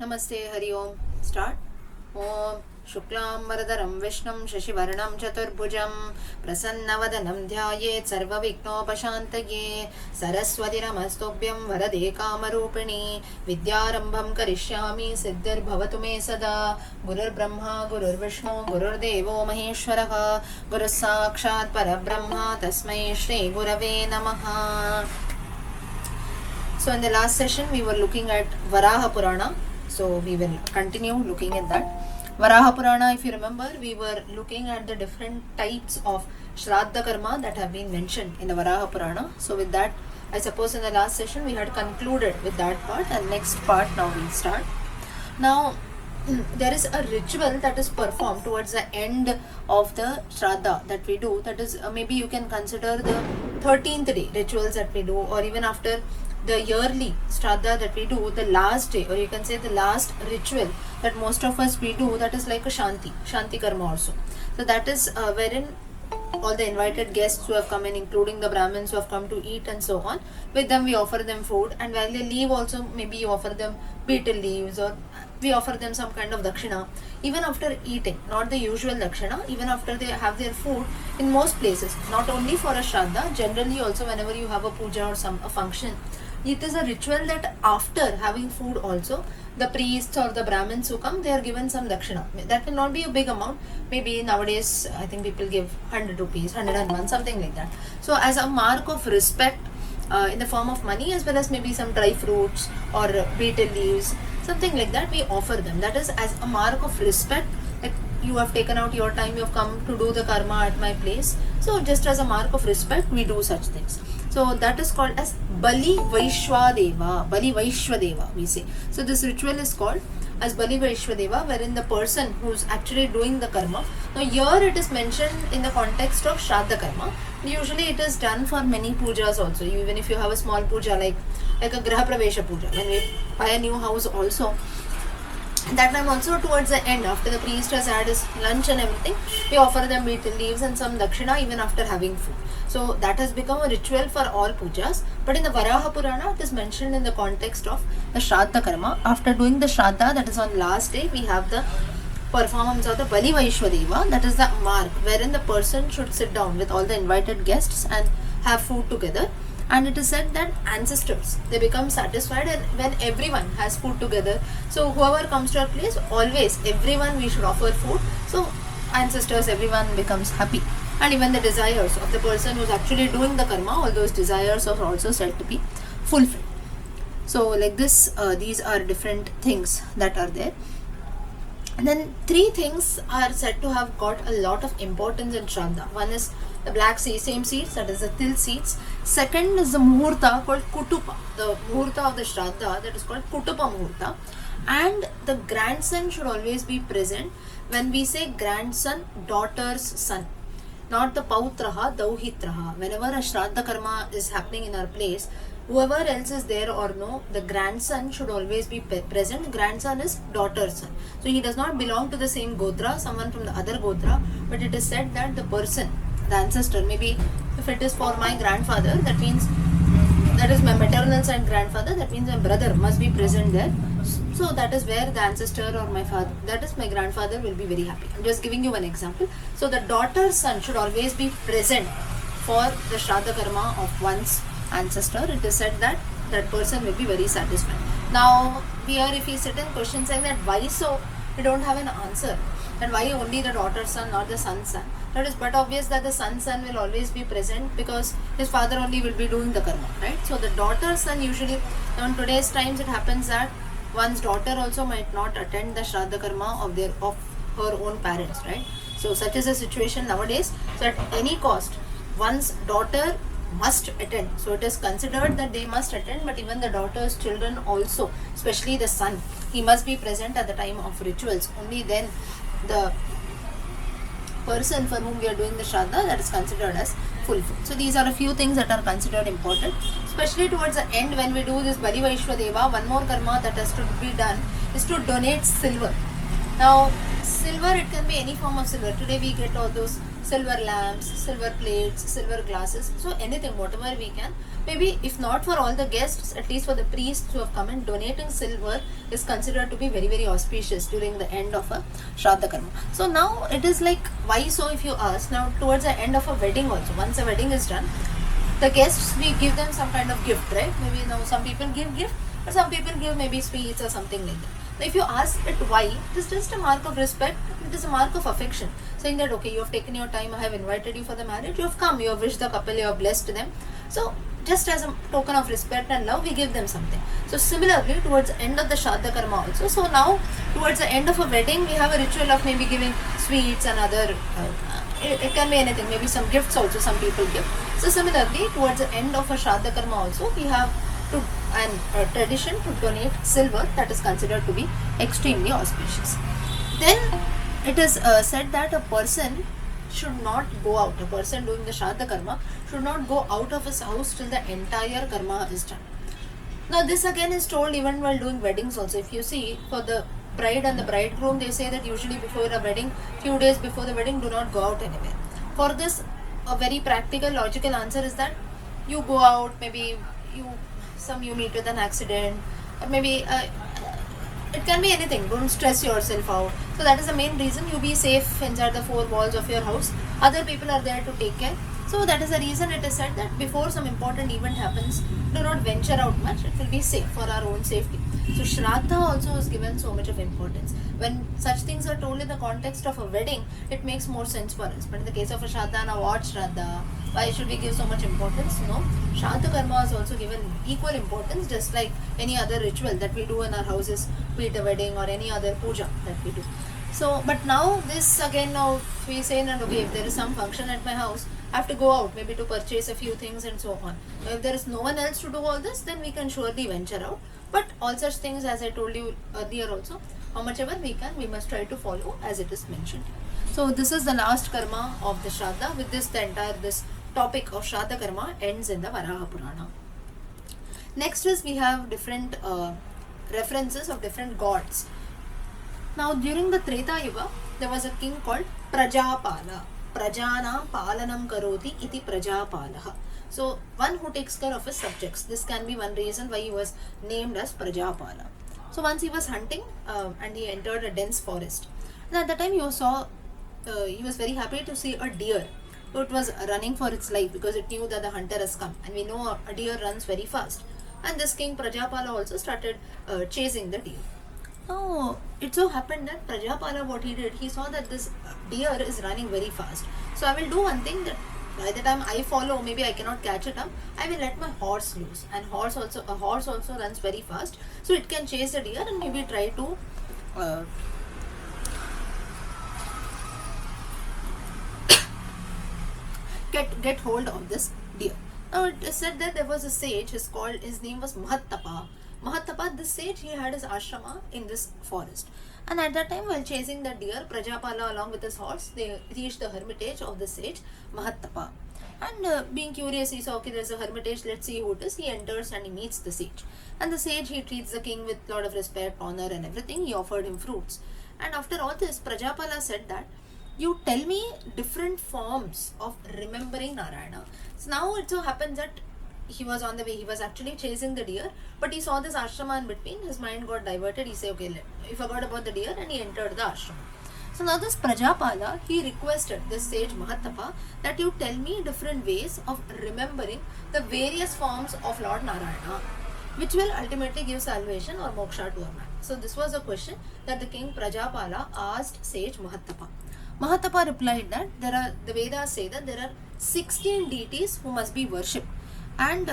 Namaste, Hari Om. Start. Om Shuklam Varadaram Vishnam Shashivarnam Chaturbhujam Prasannavadanam Dhyayet Sarvavighnopashantaye Saraswati Namastobhyam Varade Kamarupini Vidyarambham Karishyami Siddhir Bhavatu Me Sada Gurur Brahma Gurur Vishnu Gurur Devo Maheshwaraha Guru Sakshat Parabrahma Tasmai Shri Gurave Namaha. So in the last session we were looking at Varaha Purana. So we will continue looking at that. Varaha Purana, if you remember, we were looking at the different types of Shraddha Karma that have been mentioned in the Varaha Purana. So with that, I suppose in the last session we had concluded with that part, and next part now we'll start. Now there is a ritual that is performed towards the end of the Shraddha that we do. That is maybe you can consider the 13th day rituals that we do, or even after the yearly Shraddha that we do, the last day, or you can say the last ritual that most of us we do, that is like a Shanti Karma also. So that is wherein all the invited guests who have come in, including the Brahmins who have come to eat and so on, with them we offer them food, and while they leave also maybe you offer them betel leaves, or we offer them some kind of dakshina. Even after eating, not the usual dakshina, even after they have their food, in most places, not only for a Shraddha, generally also whenever you have a puja or a function, it is a ritual that after having food also, the priests or the Brahmins who come, they are given some dakshina. That will not be a big amount. Maybe nowadays, I think people give 100 rupees, 101, something like that. So as a mark of respect in the form of money, as well as maybe some dry fruits or betel leaves, something like that, we offer them. That is as a mark of respect. Like you have taken out your time, you have come to do the karma at my place. So just as a mark of respect, we do such things. So that is called as Bali Vaishwadeva, we say. So this ritual is called as Bali Vaishwadeva, wherein the person who's actually doing the karma. Now here it is mentioned in the context of Shraddha Karma. Usually it is done for many pujas also. Even if you have a small puja like a Graha Pravesha puja, when we buy a new house also, that time also towards the end, after the priest has had his lunch and everything, we offer them betel leaves and some dakshina even after having food. So that has become a ritual for all pujas. But in the Varaha Purana, it is mentioned in the context of the Shraddha Karma. After doing the Shraddha, that is on last day, we have the performance of the Bali Vaishwadeva. That is the mark wherein the person should sit down with all the invited guests and have food together. And it is said that ancestors, they become satisfied when everyone has food together. So whoever comes to our place, always everyone we should offer food. So ancestors, everyone becomes happy. And even the desires of the person who's actually doing the karma, all those desires are also said to be fulfilled. So like this, these are different things that are there. And then three things are said to have got a lot of importance in Shraddha. One is the black sesame seeds, that is the til seeds. Second is the muhurta called kutupa, the muhurta of the Shraddha, that is called kutupa muhurta. And the grandson should always be present. When we say grandson, daughter's son, not the pautraha, dauhitraha. Whenever a Shraddha karma is happening in our place, whoever else is there or no, the grandson should always be present. Grandson is daughter's son. So he does not belong to the same gotra, someone from the other gotra, but it is said that the person, the ancestor, maybe if it is for my grandfather, that means that is my maternal side grandfather, that means my brother must be present there. So that is where the ancestor or my father, that is my grandfather, will be very happy. I'm just giving you one example. So the daughter's son should always be present for the Shraddha Karma of one's ancestor. It is said that that person will be very satisfied. Now here if we sit in question saying that why so, we don't have an answer. And why only the daughter's son, not the son's son? That is but obvious that the son's son will always be present because his father only will be doing the karma, right? So the daughter's son usually, now in today's times it happens that one's daughter also might not attend the Shraddha Karma of her own parents, right? So such is a situation nowadays. So at any cost, one's daughter must attend. So it is considered that they must attend, but even the daughter's children also, especially the son, he must be present at the time of rituals. Only then the person for whom we are doing the Shraddha, that is considered as fulfilled. So these are a few things that are considered important, especially towards the end when we do this Bali Vaishwadeva. One more karma that has to be done is to donate silver. Now silver, it can be any form of silver. Today we get all those silver lamps, silver plates, silver glasses, so anything, whatever we can. Maybe if not for all the guests, at least for the priests who have come in, donating silver is considered to be very very auspicious during the end of a Shraddha Karma. So now it is like, why so, if you ask, now towards the end of a wedding also, once a wedding is done, the guests, we give them some kind of gift, right? Maybe now some people give gift, or some people give maybe sweets or something like that. Now if you ask it why, it is just a mark of respect, it is a mark of affection, saying that okay, you have taken your time, I have invited you for the marriage, you have come, you have wished the couple, you have blessed them. So just as a token of respect and love, we give them something. So similarly, towards the end of the Shraddha Karma also, so now towards the end of a wedding, we have a ritual of maybe giving sweets and other, it can be anything, maybe some gifts also some people give. So similarly, towards the end of a Shraddha Karma also, we have to a tradition to donate silver, that is considered to be extremely auspicious. Then it is said that a person should not go out, a person doing the Shraddha Karma should not go out of his house till the entire karma is done. Now this again is told even while doing weddings also. If you see, for the bride and the bridegroom, they say that usually before a wedding, few days before the wedding, do not go out anywhere. For this, a very practical logical answer is that you go out, maybe you meet with an accident, or maybe it can be anything, don't stress yourself out. So that is the main reason, you be safe inside the four walls of your house, other people are there to take care. So that is the reason it is said that before some important event happens, do not venture out much, it will be safe for our own safety. So Shraddha also is given so much of importance. When such things are told in the context of a wedding, it makes more sense for us. But in the case of a Shraddha, now what Shraddha? Why should we give so much importance? No, Shraddha Karma is also given equal importance, just like any other ritual that we do in our houses, be it a wedding or any other puja that we do. So, but now this again, now we say that okay, if there is some function at my house, I have to go out maybe to purchase a few things and so on. If there is no one else to do all this, then we can surely venture out. But all such things, as I told you earlier also, how much ever we can, we must try to follow as it is mentioned. So this is the last karma of the Shraddha. With this, the entire this topic of Shraddha Karma ends in the Varaha Purana. Next is we have different references of different gods. Now during the Treta Yuga, there was a king called Prajapala. Prajana palanam karoti iti Prajapalaha. So one who takes care of his subjects. This can be one reason why he was named as Prajapala. So once he was hunting and he entered a dense forest. And at the time he was very happy to see a deer. So it was running for its life because it knew that the hunter has come. And we know a deer runs very fast. And this king Prajapala also started chasing the deer. Now, it so happened that Prajapala, what he did, he saw that this deer is running very fast. So I will do one thing, that by the time I follow, maybe I cannot catch it up, I will let my horse loose. And a horse also runs very fast. So it can chase the deer and maybe try to get hold of this deer. Now it is said that there was a sage, his name was Mahattapa. Mahattapa, this sage, he had his ashrama in this forest. And at that time, while chasing the deer, Prajapala along with his horse, they reached the hermitage of the sage Mahattapa. And being curious, he saw, okay, there's a hermitage, let's see who it is. He enters and he meets the sage. And the sage, he treats the king with a lot of respect, honor and everything. He offered him fruits. And after all this, Prajapala said that, you tell me different forms of remembering Narayana. So now it so happens that he was on the way, he was actually chasing the deer, but he saw this ashrama in between, his mind got diverted, he said, okay, he forgot about the deer and he entered the ashrama. So now this Prajapala, he requested this sage Mahattapa that you tell me different ways of remembering the various forms of Lord Narayana, which will ultimately give salvation or moksha to a man. So this was a question that the king Prajapala asked sage Mahattapa. Mahattapa replied that the Vedas say that there are 16 deities who must be worshipped. And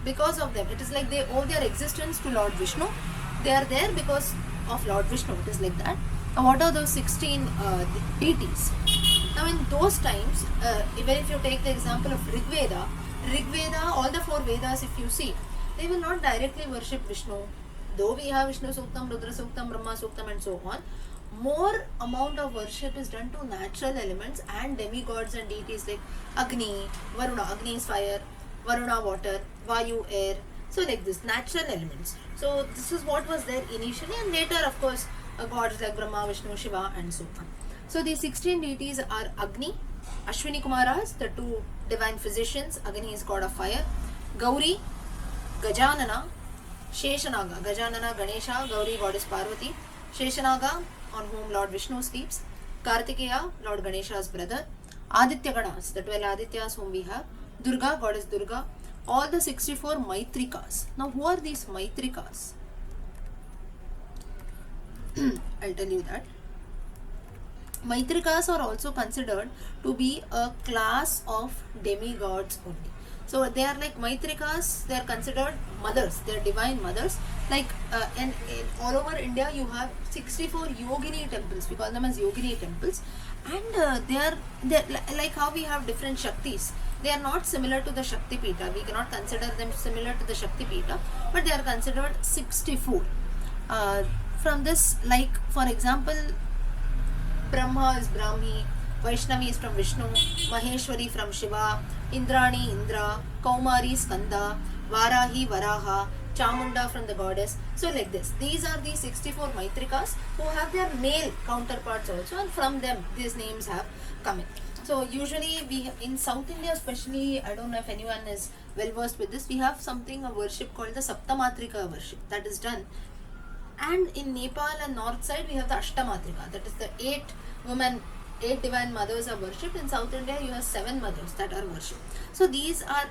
because of them, it is like they owe their existence to Lord Vishnu. They are there because of Lord Vishnu. It is like that. Now, what are those 16 deities? Now, in those times, even if you take the example of Rig Veda, all the 4 Vedas, if you see, they will not directly worship Vishnu. Though we have Vishnu Suktam, Rudra Suktam, Brahma Suktam, and so on, more amount of worship is done to natural elements and demigods and deities like Agni, Varuna. Agni is fire, Varuna water, Vayu air. So like this, natural elements. So this is what was there initially, and later of course gods like Brahma, Vishnu, Shiva and so on. So these 16 deities are Agni, Ashwini Kumaras, the two divine physicians, again he is god of fire. Gauri, Gajanana, Sheshanaga, Gajanana, Ganesha, Gauri goddess Parvati, Sheshanaga on whom Lord Vishnu sleeps, Kartikeya, Lord Ganesha's brother, Aditya Ganas, the 12 Adityas whom we have, Durga, goddess Durga, all the 64 Maitrikas. Now who are these Maitrikas? I'll tell you that. Maitrikas are also considered to be a class of demigods only. So they are like Maitrikas, they are considered mothers, they are divine mothers. Like in all over India you have 64 yogini temples, we call them as yogini temples, and they're like how we have different Shaktis. They are not similar to the Shakti Pita, we cannot consider them similar to the Shakti Pita, but they are considered 64. From this, like for example, Brahma is Brahmi, Vaishnavi is from Vishnu, Maheshwari from Shiva, Indrani Indra, Kaumari Skanda, Varahi Varaha, Chamunda from the goddess. So like this, these are the 64 Maitrikas who have their male counterparts also, and from them these names have come in. So usually we in South India especially, I don't know if anyone is well versed with this, we have something, a worship called the Saptamatrika worship that is done. And in Nepal and north side we have the Ashtamatrika, that is the 8 women, 8 divine mothers are worshipped. In South India you have 7 mothers that are worshipped. So these are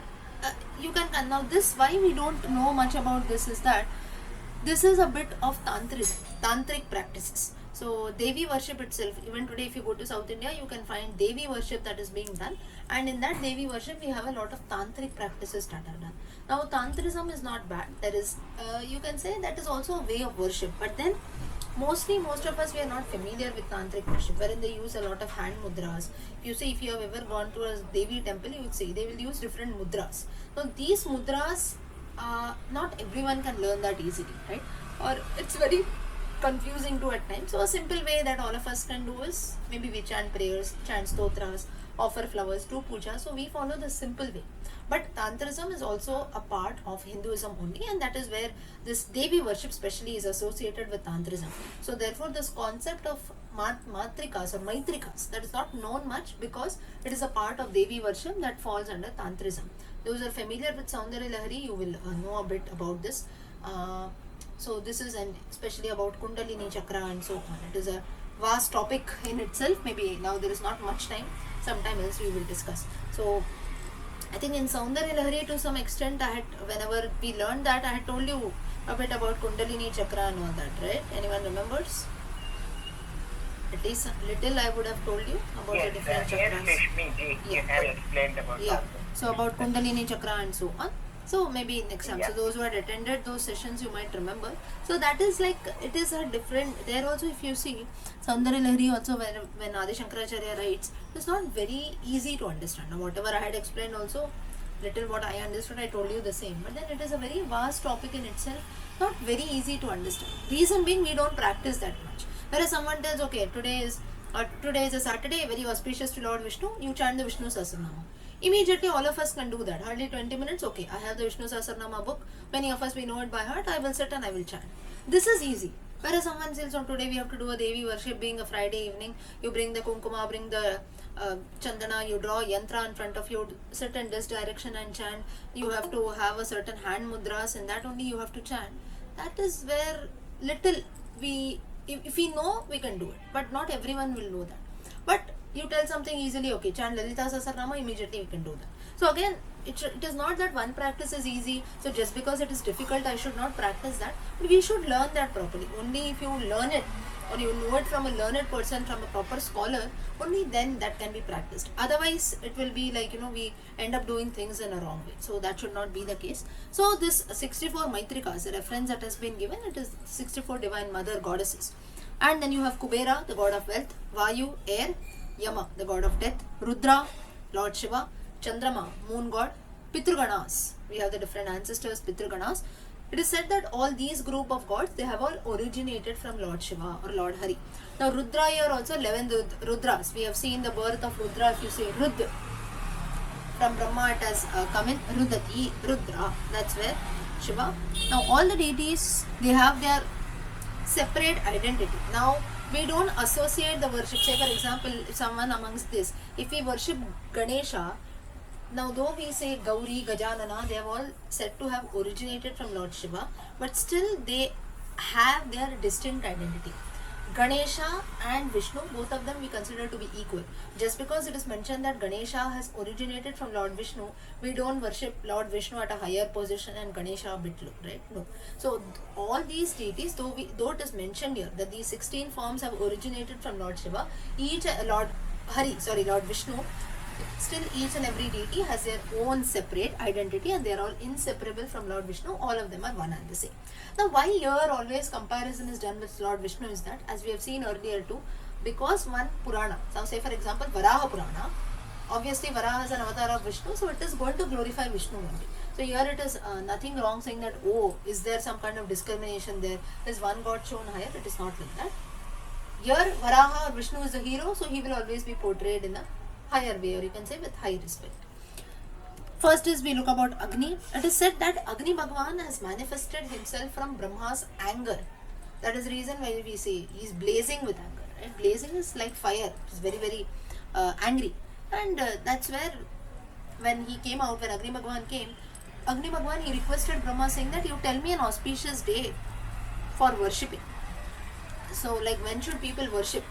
you can now this, why we don't know much about this is that this is a bit of tantric practices. So Devi worship itself, even today if you go to South India you can find Devi worship that is being done, and in that Devi worship we have a lot of tantric practices that are done. Now tantrism is not bad, there is you can say that is also a way of worship, but then most of us we are not familiar with tantric worship, wherein they use a lot of hand mudras. You see, if you have ever gone to a Devi temple, you would see they will use different mudras. So these mudras, not everyone can learn that easily, right? Or it's very confusing too at times. So a simple way that all of us can do is maybe we chant prayers, chant stotras, offer flowers, do puja. So we follow the simple way. But Tantrism is also a part of Hinduism only, and that is where this Devi worship specially is associated with Tantrism. So therefore this concept of Matrikas or Maitrikas, that is not known much because it is a part of Devi worship that falls under Tantrism. Those who are familiar with Saundarya Lahari, you will know a bit about this. So this is especially about Kundalini Chakra and so on. It is a vast topic in itself. Maybe now there is not much time. Sometime else we will discuss. So I think in Saundarya Lahari to some extent whenever we learned that, I had told you a bit about Kundalini Chakra and all that, right? Anyone remembers? At least little I would have told you about the different chakras. You have explained about that. So about Kundalini Chakra and so on. So maybe next time. So those who had attended those sessions you might remember. So that is like, it is a different, there also if you see, Saundarya Lahari also when Adi Shankaracharya writes, it's not very easy to understand. Now whatever I had explained also, little what I understood, I told you the same. But then it is a very vast topic in itself, not very easy to understand. Reason being, we don't practice that much. Whereas someone tells, okay, today is a Saturday, very auspicious to Lord Vishnu, you chant the Vishnu Sahasranama. Immediately all of us can do that. Hardly 20 minutes, okay, I have the Vishnu Sahasranama book. Many of us, we know it by heart. I will sit and I will chant. This is easy. Whereas someone says, oh, today we have to do a Devi worship, being a Friday evening. You bring the Kumkuma, bring the Chandana, you draw yantra in front of you, sit in this direction and chant. You have to have a certain hand mudras, and that only you have to chant. That is where little if we know, we can do it. But not everyone will know that. But you tell something easily, okay, chant Lalita Sahasranama, immediately we can do that. So again, it is not that one practice is easy, so just because it is difficult I should not practice that, but we should learn that properly. Only if you learn it or you know it from a learned person, from a proper scholar, only then that can be practiced. Otherwise it will be like, we end up doing things in a wrong way. So that should not be the case. So this 64 Maitrikas, the reference that has been given, it is 64 divine mother goddesses. And then you have Kubera, the god of wealth, Vayu, air, Yama, the god of death, Rudra, Lord Shiva, Chandrama, moon god, Pitruganas. We have the different ancestors, Pitruganas. It is said that all these group of gods, they have all originated from Lord Shiva or Lord Hari. Now Rudra here also 11 Rudras. We have seen the birth of Rudra. If you say Rudra, from Brahma it has come in Rudati, Rudra. That's where Shiva. Now all the deities, they have their separate identity. Now We don't associate the worship. Say for example, if someone amongst this, if we worship Ganesha, now though we say Gauri, Gajanana, they have all said to have originated from Lord Shiva, but still they have their distinct identity. Ganesha and Vishnu, both of them we consider to be equal. Just because it is mentioned that Ganesha has originated from Lord Vishnu, we don't worship Lord Vishnu at a higher position and Ganesha a bit low, right? No. So all these deities, though it is mentioned here that these 16 forms have originated from Lord Shiva, Lord Vishnu, still each and every deity has their own separate identity and they are all inseparable from Lord Vishnu. All of them are one and the same. Now why here always comparison is done with Lord Vishnu is that, as we have seen earlier too, because one Purana, so say for example Varaha Purana, obviously Varaha is an avatar of Vishnu, so it is going to glorify Vishnu only. So here it is nothing wrong saying that, oh, is there some kind of discrimination there? Is one god shown higher? It is not like that. Here Varaha or Vishnu is the hero, so he will always be portrayed in a higher way, or you can say with high respect. First is we look about Agni. It is said that Agni Bhagwan has manifested himself from Brahma's anger. That is the reason why we say he is blazing with anger. Right? Blazing is like fire. It is very, very angry. And that's where when he came out, when Agni Bhagwan came, Agni Bhagwan, he requested Brahma saying that you tell me an auspicious day for worshipping. So like when should people worship?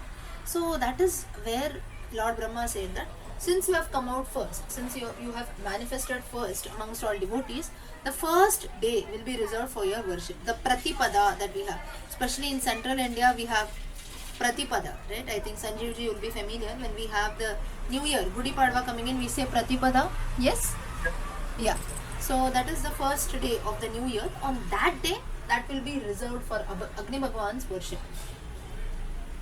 So that is where Lord Brahma said that since you have come out first, since you have manifested first amongst all devotees, the first day will be reserved for your worship. The Pratipada that we have, especially in central India, we have Pratipada, right? I think Sanjeev ji will be familiar. When we have the New Year, Gudi Padwa coming in, we say Pratipada. Yes? Yeah. So that is the first day of the New Year. On that day, that will be reserved for Agni Bhagwan's worship.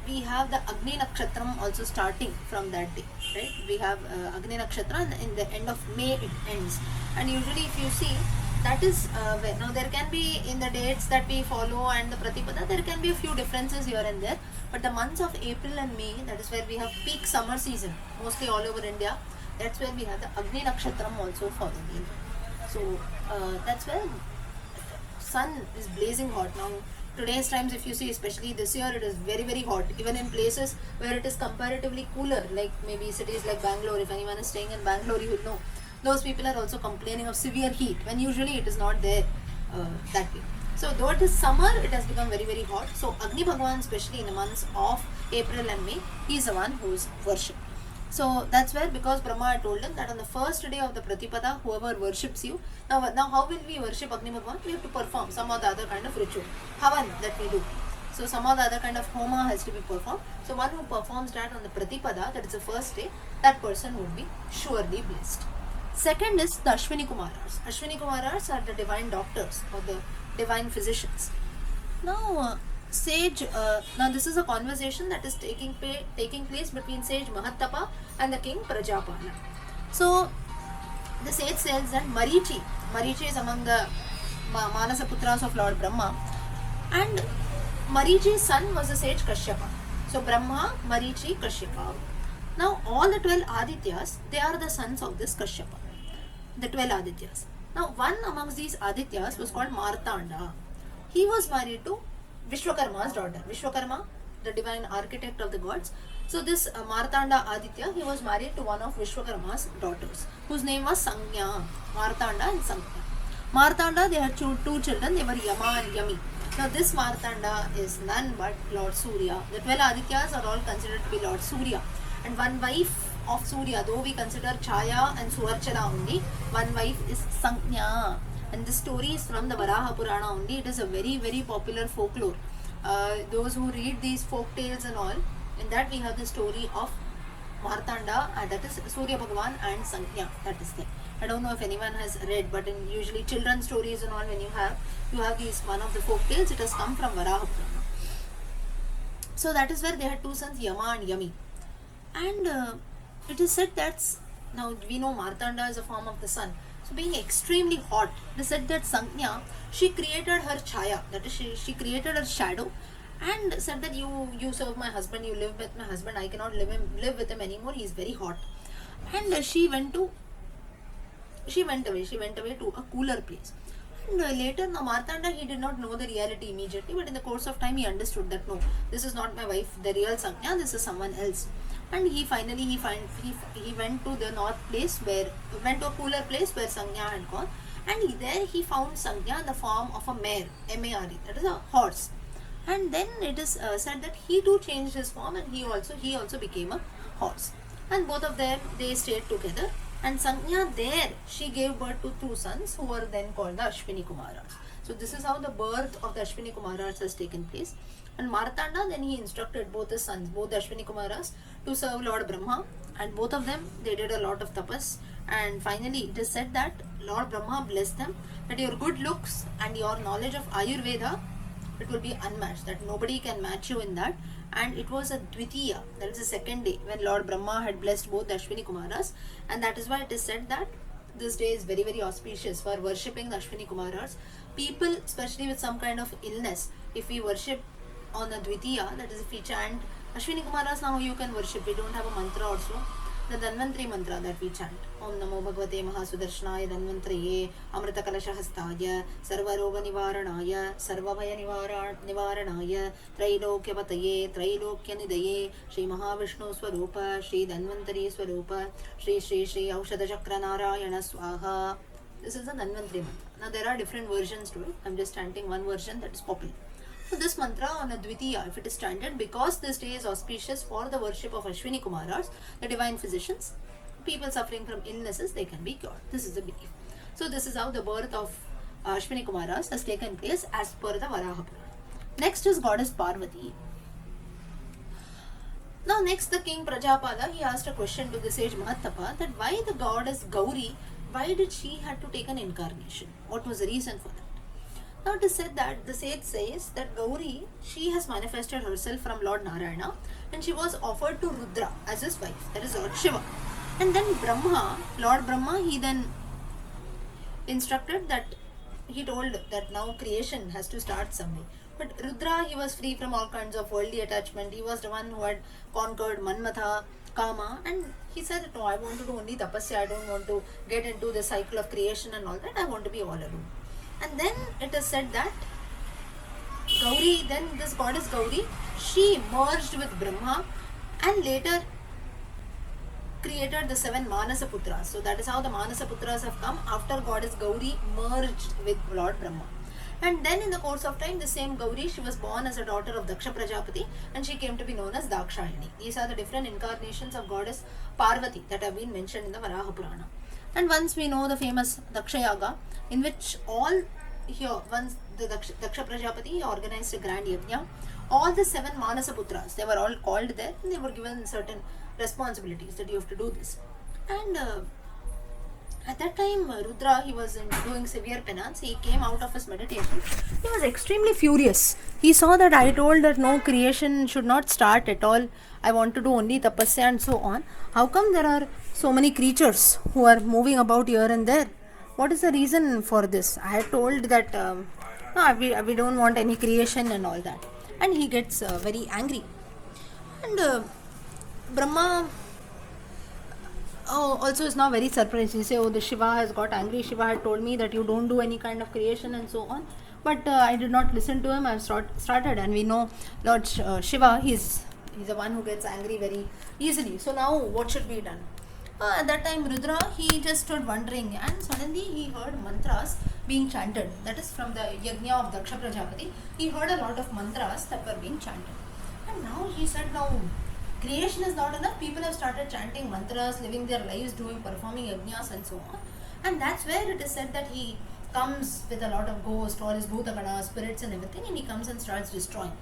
We have the Agni Nakshatram also starting from that day, right? We have Agni Nakshatra and in the end of May it ends. And usually if you see, that is where, now there can be in the dates that we follow and the Pratipada, there can be a few differences here and there. But the months of April and May, that is where we have peak summer season, mostly all over India. That's where we have the Agni Nakshatram also following. So that's where sun is blazing hot now. Today's times, if you see, especially this year, it is very, very hot. Even in places where it is comparatively cooler, like maybe cities like Bangalore, if anyone is staying in Bangalore, you will know. Those people are also complaining of severe heat, when usually it is not there that way. So though it is summer, it has become very, very hot. So Agni Bhagwan, especially in the months of April and May, he is the one who is worshipped. So that's where, because Brahma had told him that on the first day of the Pratipada, whoever worships you, now how will we worship Agni Bhagwan? We have to perform some or the other kind of ritual, Havan that we do. So some or the other kind of Homa has to be performed. So one who performs that on the Pratipada, that is the first day, that person would be surely blessed. Second is the Ashwini Kumaras. Ashwini Kumaras are the divine doctors or the divine physicians. Now now this is a conversation that is taking place between sage Mahattapa and the king Prajapala. So the sage says that Marichi is among the Manasa Putras of Lord Brahma, and Marichi's son was the sage Kashyapa. So Brahma, Marichi, Kashyapa. Now all the 12 Adityas, they are the sons of this Kashyapa, the 12 Adityas. Now one amongst these Adityas was called Martanda. He was married to Vishwakarma's daughter. Vishwakarma, the divine architect of the gods. So this Martanda Aditya, he was married to one of Vishwakarma's daughters, whose name was Sangya. Martanda and Sangya. Martanda, they had two children. They were Yama and Yami. Now this Martanda is none but Lord Surya. The 12 Adityas are all considered to be Lord Surya. And one wife of Surya, though we consider Chaya and Suvarchana only, one wife is Sangya. And this story is from the Varaha Purana only. It is a very, very popular folklore. Those who read these folk tales and all, in that we have the story of Martanda, that is Surya Bhagavan and Sangya, that is there. I don't know if anyone has read, but in usually children's stories and all, when you have these one of the folk tales, it has come from Varaha Purana. So that is where they had two sons, Yama and Yami. And it is said that, now we know Martanda is a form of the sun. So being extremely hot, it is said that Sangya, she created her chaya, that is she created her shadow, and said that you serve my husband, you live with my husband, I cannot live with him anymore, he is very hot. And she went away to a cooler place. And later, now Martanda, he did not know the reality immediately, but in the course of time, he understood that no, this is not my wife, the real Sangya, this is someone else. And he finally he went to the north place where went to a cooler place where Sangya had gone, and there he found Sangya in the form of a mare, M-A-R-E, that is a horse. And then it is said that he too changed his form, and he also became a horse. And both of them, they stayed together. And Sangya there, she gave birth to two sons who were then called the Ashwini Kumaras. So this is how the birth of the Ashwini Kumaras has taken place. And Martanda, then he instructed both his sons, both the Ashwini Kumaras, to serve Lord Brahma. And both of them, they did a lot of tapas. And finally, it is said that Lord Brahma blessed them that your good looks and your knowledge of Ayurveda, it will be unmatched, that nobody can match you in that. And it was a Dvitiya, that is the second day, when Lord Brahma had blessed both the Ashwini Kumaras, and that is why it is said that this day is very, very auspicious for worshipping the Ashwini Kumaras. People, especially with some kind of illness, if we worship on a Dvitiya, that is if we chant Ashwini Kumaras, now you can worship, we don't have a mantra also. The Dhanvantri mantra that we chant, Om Namo Bhagavate Mahasudarshanaya Dhanvantraye Amrita Kalashahastaya Sarva Roga Nivaranaya Sarva Bhaya Nivaranaya Trailokya Pataye Trailokya Nidaye Shri Mahavishnu Swarupa Shri Dhanvantari Swarupa Shri Shri Shri Aushadha Chakra Narayana Swaha. This is the Dhanvantri mantra. Now there are different versions to it. I am just chanting one version that is popular. So this mantra on a Dvitiya, if it is chanted, because this day is auspicious for the worship of Ashwini Kumaras, the divine physicians, people suffering from illnesses, they can be cured. This is the belief. So this is how the birth of Ashwini Kumaras has taken place as per the Varaha Purana. Next is goddess Parvati. Now next the king Prajapada, he asked a question to the sage Mahatapa that why the goddess Gauri, why did she had to take an incarnation? What was the reason for that? Now it is said that the sage says that Gauri, she has manifested herself from Lord Narayana and she was offered to Rudra as his wife, that is Lord Shiva. And then Brahma, Lord Brahma, he then instructed that, he told that now creation has to start somewhere. But Rudra, he was free from all kinds of worldly attachment. He was the one who had conquered Manmatha, Kama, and he said, no, I want to do only tapasya, I don't want to get into the cycle of creation and all that, I want to be all alone. And then it is said that Gauri, then this goddess Gauri, she merged with Brahma and later created the 7 Manasa Putras. So that is how the Manasa Putras have come after goddess Gauri merged with Lord Brahma. And then in the course of time, the same Gauri, she was born as a daughter of Daksha Prajapati and she came to be known as Dakshayani. These are the different incarnations of goddess Parvati that have been mentioned in the Varaha Purana. And once we know the famous Daksha Yaga, in which all here, once the Daksha Prajapati organized a grand yajna, all the 7 Manasa Putras, they were all called there and they were given certain responsibilities that you have to do this. And at that time, Rudra, he was doing severe penance. He came out of his meditation. He was extremely furious. He saw that I told that no, creation should not start at all. I want to do only tapasya and so on. How come there are so many creatures who are moving about here and there? What is the reason for this? I had told that no, we don't want any creation and all that. And he gets very angry. And Brahma also is now very surprised. He says, oh, the Shiva has got angry. Shiva had told me that you don't do any kind of creation and so on. But I did not listen to him. I started, and we know Lord Shiva, he's the one who gets angry very easily. So now what should be done? At that time, Rudra, he just stood wondering, and suddenly he heard mantras being chanted. That is from the yajna of Daksha Prajapati. He heard a lot of mantras that were being chanted. And now he said, now creation is not enough. People have started chanting mantras, living their lives, performing yajnas and so on. And that's where it is said that he comes with a lot of ghosts, all his bhutagana, spirits and everything, and he comes and starts destroying.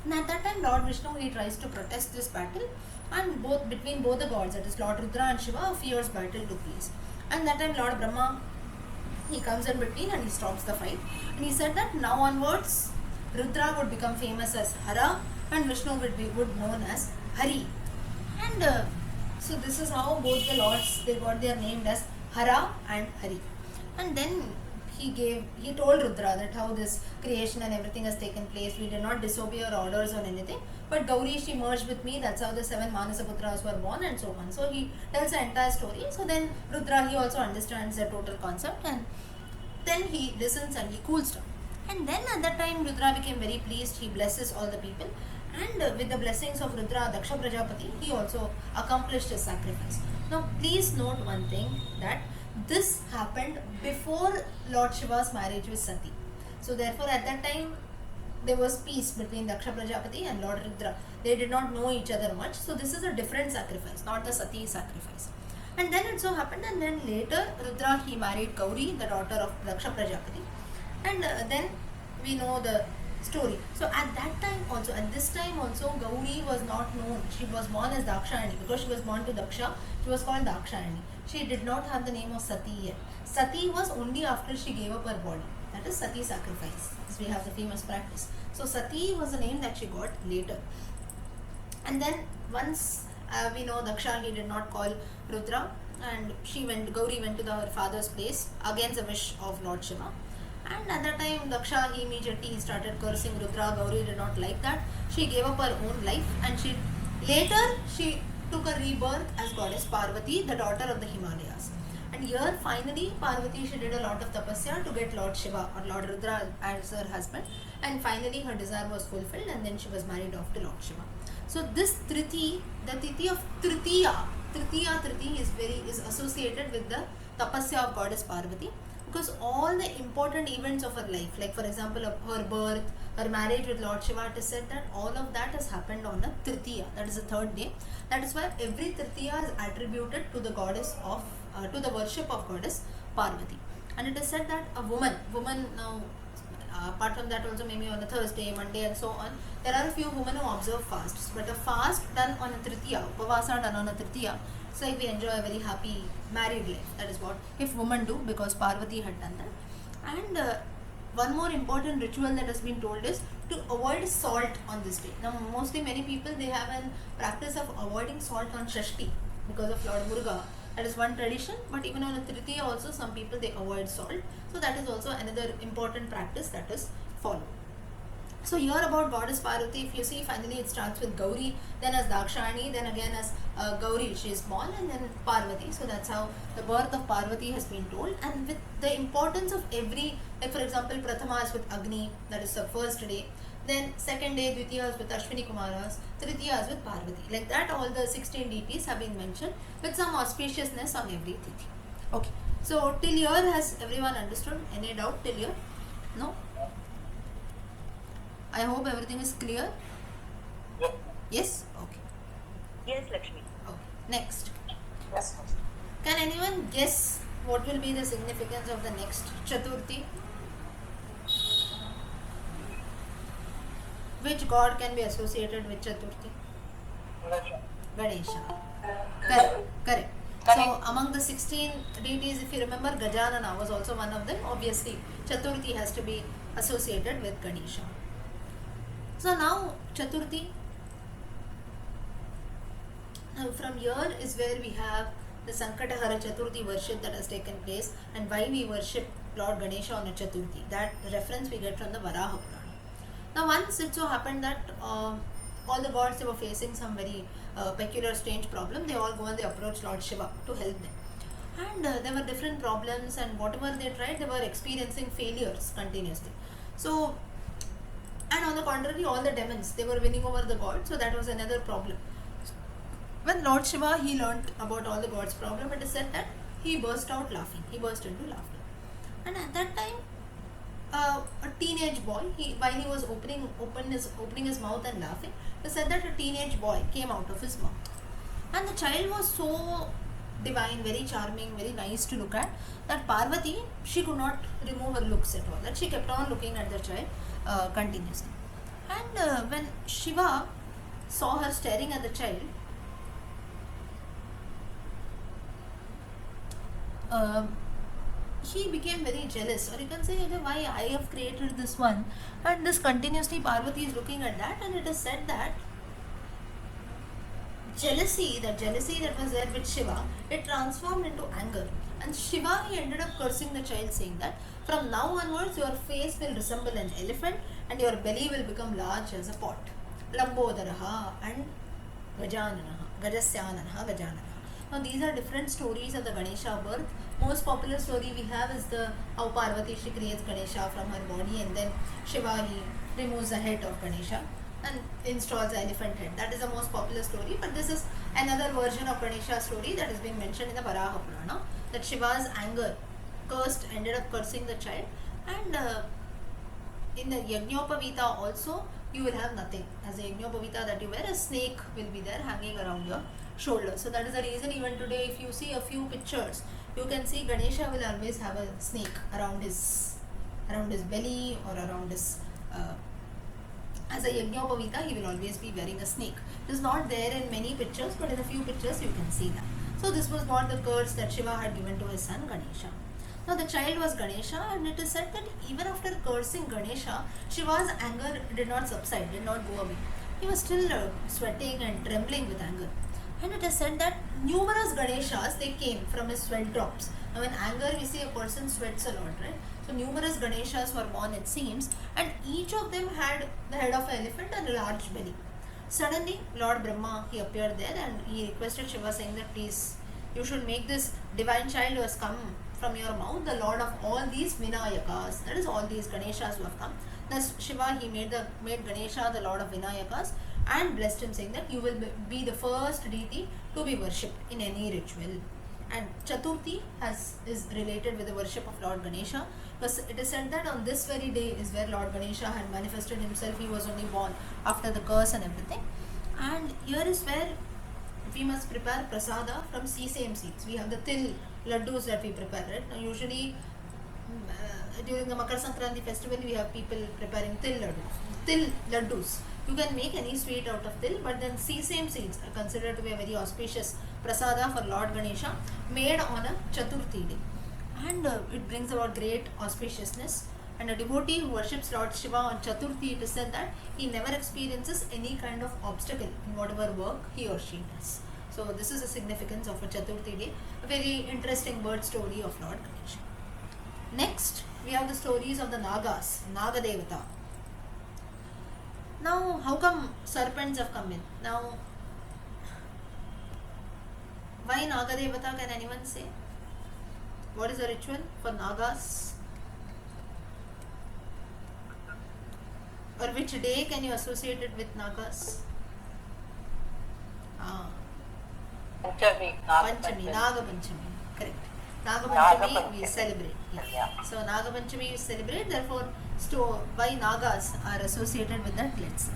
And at that time, Lord Vishnu, he tries to protest this battle, and between both the gods, that is Lord Rudra and Shiva, a fierce battle took place. And that time, Lord Brahma, he comes in between and he stops the fight. And he said that now onwards, Rudra would become famous as Hara, and Vishnu would known as Hari. And so this is how both the lords, they got their named as Hara and Hari. And then he told Rudra that how this creation and everything has taken place. We did not disobey your orders or anything. But Gauri, she merged with me. That's how the 7 Manasa Putras were born and so on. So he tells the entire story. So then Rudra, he also understands the total concept. And Then he listens and he cools down. And then at that time Rudra became very pleased. He blesses all the people, and with the blessings of Rudra, Daksha Prajapati, he also accomplished his sacrifice. Now please note one thing, that this happened before Lord Shiva's marriage with Sati. So therefore at that time there was peace between Daksha Prajapati and Lord Rudra. They did not know each other much. So this is a different sacrifice, not the Sati sacrifice. And then it so happened, and then later Rudra, he married Gauri, the daughter of Daksha Prajapati. And then we know the story. So at that time also, at this time also, Gauri was not known. She was born as Dakshayani. Because she was born to Daksha, she was called Dakshayani. She did not have the name of Sati yet. Sati was only after she gave up her body. That is Sati sacrifice. So we have the famous practice. So Sati was the name that she got later. And then once we know Daksha, he did not call Rudra, and Gauri went to her father's place against the wish of Lord Shiva. And at that time Daksha, he immediately started cursing Rudra. Gauri did not like that. She gave up her own life, and she took a rebirth as goddess Parvati, the daughter of the Himalayas. And here finally Parvati, she did a lot of tapasya to get Lord Shiva or Lord Rudra as her husband, and finally her desire was fulfilled, and then she was married off to Lord Shiva. So this Triti, the Tithi of Tritiya is associated with the tapasya of goddess Parvati, because all the important events of her life, like for example her birth, her marriage with Lord Shiva, it is said that all of that has happened on a Tritiya, that is the third day. That is why every Tritiya is attributed to the goddess of to the worship of goddess Parvati. And it is said that a woman now, apart from that also, maybe on a Thursday, Monday and so on, there are a few women who observe fasts, but a fast done on a Tritiya, Upavasa done on a Tritiya, it's like we enjoy a very happy married life. That is what if women do, because Parvati had done that. And one more important ritual that has been told is to avoid salt on this day. Now mostly many people, they have a practice of avoiding salt on Shashti because of Lord Muruga. That is one tradition, but even on a Tritiya also, some people, they avoid salt. So that is also another important practice that is followed. So here about goddess Parvati, if you see, finally it starts with Gauri, then as Dakshayani, then again as Gauri, she is born, and then Parvati. So that's how the birth of Parvati has been told. And with the importance of every, like for example, Prathama is with Agni, that is the first day. Then second day, Dvitiya is with Ashwini Kumaras, Tritiya is with Parvati. Like that, all the 16 deities have been mentioned with some auspiciousness on every tithi. Okay. So till here, has everyone understood? Any doubt till here? No? I hope everything is clear. Yes. Yes? Okay. Yes, Lakshmi. Okay. Next. Yes. Can anyone guess what will be the significance of the next Chaturthi? Which god can be associated with Chaturthi? Ganesha. Correct. So among the 16 deities, if you remember, Gajanana was also one of them. Obviously, Chaturthi has to be associated with Ganesha. So now Chaturthi. Now from here is where we have the Sankatahara Chaturthi worship that has taken place, and why we worship Lord Ganesha on a Chaturthi. That reference we get from the Varaha Purana. Now once it so happened that all the gods, they were facing some very peculiar, strange problem. They all go and they approach Lord Shiva to help them. And there were different problems, and whatever they tried, they were experiencing failures continuously. So, and on the contrary, all the demons, they were winning over the gods. So that was another problem. When Lord Shiva, he learnt about all the gods' problem, it is said that he burst out laughing. He burst into laughter. And at that time, a teenage boy, while he was opening his mouth and laughing, they said that a teenage boy came out of his mouth. And the child was so divine, very charming, very nice to look at, that Parvati, she could not remove her looks at all. That she kept on looking at the child continuously. And when Shiva saw her staring at the child, he became very jealous, or you can say, why I have created this one, and this continuously Parvati is looking at that. And it is said that jealousy that was there with Shiva, it transformed into anger, and Shiva, he ended up cursing the child, saying that from now onwards your face will resemble an elephant and your belly will become large as a pot. Lambodaraha and Gajananaha, Gajasyananaha, Gajananaha. Now these are different stories of the Ganesha birth, most popular story we have is the how Parvati she creates Ganesha from her body, and then Shiva he removes the head of Ganesha and installs the elephant head. That is the most popular story. But this is another version of Ganesha story that has been mentioned in the Varaha Purana. That Shiva's anger ended up cursing the child, and in the Yajnopavita also you will have nothing. As a Yajnopavita that you wear, a snake will be there hanging around your shoulder. So that is the reason even today if you see a few pictures, you can see Ganesha will always have a snake around his belly or around his as a Yajnopavita he will always be wearing a snake. It is not there in many pictures, but in a few pictures you can see that. So this was not the curse that Shiva had given to his son Ganesha. Now the child was Ganesha, and it is said that even after cursing Ganesha, Shiva's anger did not subside, did not go away. He was still sweating and trembling with anger. And it is said that numerous Ganeshas they came from his sweat drops. Now in anger we see a person sweats a lot, right? So numerous Ganeshas were born it seems, and each of them had the head of an elephant and a large belly. Suddenly Lord Brahma he appeared there and he requested Shiva saying that please you should make this divine child who has come from your mouth the lord of all these Vinayakas, that is all these Ganeshas who have come. Thus Shiva he made Ganesha the lord of Vinayakas and blessed him saying that you will be the first deity to be worshipped in any ritual. And Chaturthi is related with the worship of Lord Ganesha, because it is said that on this very day is where Lord Ganesha had manifested himself. He was only born after the curse and everything. And here is where we must prepare prasada from sesame seeds. We have the til laddus that we prepare, right? Now usually during the Makar Sankranti festival we have people preparing til laddus. You can make any sweet out of til, but then sesame seeds are considered to be a very auspicious prasada for Lord Ganesha, made on a Chaturthi day, and it brings about great auspiciousness. And a devotee who worships Lord Shiva on Chaturthi, it is said that he never experiences any kind of obstacle in whatever work he or she does. So this is the significance of a Chaturthi day, a very interesting bird story of Lord Ganesha. Next, we have the stories of the Nagas, Naga Devata. Now, how come serpents have come in? Now, why Naga Devata, can anyone say? What is the ritual for Nagas? Or which day can you associate it with Nagas? Panchami, Panchami, Naga Panchami, correct. Naga Panchami we celebrate. Yeah. So Naga Panchami we celebrate, therefore why Nagas are associated with that, let's see.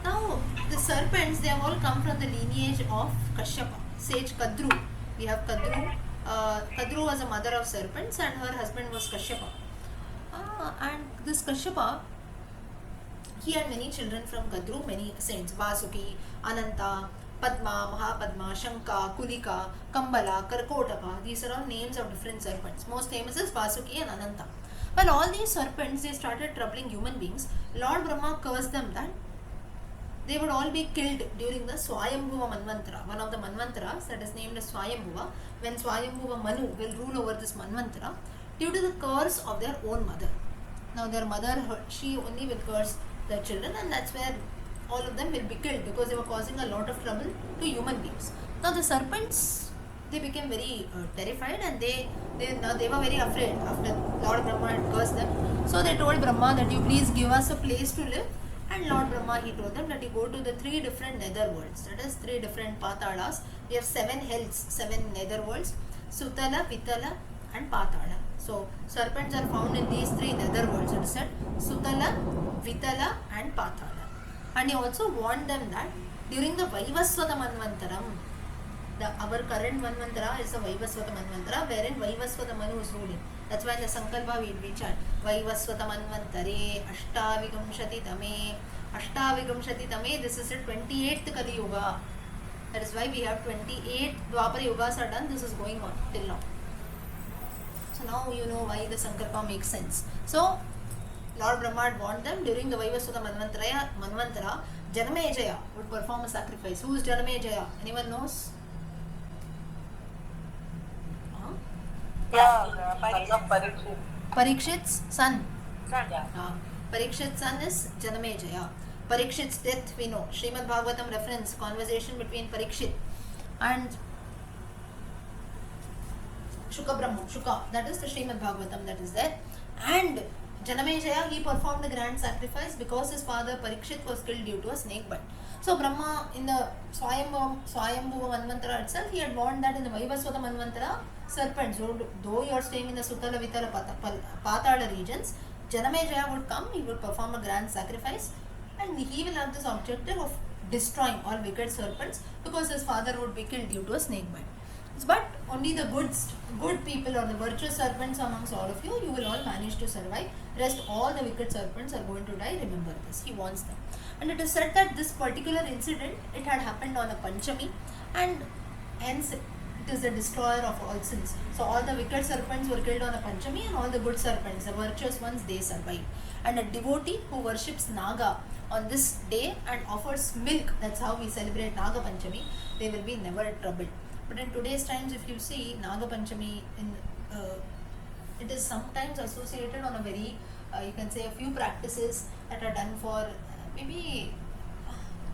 Now the serpents, they have all come from the lineage of Kashyapa, sage Kadru. We have Kadru. Kadru was a mother of serpents and her husband was Kashyapa. And this Kashyapa, he had many children from Kadru, many saints, Vasuki, Ananta, Padma, Mahapadma, Shanka, Kulika, Kambala, Karkotaka. These are all names of different serpents. Most famous is Vasuki and Ananta. Well, all these serpents, they started troubling human beings. Lord Brahma cursed them that they would all be killed during the Swayambhuva Manvantara, one of the Manvantaras that is named as Swayambhuva, when Swayambhuva Manu will rule over this Manvantara due to the curse of their own mother. Now their mother, she only will curse their children, and that's where all of them will be killed because they were causing a lot of trouble to human beings. Now the serpents, they became very terrified, and they were very afraid after Lord Brahma had cursed them. So they told Brahma that you please give us a place to live. And Lord Brahma, he told them that you go to the 3 different nether worlds, that is 3 different patalas. We have 7 hells, 7 nether worlds, Sutala, Vitala and Patala. So serpents are found in these 3 nether worlds, it is said Sutala, Vitala and Patala. And he also warned them that during the Vaivasvata Manvantaram, our current Manvantara is the Vaivasvata Manvantara, wherein Vaivasvata Manu is ruling. That's why in the Sankalpa we chant Vaivasvata Manvantare Ashtavigamshati Tame. This is the 28th Kali Yuga. That is why we have 28 Dwapara Yugas are done. This is going on till now. So now you know why the Sankalpa makes sense. So Lord Brahma had warned them during the Vaivasvata Manvantara, Janamejaya would perform a sacrifice. Who is Janamejaya? Anyone knows? Parikshit's son. Parikshit's son is Janamejaya. Parikshit's death we know. Srimad Bhagavatam reference, conversation between Parikshit and Shuka, that is the Srimad Bhagavatam that is there. And Janamejaya, he performed a grand sacrifice because his father Parikshit was killed due to a snake bite. So Brahma in the Swayambhuva Manvantara itself, he had warned that in the Vaivasvata Manvantara, serpents, though you are staying in the Sutala Vitala Patala regions, Janamejaya would come, he would perform a grand sacrifice, and he will have this objective of destroying all wicked serpents because his father would be killed due to a snake bite. But only the good people or the virtuous serpents amongst all of you, you will all manage to survive. Rest all the wicked serpents are going to die. Remember this. He warns them. And it is said that this particular incident, it had happened on a Panchami, and hence it is the destroyer of all sins. So all the wicked serpents were killed on a Panchami, and all the good serpents, the virtuous ones, they survive. And a devotee who worships Naga on this day and offers milk, that's how we celebrate Naga Panchami, they will be never troubled. But in today's times, if you see Naga Panchami, it is sometimes associated on a very, you can say, a few practices that are done for maybe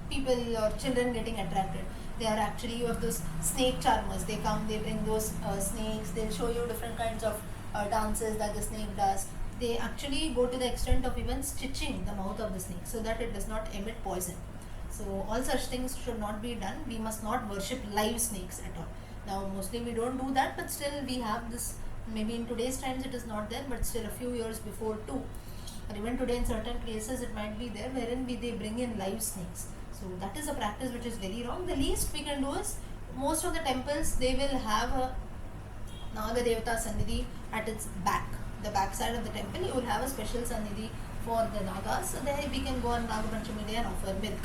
people or children getting attracted. They are actually, you have those snake charmers. They come, they bring those snakes. They'll show you different kinds of dances that the snake does. They actually go to the extent of even stitching the mouth of the snake so that it does not emit poison. So all such things should not be done. We must not worship live snakes at all. Now mostly we don't do that, but still we have this. Maybe in today's times it is not there, but still a few years before too, or even today in certain places it might be there, wherein they bring in live snakes. So that is a practice which is very wrong. The least we can do is, most of the temples, they will have a Naga Devata Sannidhi at its back. The back side of the temple, you will have a special Sannidhi for the Nagas. So there we can go on Naga Panchami day and offer milk.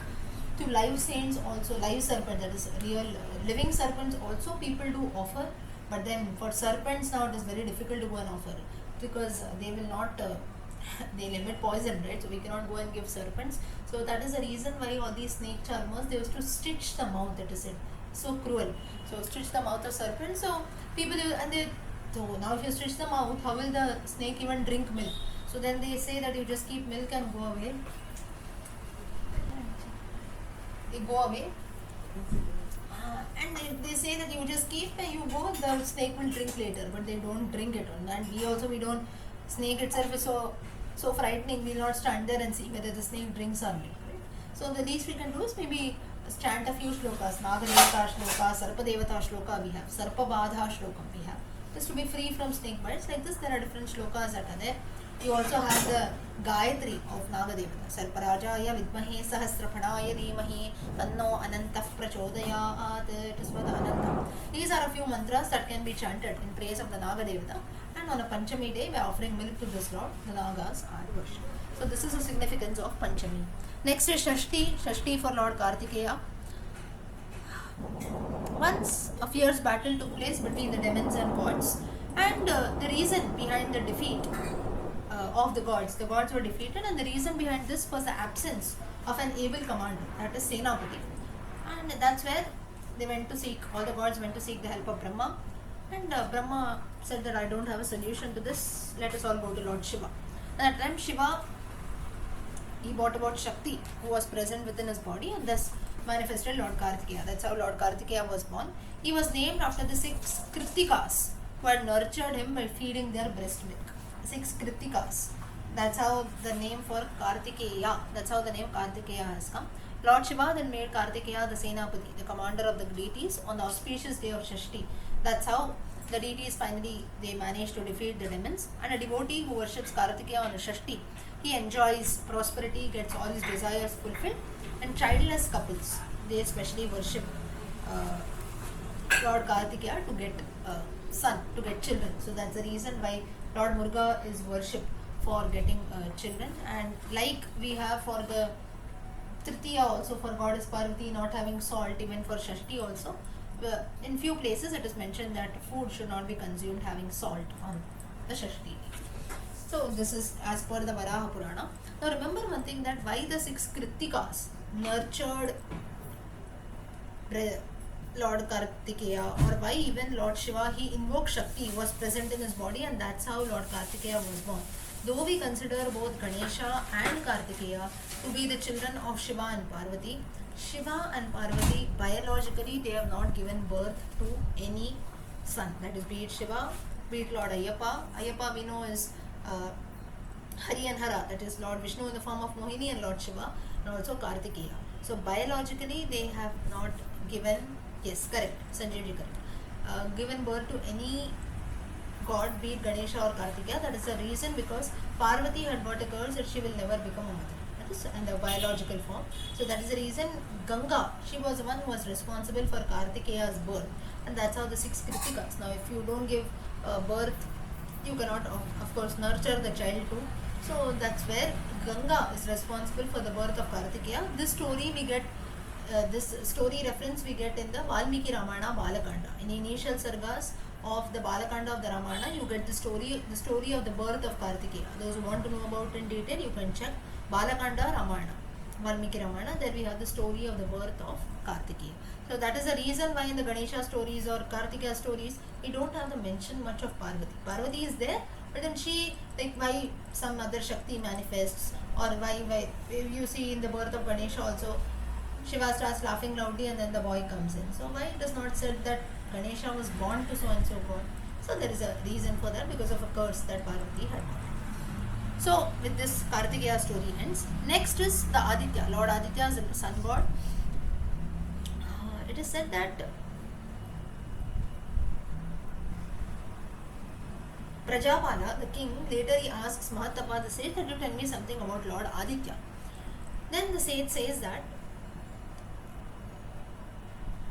To live saints also, live serpent, that is real living serpents also people do offer. But then for serpents now it is very difficult to go and offer because they will not, they'll emit poison, right? So we cannot go and give serpents. So that is the reason why all these snake charmers, they used to stitch the mouth, it is said. So cruel. So stitch the mouth of serpent. So people, and they, so now if you stitch the mouth, how will the snake even drink milk? So then they say that you just keep milk and go away. They go away. And they say that you just keep and you go, the snake will drink later, but they don't drink it. And we don't, snake itself is so frightening, we will not stand there and see whether the snake drinks or not. Right? So the least we can do is maybe chant a few shlokas, Naga Devata shloka, Sarpa Devata shloka we have, Sarpa Badha shloka we have. Just to be free from snake bites. Like this, there are different shlokas that are there. You also have the Gayatri of Naga Devata. Sarparajaya vidmahe sahasrapanaya dhimahi tanno anantah prachodayat. It is for the Ananta. These are a few mantras that can be chanted in praise of the Naga Devata. And on a Panchami day, by offering milk to this Lord, the Nagas are worshipped. So this is the significance of Panchami. Next is Shashti. Shashti for Lord Kartikeya. Once a fierce battle took place between the demons and gods, and the reason behind the defeat of the gods were defeated, and the reason behind this was the absence of an able commander, that is Senapati. And that's where they went to seek, all the gods went to seek the help of Brahma, and Brahma said that I don't have a solution to this, let us all go to Lord Shiva. And at that time Shiva, he brought about Shakti, who was present within his body, and thus manifested Lord Kartikeya. That's how Lord Kartikeya was born. He was named after the 6 Kritikas who had nurtured him by feeding their breast milk. 6 Kritikas. That's how the name for Kartikeya, that's how the name Kartikeya has come. Lord Shiva then made Kartikeya the Senapati, the commander of the deities, on the auspicious day of Shashti. That's how the deities finally, they managed to defeat the demons. And a devotee who worships Kartikeya on a Shashti, he enjoys prosperity, gets all his desires fulfilled. And childless couples, they especially worship Lord Kartikeya to get son, to get children. So that's the reason why Lord Muruga is worshipped for getting children. And like we have for the Tritiya also, for goddess Parvati not having salt, even for Shashti also, in few places it is mentioned that food should not be consumed having salt on the Shashti. So this is as per the Varaha Purana. Now remember one thing, that why the 6 Kritikas nurtured Lord Kartikeya, or why even Lord Shiva, he invoked Shakti, was present in his body, and that's how Lord Kartikeya was born. Though we consider both Ganesha and Kartikeya to be the children of Shiva and Parvati, Shiva and Parvati biologically, they have not given birth to any son. That is, be it Shiva, be it Lord Ayyappa. Ayyappa we know is Hari and Hara, that is Lord Vishnu in the form of Mohini and Lord Shiva, and also Kartikeya. So biologically they have not given, yes, correct, Sanjeev ji, correct, given birth to any god, be it Ganesha or Kartikeya. That is the reason, because Parvati had got a curse that she will never become a mother. That is in the biological form. So that is the reason Ganga, she was the one who was responsible for Kartikeya's birth, and that's how the 6 Kritikas. Now if you don't give birth, you cannot of course nurture the child too. So that's where Ganga is responsible for the birth of Kartikeya. This story we get, this story reference we get in the Valmiki Ramayana Balakanda. In the initial sargas of the Balakanda of the Ramayana, you get the story of the birth of Kartikeya. Those who want to know about in detail, you can check Balakanda Ramayana, Valmiki Ramayana. There we have the story of the birth of Kartikeya. So that is the reason why in the Ganesha stories or Kartikeya stories, we don't have the mention much of Parvati. Parvati is there, but then she, like, why some other Shakti manifests, or why you see in the birth of Ganesha also, Shiva starts laughing loudly and then the boy comes in. So why it is not said that Ganesha was born to so and so god? So there is a reason for that, because of a curse that Parvati had got. So with this, Kartikeya story ends. Next is the Aditya. Lord Aditya is the sun god. It is said that Prajapala, the king, later he asks Mahatapa the sage that you tell me something about Lord Aditya. Then the sage says that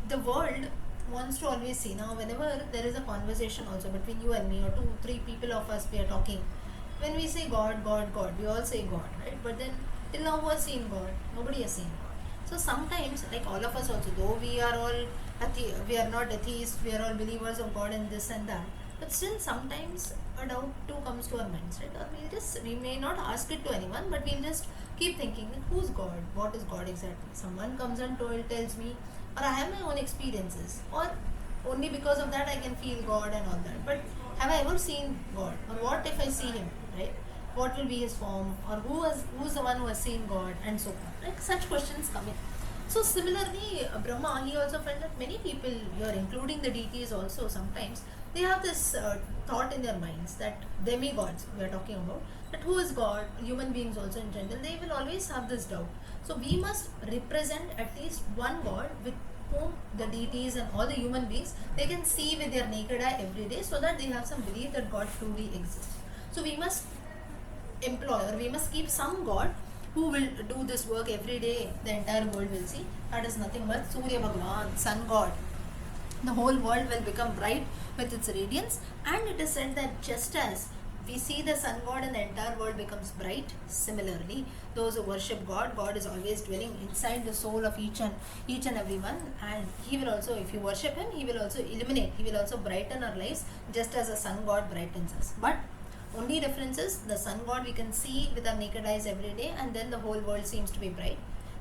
the world wants to always see. Now whenever there is a conversation also between you and me, or 2-3 people of us, we are talking, when we say God, God, God, we all say God, right? But then till now who has seen God? Nobody has seen God. So sometimes, like all of us also, though we are all we are not atheists, we are all believers of God and this and that, but still sometimes a doubt too comes to our minds, right? Or we may not ask it to anyone, but we'll just keep thinking, who's God? What is God exactly? Someone comes and tells me, or I have my own experiences, or only because of that I can feel God and all that. But have I ever seen God? Or what if I see Him, right? What will be His form? Or who's the one who has seen God, and so on? Like such questions come in. So similarly, Brahma, he also felt that many people here, including the deities also, sometimes they have this thought in their minds that demigods we are talking about, that who is God, human beings also in general, they will always have this doubt. So we must represent at least one God with whom the deities and all the human beings, they can see with their naked eye every day, so that they have some belief that God truly exists. So we must employ, or we must keep some God who will do this work every day, the entire world will see. That is nothing but Surya Bhagavan, sun god. The whole world will become bright with its radiance, and it is said that just as we see the sun god and the entire world becomes bright, similarly those who worship God, God is always dwelling inside the soul of each and every one, and He will also, if you worship Him, He will also illuminate, He will also brighten our lives, just as a sun god brightens us. But only difference is, the sun god we can see with our naked eyes every day, and then the whole world seems to be bright.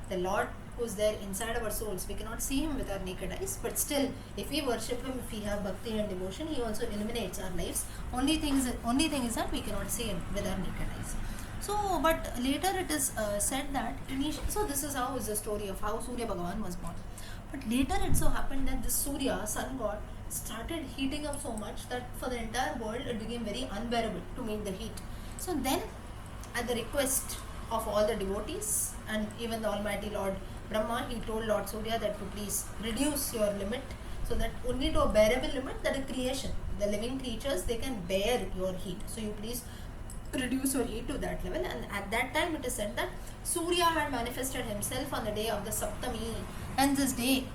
The Lord who is there inside our souls, we cannot see Him with our naked eyes, but still if we worship Him, if we have bhakti and devotion, He also illuminates our lives. Only thing is that we cannot see Him with our naked eyes. So, but later it is said that so this is how is the story of how Surya Bhagavan was born. But later it so happened that this Surya, sun god, started heating up so much that for the entire world it became very unbearable to meet the heat. So then, at the request of all the devotees and even the Almighty Lord Brahma, he told Lord Surya that to please reduce your limit, so that only to a bearable limit, that a creation, the living creatures, they can bear your heat. So you please reduce your heat to that level. And at that time it is said that Surya had manifested himself on the day of the Saptami, and this day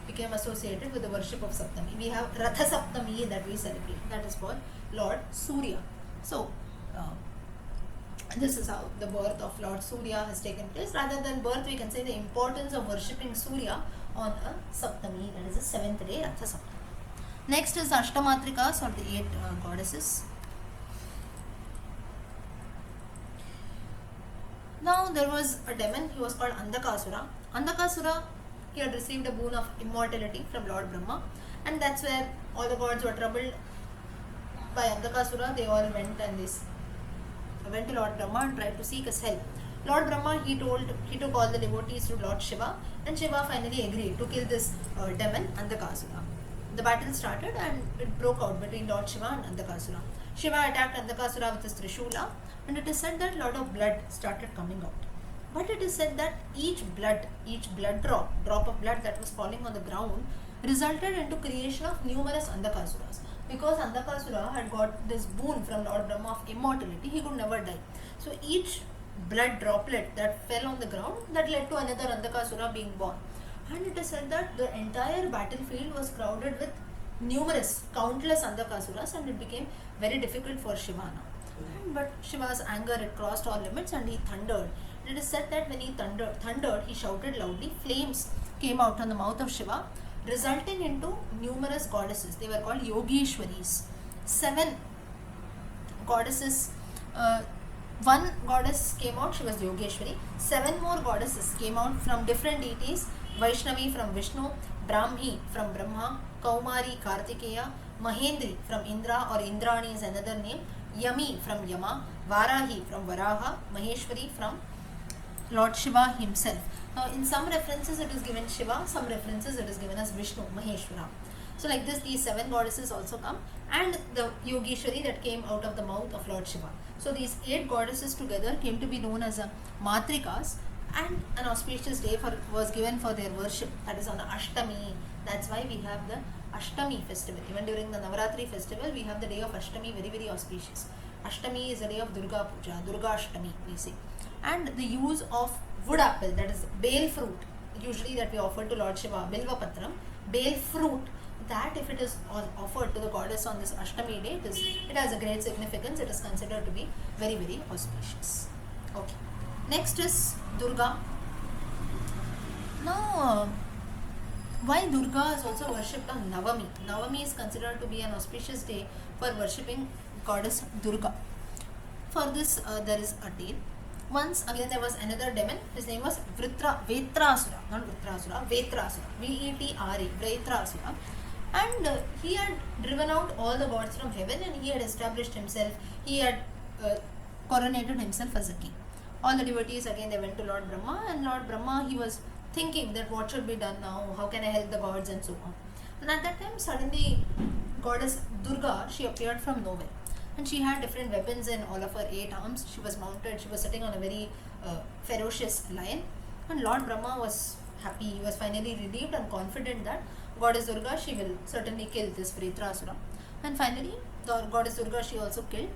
became associated with the worship of Saptami. We have Ratha Saptami that we celebrate, that is for Lord Surya. So this is how the birth of Lord Surya has taken place. Rather than birth, we can say the importance of worshipping Surya on a Saptami, that is the 7th day, Ratha Saptami. Next is Ashtamatrikas, or the 8 goddesses. Now there was a demon, he was called Andakasura. Andakasura, he had received a boon of immortality from Lord Brahma, and that's where all the gods were troubled by Andakasura. They all went to Lord Brahma and tried to seek his help. Lord Brahma, he took all the devotees to Lord Shiva, and Shiva finally agreed to kill this demon Andakasura. the battle started and it broke out between Lord Shiva and Andakasura. Shiva attacked Andakasura with his Trishula, and it is said that a lot of blood started coming out. But it is said that each blood drop of blood that was falling on the ground resulted into creation of numerous Andakasuras. Because Andakasura had got this boon from Lord Brahma of immortality, he could never die. So each blood droplet that fell on the ground, that led to another Andakasura being born. And it is said that the entire battlefield was crowded with countless Andakasuras, and it became very difficult for Shiva now. But Shiva's anger, it crossed all limits, and he thundered. It is said that when he thundered, he shouted loudly. Flames came out on the mouth of Shiva, resulting into numerous goddesses. They were called Yogeshwaris. 7 goddesses. One goddess came out, she was Yogeshwari. 7 more goddesses came out from different deities. Vaishnavi from Vishnu, Brahmi from Brahma, Kaumari Kartikeya, Mahendri from Indra or Indrani is another name, Yami from Yama, Varahi from Varaha, Maheshwari from Lord Shiva himself. Now in some references it is given Shiva, some references it is given as Vishnu, Maheshwara. So like this, these 7 goddesses also come, and the Yogeshwari that came out of the mouth of Lord Shiva. So these 8 goddesses together came to be known as Matrikas, and an auspicious day was given for their worship, that is on Ashtami. That's why we have the Ashtami festival. Even during the Navaratri festival, we have the day of Ashtami, very, very auspicious. Ashtami is the day of Durga Puja, Durga Ashtami we say. And the use of wood apple, that is bale fruit, usually that we offer to Lord Shiva, Bilva Patram, bale fruit, that if it is offered to the goddess on this Ashtami day, it has a great significance. It is considered to be very, very auspicious. Okay. Next is Durga. Now, why Durga is also worshipped on Navami? Navami is considered to be an auspicious day for worshipping goddess Durga. For this, there is a tale. Once again, there was another demon. His name was Vetrasura, not Vritrasura, Vetrasura, Vetra, Vetrasura. And he had driven out all the gods from heaven, and he had established himself. He had coronated himself as a king. All the devotees again, they went to Lord Brahma, and Lord Brahma, he was thinking that what should be done now, how can I help the gods and so on. And at that time suddenly goddess Durga, she appeared from nowhere, and she had different weapons in all of her 8 arms. She was mounted, she was sitting on a very ferocious lion, and Lord Brahma was happy. He was finally relieved and confident that goddess Durga, she will certainly kill this Vritrasura. And finally the goddess Durga, she also killed,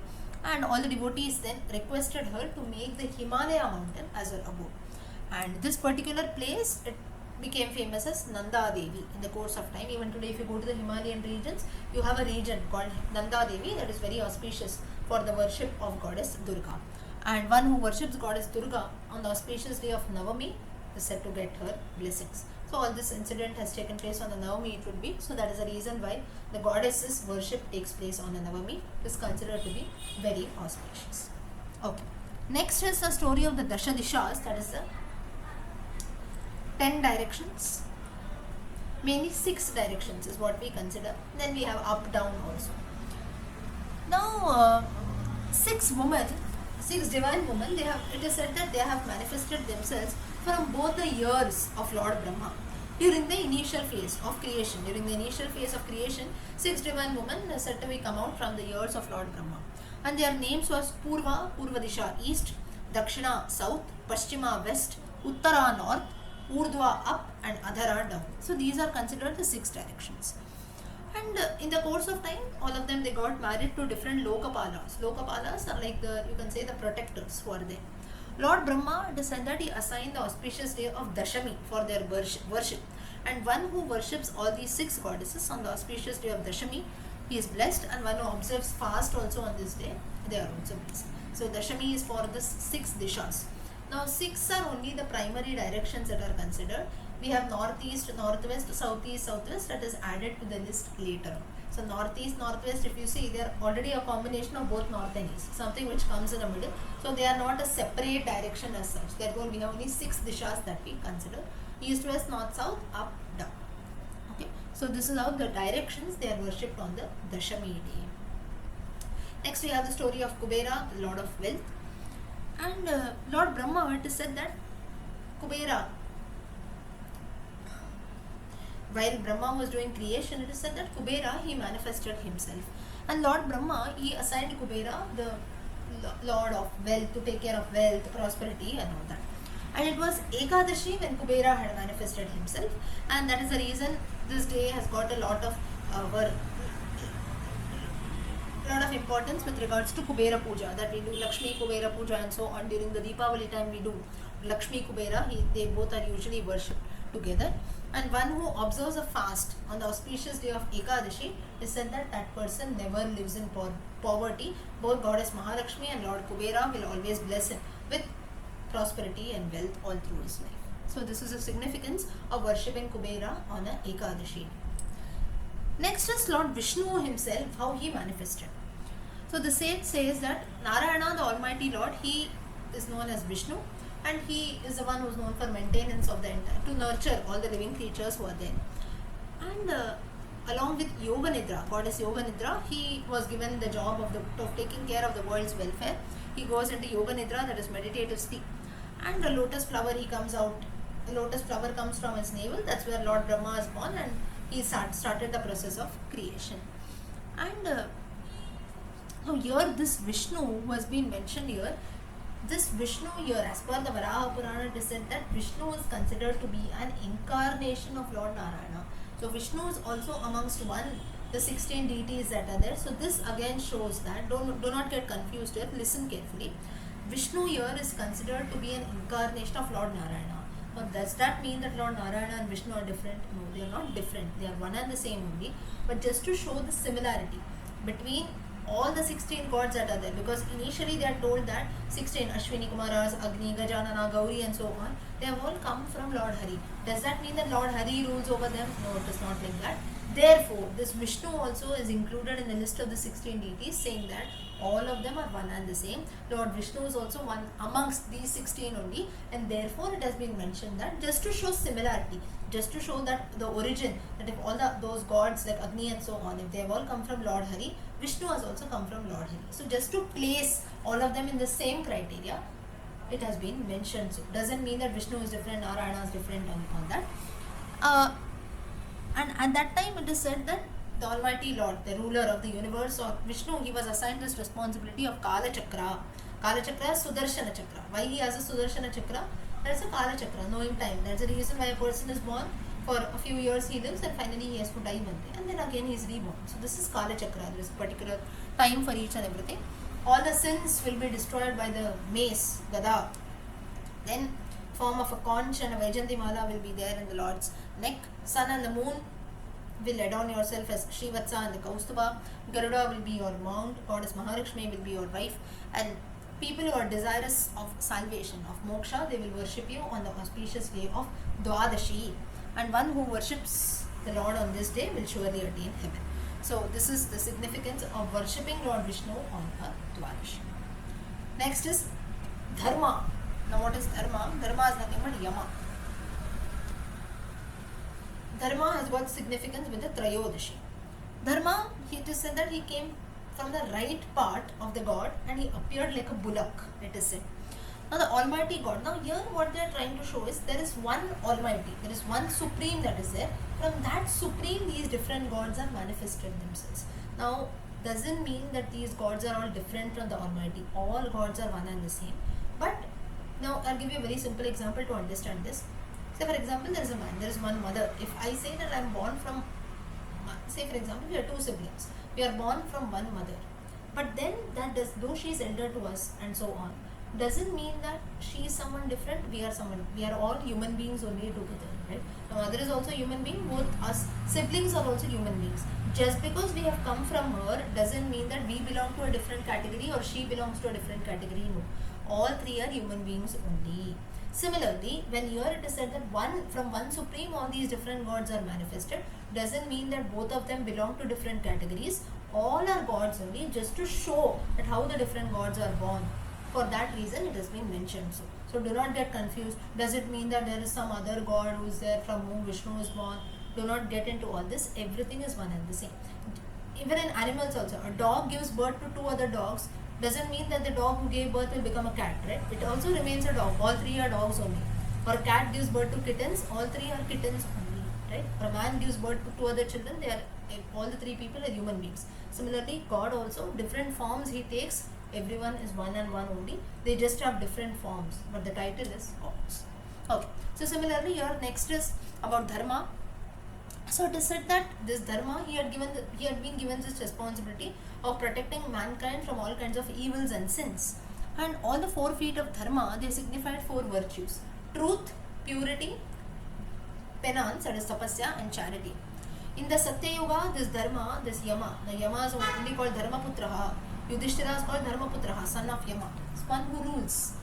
and all the devotees then requested her to make the Himalaya mountain as her abode. And this particular place, it became famous as Nanda Devi in the course of time. Even today, if you go to the Himalayan regions, you have a region called Nanda Devi that is very auspicious for the worship of goddess Durga. And one who worships goddess Durga on the auspicious day of Navami is said to get her blessings. So all this incident has taken place on the Navami, it would be. So that is the reason why the goddess's worship takes place on the Navami. It is considered to be very auspicious. Okay. Next is the story of the Dasha Dishas, that is the 10 directions. Mainly 6 directions is what we consider. Then we have up, down also. Now, 6 divine women, it is said that they have manifested themselves from both the ears of Lord Brahma during the initial phase of creation. During the initial phase of creation, 6 divine women are said to be come out from the ears of Lord Brahma. And their names was Purva Disha, east, Dakshina, south, Paschima, west, Uttara, north, Urdhva, up, and Adhara, down. So these are considered the 6 directions. And in the course of time, all of them, they got married to different Lokapalas. Lokapalas are like you can say the protectors who are there. Lord Brahma, it is said that he assigned the auspicious day of Dashami for their worship. And one who worships all these 6 goddesses on the auspicious day of Dashami, he is blessed, and one who observes fast also on this day, they are also blessed. So Dashami is for the 6 dishas. Now 6 are only the primary directions that are considered. We have northeast, northwest, southeast, southwest, that is added to the list later. So northeast, northwest, if you see, they are already a combination of both north and east, something which comes in the middle. So they are not a separate direction as such. Therefore we have only 6 dishas that we consider: east, west, north, south, up, down. Okay. So this is how the directions they are worshipped on the Dashami day. Next we have the story of Kubera, the lord of wealth. And Lord Brahma, it is said that Kubera, while Brahma was doing creation, it is said that Kubera, he manifested himself. And Lord Brahma, he assigned Kubera the lord of wealth, to take care of wealth, prosperity and all that. And it was Ekadashi when Kubera had manifested himself, and that is the reason this day has got a lot of importance with regards to Kubera Puja, that we do Lakshmi Kubera Puja and so on. During the Deepavali time we do Lakshmi Kubera, they both are usually worshipped together. And one who observes a fast on the auspicious day of Ekadashi is said that that person never lives in poverty. Both Goddess Mahalakshmi and Lord Kubera will always bless him with prosperity and wealth all through his life. So this is the significance of worshipping Kubera on a Ekadashi. Next is Lord Vishnu himself, how he manifested. So the sage says that Narayana, the Almighty Lord, he is known as Vishnu, and he is the one who is known for maintenance of the entire, to nurture all the living creatures who are there. And along with Yoga Nidra, Goddess Yoga Nidra, he was given the job of taking care of the world's welfare. He goes into Yoga Nidra, that is meditative sleep. And the lotus flower, he comes out, the lotus flower comes from his navel, that's where Lord Brahma is born, and he started the process of creation. And now here this Vishnu who has been mentioned here, this Vishnu here, as per the Varaha Purana, it is said that Vishnu is considered to be an incarnation of Lord Narayana. So Vishnu is also amongst the 16 deities that are there. So this again shows that, do not get confused here, listen carefully. Vishnu here is considered to be an incarnation of Lord Narayana. Now does that mean that Lord Narayana and Vishnu are different? No, they are not different. They are one and the same only. But just to show the similarity between all the 16 gods that are there, because initially they are told that 16 Ashwini Kumaras, Agni, Gajanana, Gauri and so on, they have all come from Lord Hari. Does that mean that Lord Hari rules over them? No, it is not like that. Therefore, this Vishnu also is included in the list of the 16 deities, saying that all of them are one and the same. Lord Vishnu is also one amongst these 16 only, and therefore it has been mentioned that just to show similarity, just to show that the origin, that if all those gods like Agni and so on, if they have all come from Lord Hari, Vishnu has also come from Lord Hari. So just to place all of them in the same criteria, it has been mentioned. So doesn't mean that Vishnu is different, Narayana is different on that. And at that time it is said that the Almighty Lord, the ruler of the universe, or Vishnu, he was assigned this responsibility of Kala Chakra. Kala Chakra is Sudarshana Chakra. Why he has a Sudarshana Chakra? There is a Kala Chakra, knowing time. That's the reason why a person is born, for a few years he lives, and finally he has to die one day, and then again he is reborn. So this is Kala Chakra. There is a particular time for each and everything. All the sins will be destroyed by the mace, Gada. Then form of a conch and a Vaijanti Mala will be there in the Lord's neck. Sun and the moon will adorn yourself as Shrivatsa and the Kaustuba. Garuda will be your mount. Goddess Mahalakshmi will be your wife. And people who are desirous of salvation, of moksha, they will worship you on the auspicious day of Dwadashi. And one who worships the Lord on this day will surely attain heaven. So this is the significance of worshipping Lord Vishnu on a Dwadashi. Next is Dharma. Now what is Dharma? Dharma is nothing but Yama. Dharma has got significance with the Trayodashi. Dharma, it is said that he came from the right part of the God and he appeared like a bullock, it is said. Now the Almighty God, now here what they are trying to show is there is one Almighty, there is one Supreme that is there. From that Supreme, these different gods are manifested themselves. Now, doesn't mean that these gods are all different from the Almighty. All gods are one and the same. But now I'll give you a very simple example to understand this. Say for example, there is a man, there is one mother. If I say that I am born from, say for example, we are two siblings. We are born from one mother. But then that does, though she is elder to us and so on, doesn't mean that she is someone different. We are all human beings only together, right? The mother is also a human being. Both us siblings are also human beings. Just because we have come from her doesn't mean that we belong to a different category or she belongs to a different category. No, all three are human beings only. Similarly, when here it is said that from one Supreme all these different gods are manifested, doesn't mean that both of them belong to different categories. All are gods only, just to show that how the different gods are born. For that reason it has been mentioned. So do not get confused. Does it mean that there is some other god who is there from whom Vishnu is born? Do not get into all this. Everything is one and the same. Even in animals also, a dog gives birth to two other dogs. Doesn't mean that the dog who gave birth will become a cat, right? It also remains a dog. All three are dogs only. Or a cat gives birth to kittens. All three are kittens only. right? Or a man gives birth to two other children, they are all the three people are human beings. Similarly, God also, different forms he takes, everyone is one and one only. They just have different forms, but the title is God's. Okay. So similarly, here next is about dharma. So it is said that this dharma, he had been given this responsibility of protecting mankind from all kinds of evils and sins. And all the 4 feet of dharma, they signified 4 virtues: truth, purity, penance, that is tapasya, and charity. In the Satya Yuga, this dharma, this Yama, the Yama is only called Dharmaputraha. Yudhishthira is called Dharmaputraha, son of Yama. It's one who rules.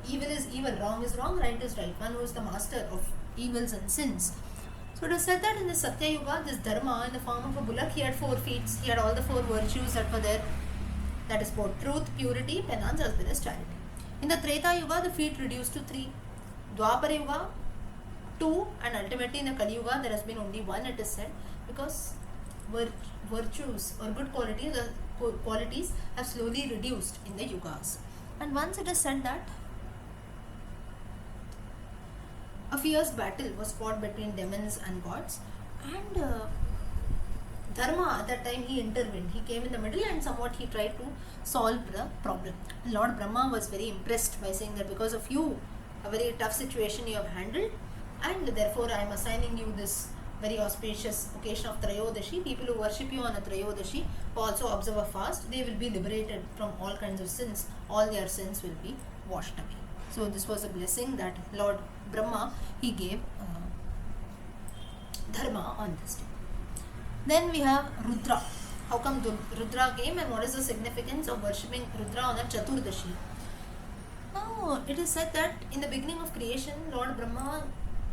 Evil is evil, wrong is wrong, right is right. One who is the master of evils and sins. So it is said that in the Satya Yuga, this dharma in the form of a bullock, he had 4 feet. He had all the 4 virtues that were there. That is both truth, purity, penance, as well as charity. In the Treta Yuga, the feet reduced to 3. Dwapara Yuga, 2, and ultimately in the Kali Yuga, there has been only 1, it is said, because virtues or good qualities have slowly reduced in the yugas. And once it is said that a fierce battle was fought between demons and gods, and Dharma at that time he intervened. He came in the middle and somewhat he tried to solve the problem. Lord Brahma was very impressed by saying that because of you, a very tough situation you have handled, and therefore I am assigning you this very auspicious occasion of Trayodashi. People who worship you on a Trayodashi, who also observe a fast, they will be liberated from all kinds of sins. All their sins will be washed away. So this was a blessing that Lord Brahma, he gave Dharma on this day. Then we have Rudra. How come Rudra came and what is the significance of worshipping Rudra on a Chaturdashi? Now, it is said that in the beginning of creation, Lord Brahma,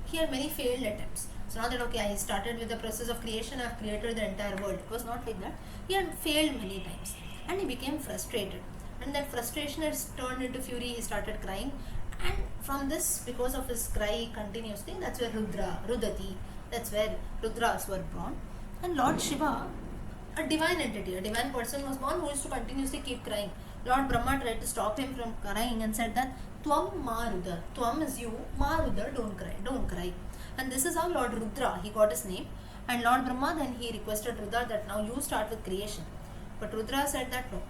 he had many failed attempts. It's not that, okay, I started with the process of creation, I have created the entire world. It was not like that. He had failed many times and he became frustrated. And that frustration has turned into fury. He started crying. And from this, because of his cry continuously, that's where Rudati, that's where Rudras were born. And Lord Shiva, a divine entity, a divine person was born who used to continuously keep crying. Lord Brahma tried to stop him from crying and said that Tvam Maruda, Tvam is you, Maruda, don't cry. And this is how Lord Rudra, he got his name. And Lord Brahma, then he requested Rudra that now you start with creation. But Rudra said that no,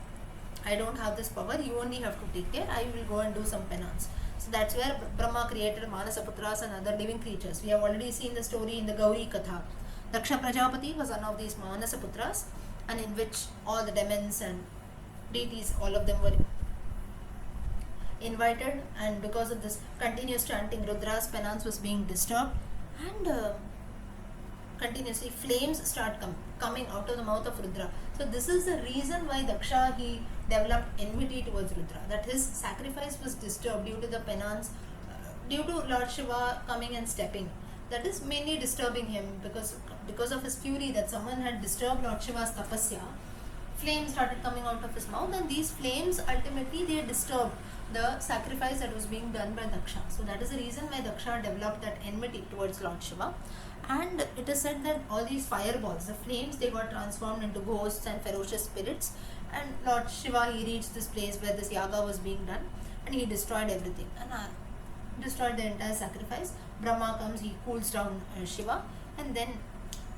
I don't have this power, you only have to take care, I will go and do some penance. So that's where Brahma created Manasaputras and other living creatures. We have already seen the story in the Gauri Katha. Daksha Prajapati was one of these Manasaputras, and in which all the demons and deities, all of them were invited, and because of this continuous chanting, Rudra's penance was being disturbed, and continuously flames start coming out of the mouth of Rudra. So this is the reason why Daksha, he developed enmity towards Rudra, that his sacrifice was disturbed due to the penance, due to Lord Shiva coming and stepping. That is mainly disturbing him because of his fury that someone had disturbed Lord Shiva's tapasya. Flames started coming out of his mouth, and these flames ultimately they disturbed the sacrifice that was being done by Daksha. So that is the reason why Daksha developed that enmity towards Lord Shiva. And it is said that all these fireballs, the flames, they got transformed into ghosts and ferocious spirits. And Lord Shiva, he reached this place where this yaga was being done, and he destroyed everything and destroyed the entire sacrifice. Brahma comes, he cools down Shiva, and then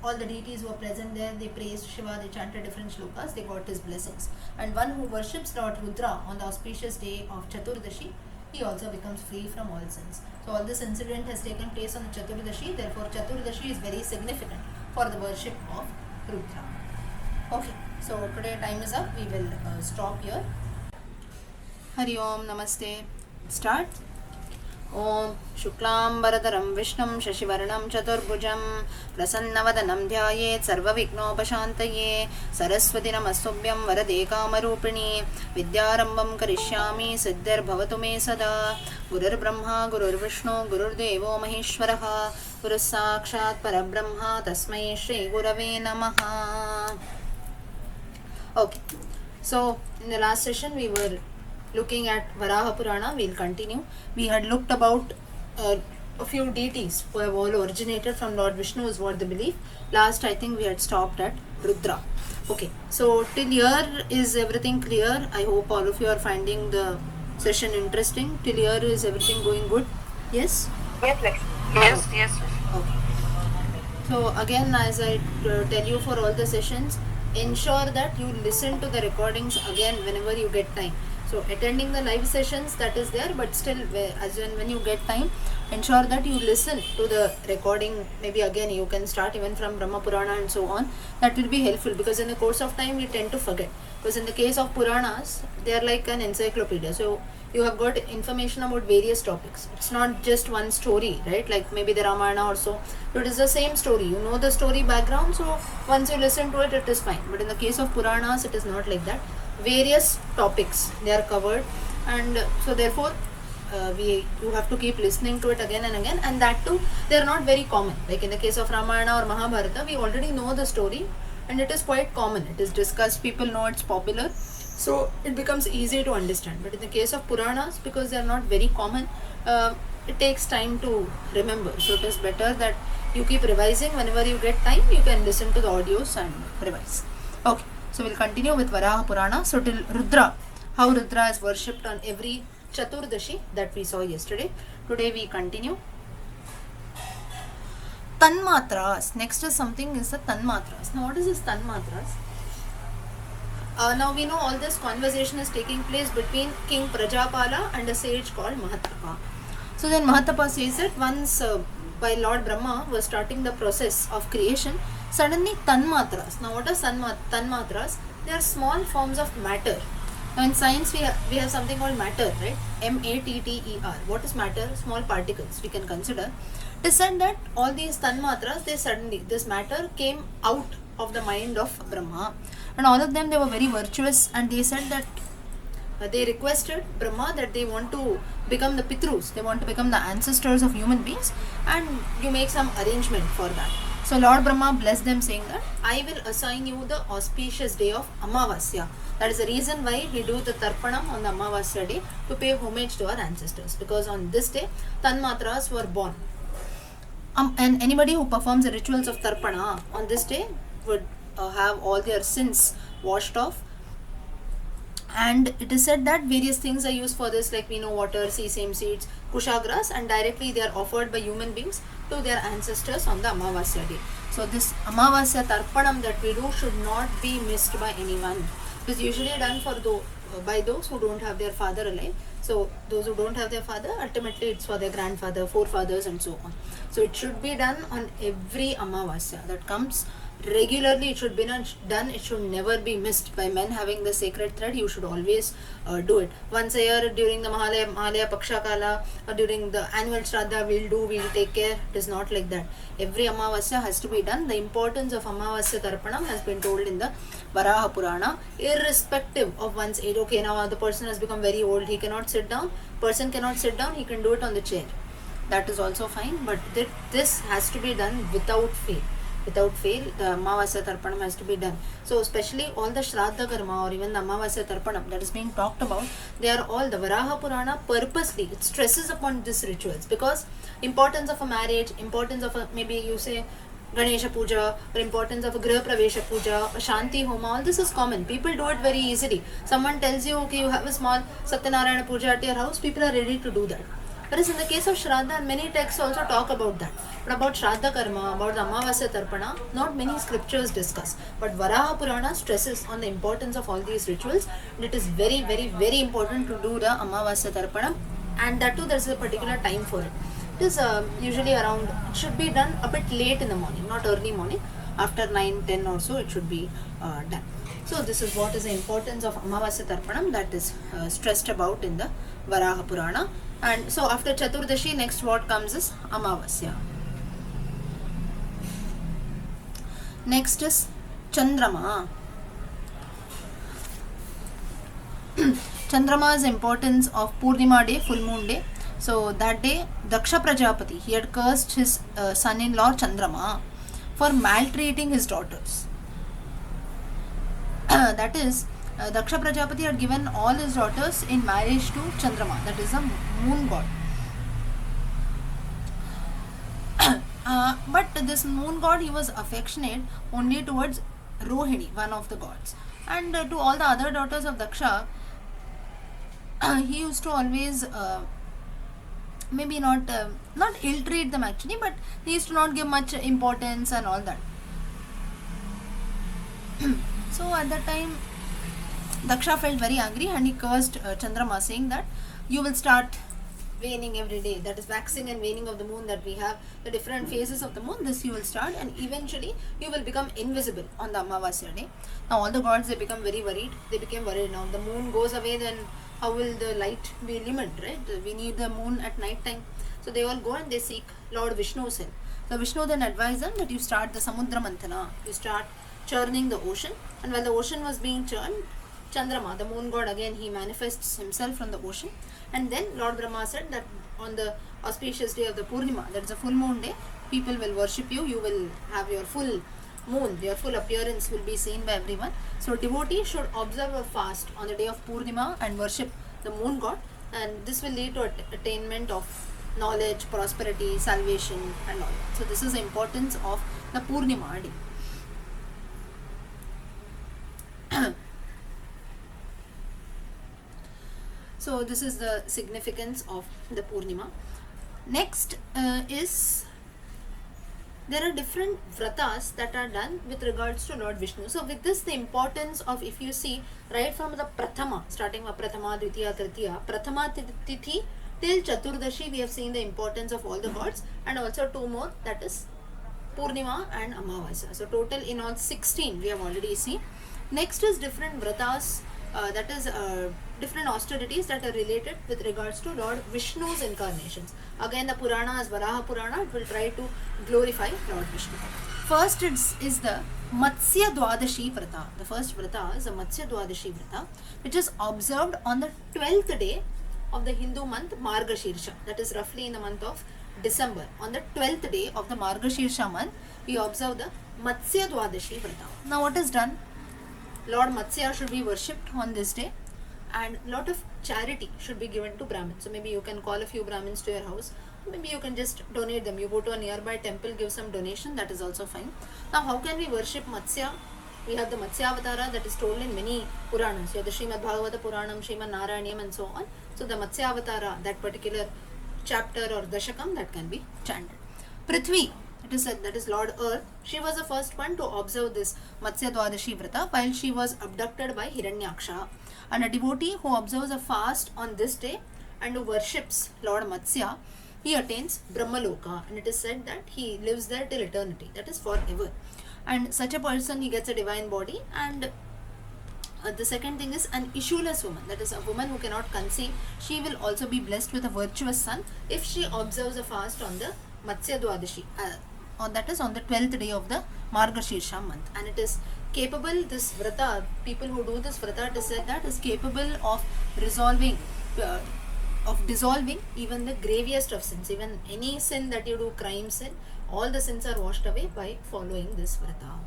all the deities who were present there, they praised Shiva, they chanted different shlokas, they got his blessings. And one who worships Lord Rudra on the auspicious day of Chaturdashi, he also becomes free from all sins. So all this incident has taken place on the Chaturdashi, therefore Chaturdashi is very significant for the worship of Rudra. Okay, so today time is up, we will stop here. Hari Om Namaste. Start. Om Shuklambaradharam Vishnam Shashivarnam Chaturbhujam Prasannavadhanam Dhyayet Sarvavignopashantaye Saraswati Namastubhyam Varade Kamarupini Vidyarambam Karishyami Siddhir Bhavatu Me Sada Gurur Brahma Gurur Vishnu Gurur Devo Maheshwaraha Guru Sakshat Parabrahma Tasmai Shri Gurave Namaha. Okay, so in the last session we were looking at Varaha Purana. We'll continue. We had looked about a few deities who have all originated from Lord Vishnu is what they believe. Last I think we had stopped at Rudra. Okay, so till here is everything clear? I hope all of you are finding the session interesting. Till here is everything going good? Yes? Yes, Lakshmi. Yes. Okay. So again, as I tell you for all the sessions, ensure that you listen to the recordings again whenever you get time. So attending the live sessions, that is there, but still as when you get time, ensure that you listen to the recording. Maybe again you can start even from Brahma Purana and so on. That will be helpful, because in the course of time we tend to forget. Because in the case of Puranas, they are like an encyclopedia. So you have got information about various topics. It's not just one story, right? Like maybe the Ramayana or so. It is the same story. You know the story background, so once you listen to it, it is fine. But in the case of Puranas, it is not like that. Various topics they are covered, and so therefore you have to keep listening to it again and again, and that too they are not very common. Like in the case of Ramayana or Mahabharata, we already know the story and it is quite common. It is discussed, people know, it's popular, so it becomes easy to understand. But in the case of Puranas, because they are not very common, it takes time to remember. So it is better that you keep revising. Whenever you get time, you can listen to the audios and revise. Okay, so we'll continue with Varaha Purana. So till Rudra, how Rudra is worshipped on every Chaturdashi that we saw yesterday. Today we continue. Tanmatras. Next is something is the Tanmatras. Now what is this Tanmatras? Now we know all this conversation is taking place between King Prajapala and a sage called Mahatapa. So then Mahatapa says that once by Lord Brahma was starting the process of creation, suddenly Tanmatras. Now what are Tanmatras? They are small forms of matter. Now in science we have something called matter, right? M-A-T-T-E-R. What is matter? Small particles we can consider. It is said that all these Tanmatras, this matter came out of the mind of Brahma, and all of them, they were very virtuous, and they said that they requested Brahma that they want to become the Pitrus, they want to become the ancestors of human beings, and you make some arrangement for that. So Lord Brahma blessed them, saying that I will assign you the auspicious day of Amavasya. That is the reason why we do the Tarpanam on the Amavasya day, to pay homage to our ancestors, because on this day Tanmatras were born. And anybody who performs the rituals of Tarpana on this day would have all their sins washed off. And it is said that various things are used for this, like we know water, sesame seeds, kusha grass, and directly they are offered by human beings to their ancestors on the Amavasya day. So this Amavasya Tarpanam that we do should not be missed by anyone. It is usually done for by those who don't have their father alive. So those who don't have their father, ultimately it's for their grandfather, forefathers, and so on. So it should be done on every Amavasya that comes regularly. It should be done. It should never be missed by men having the sacred thread. You should always do it once a year during the Mahalaya Paksha Kala, or during the annual Shraddha. We'll take care. It is not like that. Every Amavasya has to be done. The importance of Amavasya Tarpanam has been told in the Varaha Purana, irrespective of one's age. Okay, now the person has become very old, he cannot sit down. Person cannot sit down, he can do it on the chair. That is also fine, but this has to be done without fail. Without fail, the Amavasya Tarpanam has to be done. So especially all the Shraddha Karma or even the Amavasya Tarpanam that is being talked about, they are all, the Varaha Purana purposely, it stresses upon these rituals, because importance of a marriage, importance of a, maybe you say Ganesha Puja, or importance of a Griha Pravesha Puja, a Shanti Homa, all this is common. People do it very easily. Someone tells you, okay, you have a small Satyanarayana Puja at your house, people are ready to do that. Whereas in the case of Shraddha, and many texts also talk about that. But about Shraddha Karma, about the Amavasya Tarpana, not many scriptures discuss. But Varaha Purana stresses on the importance of all these rituals. And it is very, very, very important to do the Amavasya Tarpana. And that too, there is a particular time for it. It is usually around, it should be done a bit late in the morning, not early morning. After 9, 10 or so, it should be done. So this is what is the importance of Amavasya Tarpanam that is stressed about in the Varaha Purana. And so after Chaturdashi, next what comes is Amavasya. Next is Chandrama. Chandrama's importance of Purnima day, full moon day. So that day, Daksha Prajapati, he had cursed his son-in-law Chandrama for maltreating his daughters. That is, Daksha Prajapati had given all his daughters in marriage to Chandrama, that is a moon god. But this moon god, he was affectionate only towards Rohini, one of the gods. And to all the other daughters of Daksha, he used to always maybe not ill treat them actually, but they used to not give much importance and all that. So at that time, Daksha felt very angry and he cursed Chandrama, saying that you will start waning every day. That is waxing and waning of the moon that we have, the different phases of the moon. This you will start, and eventually you will become invisible on the Amavasya day. Now all the gods, they become very worried. They became worried. Now the moon goes away, then how will the light be illumined, right? We need the moon at night time. So they all go and they seek Lord Vishnu's help. So Vishnu then advised them that you start the Samudra Manthana. You start churning the ocean, and while the ocean was being churned, Chandrama, the moon god, again he manifests himself from the ocean, and then Lord Brahma said that on the auspicious day of the Purnima, that is a full moon day, people will worship you. You will have your full moon, your full appearance will be seen by everyone. So devotee should observe a fast on the day of Purnima and worship the moon god, and this will lead to attainment of knowledge, prosperity, salvation, and all. So this is the importance of the Purnima day. So this is the significance of the Purnima. Next is there are different vratas that are done with regards to Lord Vishnu. So with this, the importance of, if you see right from the Prathama, starting with Prathama, Dvitiya, Tritiya, Prathama Tithi till Chaturdashi, we have seen the importance of all the gods, and also two more, that is Purnima and Amavasya. So total in all 16 we have already seen. Next is different vratas, that is different austerities that are related with regards to Lord Vishnu's incarnations. Again, the Puranas, Varaha Purana, it will try to glorify Lord Vishnu. First is the Matsya Dwadashi Vrata. The first Vrata is the Matsya Dwadashi Vrata, which is observed on the 12th day of the Hindu month Margashirsha. That is roughly in the month of December. On the 12th day of the Margashirsha month, we observe the Matsya Dwadashi Vrata. Now what is done? Lord Matsya should be worshipped on this day, and lot of charity should be given to Brahmins. So maybe you can call a few Brahmins to your house, maybe you can just donate them. You go to a nearby temple, give some donation, that is also fine. Now how can we worship Matsya? We have the Matsya Avatara that is told in many Puranas. You have the Srimad Bhagavata Puranam, Srimad Narayanyam, and so on. So the Matsya Avatara, that particular chapter or dashakam, that can be chanted. Prithvi, it is said, that is Lord Earth, she was the first one to observe this Matsya Dwadashi Vrata while she was abducted by Hiranyaksha. And a devotee who observes a fast on this day and who worships Lord Matsya, he attains Brahmaloka, and it is said that he lives there till eternity, that is forever. And such a person, he gets a divine body. And the second thing is an issueless woman, that is a woman who cannot conceive. She will also be blessed with a virtuous son if she observes a fast on the Matsya Dwadashi, that is on the 12th day of the Margashirsha month. And it is capable, this vrata, people who do this vrata, it is said that is capable of dissolving even the gravest of sins. Even any sin that you do, crime, sin, all the sins are washed away by following this vrata.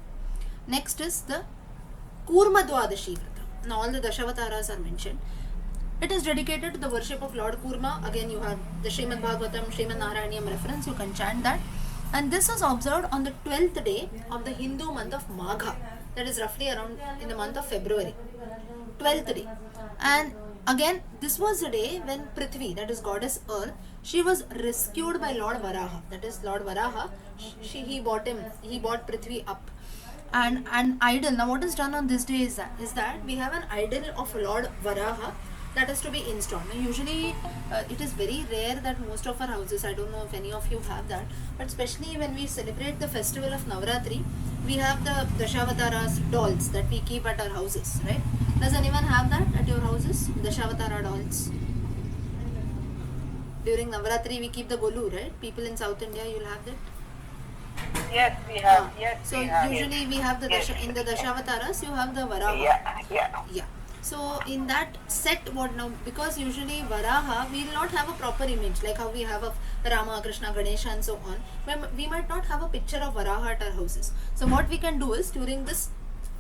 Next is the Kurma Dwadashi Vrata. Now all the Dashavataras are mentioned. It is dedicated to the worship of Lord Kurma. Again, you have the Srimad Bhagavatam, Srimad Narayanyam reference, you can chant that. And this is observed on the 12th day of the Hindu month of Magha, that is roughly around in the month of February. 12th day. And again, this was the day when Prithvi, that is goddess Earth, she was rescued by Lord Varaha. That is Lord Varaha, he bought Prithvi up. And an idol, now what is done on this day is that we have an idol of Lord Varaha that is to be installed. Now usually it is very rare that most of our houses, I don't know if any of you have that, but especially when we celebrate the festival of Navratri, we have the Dashavataras dolls that we keep at our houses, right? Does anyone have that at your houses? Dashavatara dolls. During Navratri we keep the Golu, right? People in South India, you'll have that. Yes, we have. Yes, so we have. Usually we have the in the Dashavataras you have the Varaha. Yeah. So in that set, what now, because usually Varaha, we will not have a proper image like how we have of Rama, Krishna, Ganesha and so on. We might not have a picture of Varaha at our houses. So what we can do is during this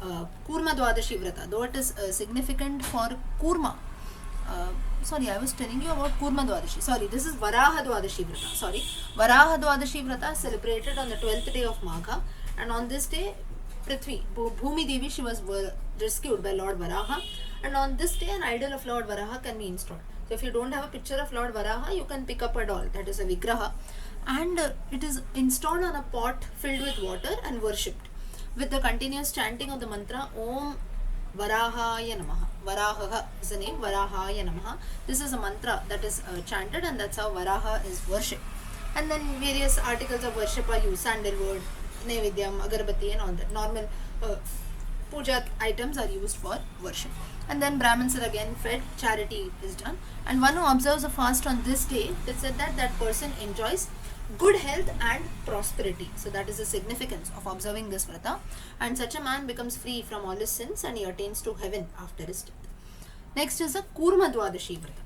Kurma Dwadashi Vrata, though it is significant for Kurma. Sorry, I was telling you about Kurma Dwadashi. Sorry, this is Varaha Dwadashi Vrata. Sorry, Varaha Dwadashi Vrata is celebrated on the 12th day of Magha, and on this day, Prithvi, Bhumi Devi, she was rescued by Lord Varaha, and on this day, an idol of Lord Varaha can be installed. So if you don't have a picture of Lord Varaha, you can pick up a doll, that is a Vigraha, and it is installed on a pot filled with water and worshipped with the continuous chanting of the mantra Om Varahaya Namaha. Varaha is the name, Varahaya Namaha. This is a mantra that is chanted, and that's how Varaha is worshipped. And then various articles of worship are used: sandalwood, Naivedyam, agarbatti, and all that. Normal puja items are used for worship. And then Brahmins are again fed, charity is done. And one who observes a fast on this day, it said that that person enjoys good health and prosperity. So that is the significance of observing this vrata. And such a man becomes free from all his sins and he attains to heaven after his death. Next is the Kurma Dwadashi vrata.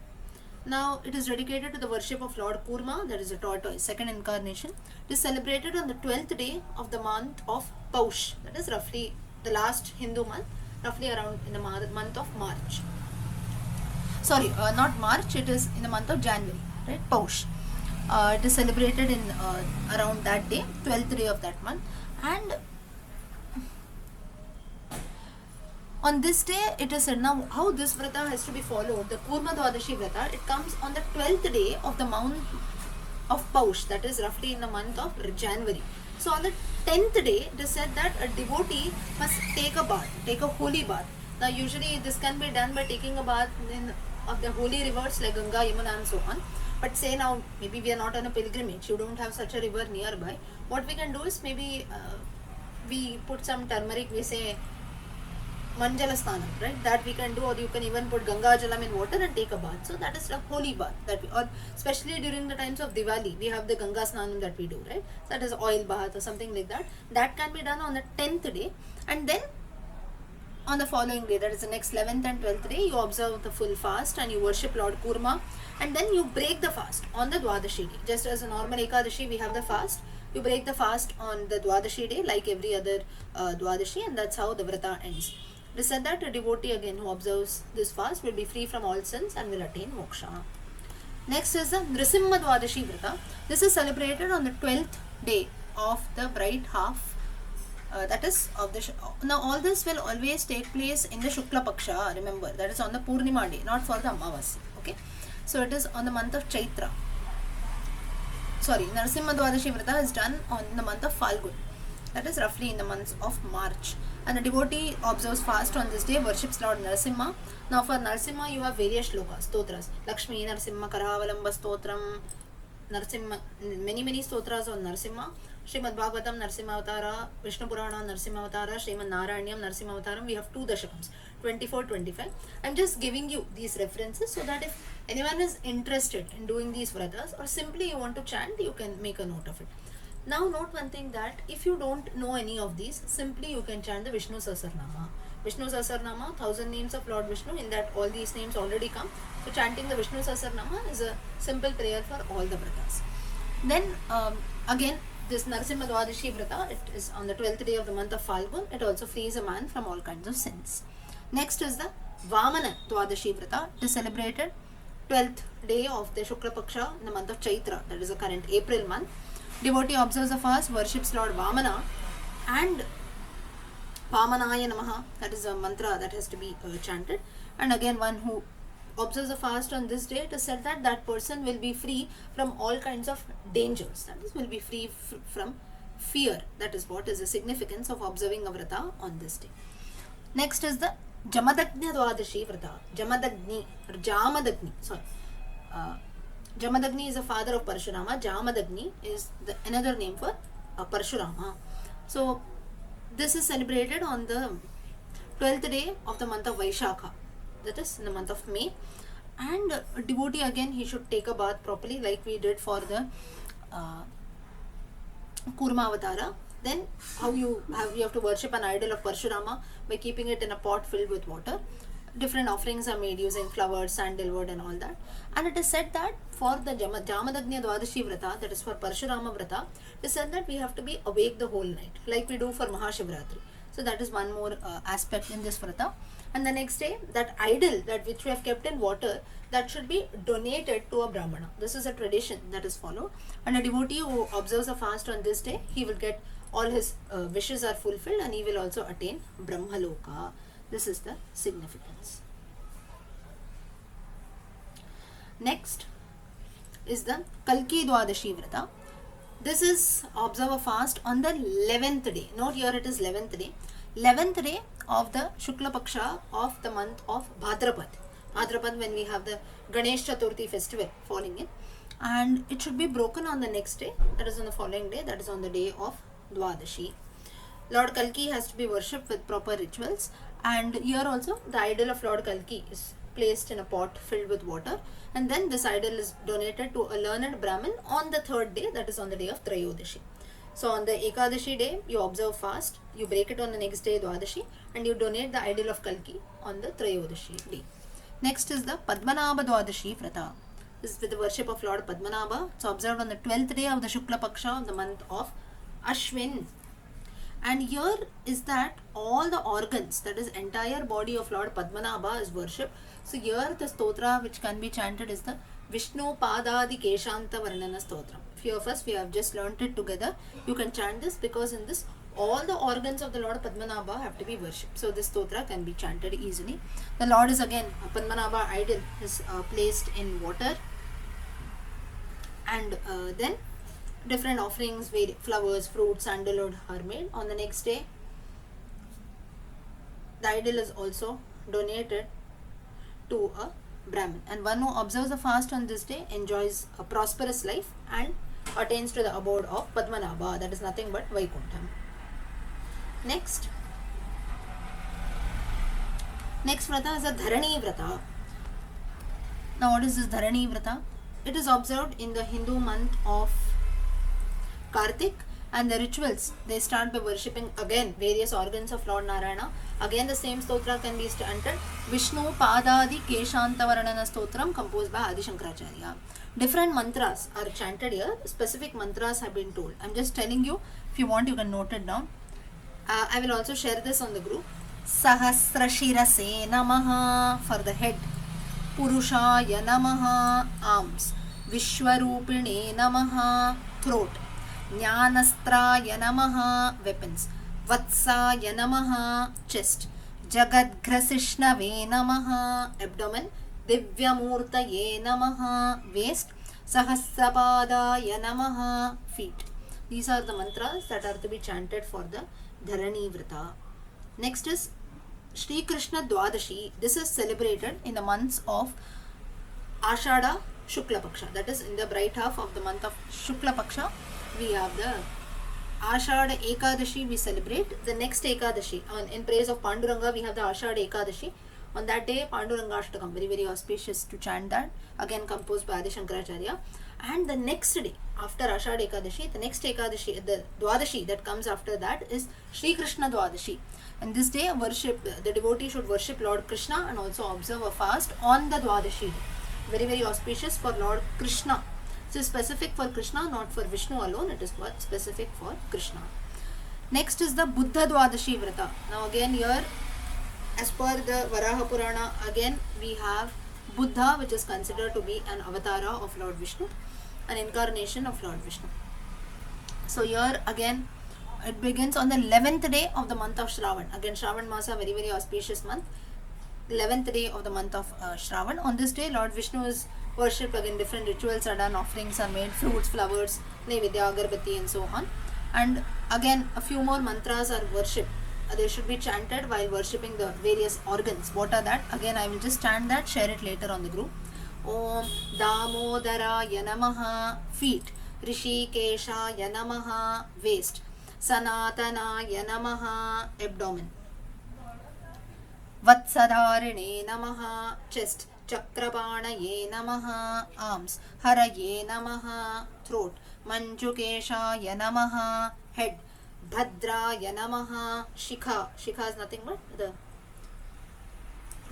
Now it is dedicated to the worship of Lord Kurma, that is a tortoise, second incarnation. It is celebrated on the 12th day of the month of Paush, that is roughly the last Hindu month, roughly around in the month of March. Sorry, not March, it is in the month of January, right? Paush. It is celebrated in around that day, 12th day of that month. And on this day, it is said, now how this vrata has to be followed, the Kurma Dwadashi vrata, it comes on the 12th day of the month of Paush, that is roughly in the month of January. So on the 10th day, it is said that a devotee must take a bath, take a holy bath. Now usually this can be done by taking a bath of the holy rivers like Ganga, Yamuna and so on. But say now, maybe we are not on a pilgrimage, you don't have such a river nearby. What we can do is maybe we put some turmeric, we say Manjala Sthanam, right? That we can do, or you can even put Ganga Jalam in water and take a bath. So that is a holy bath that we, or especially during the times of Diwali, we have the Ganga Snanam that we do, right? So that is oil bath or something like that. That can be done on the 10th day, and then on the following day, that is the next 11th and 12th day, you observe the full fast and you worship Lord Kurma, and then you break the fast on the Dwadashi day. Just as a normal Ekadashi, we have the fast. You break the fast on the Dwadashi day like every other Dwadashi, and that's how the vrata ends. It is said that a devotee again who observes this fast will be free from all sins and will attain moksha. Next is the Nrisimha Dwadashi vrata. This is celebrated on the 12th day of the bright half. That is of the now all this will always take place in the Shukla Paksha. Remember, that is on the Purnima day, not for the Amavasi. Okay, so it is on the month of Chaitra. Sorry, Narasimha Dwadashi vrata is done on the month of Falgun. That is roughly in the months of March. And a devotee observes fast on this day, worships Lord Narasimha. Now for Narasimha, you have various shlokas, stotras. Lakshmi Narasimha Karavalamba Stotram, Narasimha, many stotras on Narasimha. Srimad Bhagavatam Narasimha Avatara, Vishnu Purana Narasimha Avatara, Srimad Narayanyam Narasimha Avataram. We have 2 dashakams, 24, 25. I'm just giving you these references so that if anyone is interested in doing these vratas or simply you want to chant, you can make a note of it. Now note one thing, that if you don't know any of these, simply you can chant the Vishnu Sahasranama. Vishnu Sahasranama, 1000 names of Lord Vishnu, in that all these names already come. So chanting the Vishnu Sahasranama is a simple prayer for all the vratas. Then again, this Narasimha Dwadashi vrata, it is on the 12th day of the month of Falgun. It also frees a man from all kinds of sins. Next is the Vamana Dwadashi vrata. It is celebrated 12th day of the Shukla Paksha in the month of Chaitra, that is the current April month. Devotee observes the fast, worships Lord Vamana, and Vamanaya Namaha, that is a mantra that has to be chanted. And again, one who observes the fast on this day, it is said that that person will be free from all kinds of dangers, that is, will be free from fear. That is what is the significance of observing a vrata on this day. Next is the Jamadagni Dwadashi vrata. Jamadagni, sorry. Jamadagni is the father of Parshurama. Jamadagni is another name for Parshurama. So this is celebrated on the 12th day of the month of Vaishakha, that is in the month of May. And a devotee again, he should take a bath properly like we did for the Kurma Avatara. Then how you have to worship an idol of Parshurama by keeping it in a pot filled with water. Different offerings are made using flowers, sandalwood and all that. And it is said that for the Jamadagni Dwadashi vrata, that is for Parshurama vrata, it is said that we have to be awake the whole night like we do for Mahashivratri. So that is one more aspect in this vrata. And the next day, that idol that which we have kept in water, that should be donated to a Brahmana. This is a tradition that is followed. And a devotee who observes a fast on this day, he will get all his wishes are fulfilled and he will also attain Brahmaloka. This is the significance. Next is the Kalki Dwadashi Vrata. This is observe a fast on the 11th day. Note here it is 11th day. 11th day of the Shukla Paksha of the month of Bhadrapad. Bhadrapad, when we have the Ganesh Chaturthi festival falling in. And it should be broken on the next day, that is on the following day, that is on the day of Dwadashi. Lord Kalki has to be worshipped with proper rituals, and here also the idol of Lord Kalki is placed in a pot filled with water, and then this idol is donated to a learned Brahmin on the third day, that is on the day of Trayodashi. So on the Ekadashi day, you observe fast, you break it on the next day, Dwadashi, and you donate the idol of Kalki on the Trayodashi day. Next is the Padmanabha Dwadashi Vrata. This is with the worship of Lord Padmanabha. It's observed on the 12th day of the Shukla Paksha of the month of Ashwin. And here is that all the organs, that is entire body of Lord Padmanabha is worshipped. So here the stotra which can be chanted is the Vishnu Padadi Keshanta Varnana Stotra. Few of us, we have just learnt it together. You can chant this because in this all the organs of the Lord Padmanabha have to be worshipped. So this stotra can be chanted easily. The Lord is again, Padmanabha idol is placed in water, and then different offerings, flowers, fruits, sandalwood are made. On the next day, the idol is also donated to a Brahmin, and one who observes the fast on this day enjoys a prosperous life and attains to the abode of Padmanabha, that is nothing but Vaikuntham. Next vrata is a Dharani Vrata. Now what is this Dharani Vrata? It is observed in the Hindu month of Kartik, and the rituals, they start by worshipping again various organs of Lord Narayana. Again the same stotra can be chanted, Vishnu Padadi Keshanta Varanana Stotram, composed by Adi Shankaracharya. Different mantras are chanted here, specific mantras have been told. I am just telling you, if you want you can note it down. I will also share this on the group. Sahasrashirase Namaha for the head, Purushaya Namaha arms, Vishwarupine Namaha throat, Jnanastraya Namaha weapons, Vatsaya Namaha chest, Jagadgrasishnave Namaha abdomen, Divyamurtaye Namaha waist, Sahasrapadaya Namaha feet. These are the mantras that are to be chanted for the Dharani Vrata. Next is Shri Krishna Dwadashi. This is celebrated in the months of Ashada Shukla Paksha. That is in the bright half of the month of Shukla Paksha. We have the Ashada Ekadashi we celebrate. The next Ekadashi, in praise of Panduranga, we have the Ashada Ekadashi. On that day, Panduranga Ashtakam, very very auspicious to chant that. Again composed by Adi Shankaracharya. And the next day, after Ashada Ekadashi, the next Ekadashi, the Dwadashi that comes after that is Shri Krishna Dwadashi. And this day, the devotee should worship Lord Krishna and also observe a fast on the Dwadashi day. Very very auspicious for Lord Krishna. So specific for Krishna, not for Vishnu alone, it is specific for Krishna. Next is the Buddha Dwadashi Vrata. Now again here, as per the Varaha Purana, again we have Buddha, which is considered to be an avatara of Lord Vishnu, an incarnation of Lord Vishnu. So here again, it begins on the 11th day of the month of Shravan. Again, Shravan Masa, very very auspicious month. 11th day of the month of Shravan. On this day, Lord Vishnu is worshipped. Again, different rituals are done, offerings are made, fruits, flowers, Naivedya, Agarbatti and so on. And again, a few more mantras are worshipped. They should be chanted while worshipping the various organs. What are that? Again, I will just chant that, share it later on the group. Om Damodaraya Namaha feet, Rishikeshaya Namaha waist, Sanatanaya Namaha abdomen, Vatsadharine Namaha chest, Chakrapanaye Namaha arms, Haraye Namaha throat, Manjukeshaya Namaha head, Bhadraya Namaha Shikha. Shikha is nothing but the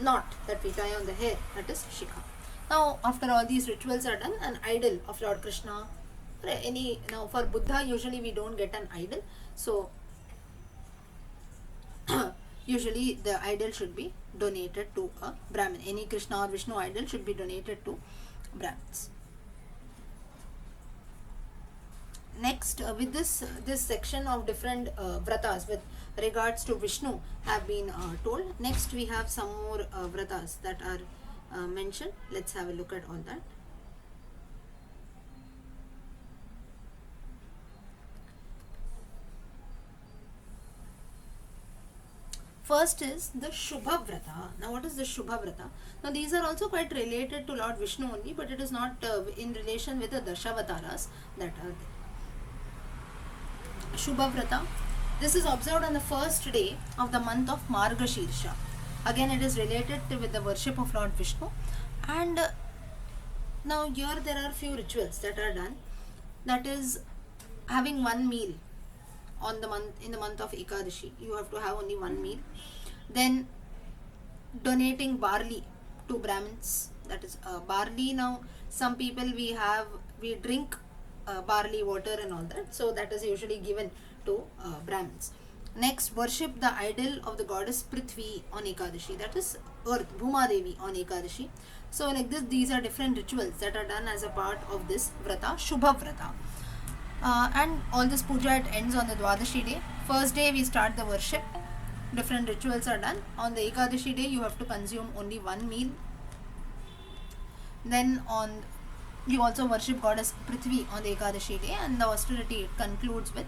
knot that we tie on the hair, that is Shikha. Now after all these rituals are done, an idol of Lord Krishna, now for Buddha usually we don't get an idol, so usually the idol should be donated to a Brahmin. Any Krishna or Vishnu idol should be donated to Brahmins. Next, with this section of different vratas with regards to Vishnu have been told. Next we have some more vratas that are mentioned. Let's have a look at all that. First is the Shubha Vrata. Now, what is the Shubha Vrata? Now, these are also quite related to Lord Vishnu only, but it is not in relation with the Dashavataras that are there. Shubha Vrata. This is observed on the first day of the month of Margashirsha. Again, it is related with the worship of Lord Vishnu. And now here there are few rituals that are done. That is having one meal on the month in the month of Ekadashi. You have to have only one meal. Then donating barley to Brahmins. That is barley. Now some people we drink barley water and all that. So that is usually given to Brahmins. Next, worship the idol of the goddess Prithvi on Ekadashi. That is Earth, Bhuma Devi on Ekadashi. So like this, these are different rituals that are done as a part of this Vrata, Shubha Vrata. And all this puja, it ends on the Dwadashi day. First day we start the worship. Different rituals are done. On the Ekadashi day, you have to consume only one meal. Then you also worship goddess Prithvi on the Ekadashi day, and the austerity concludes with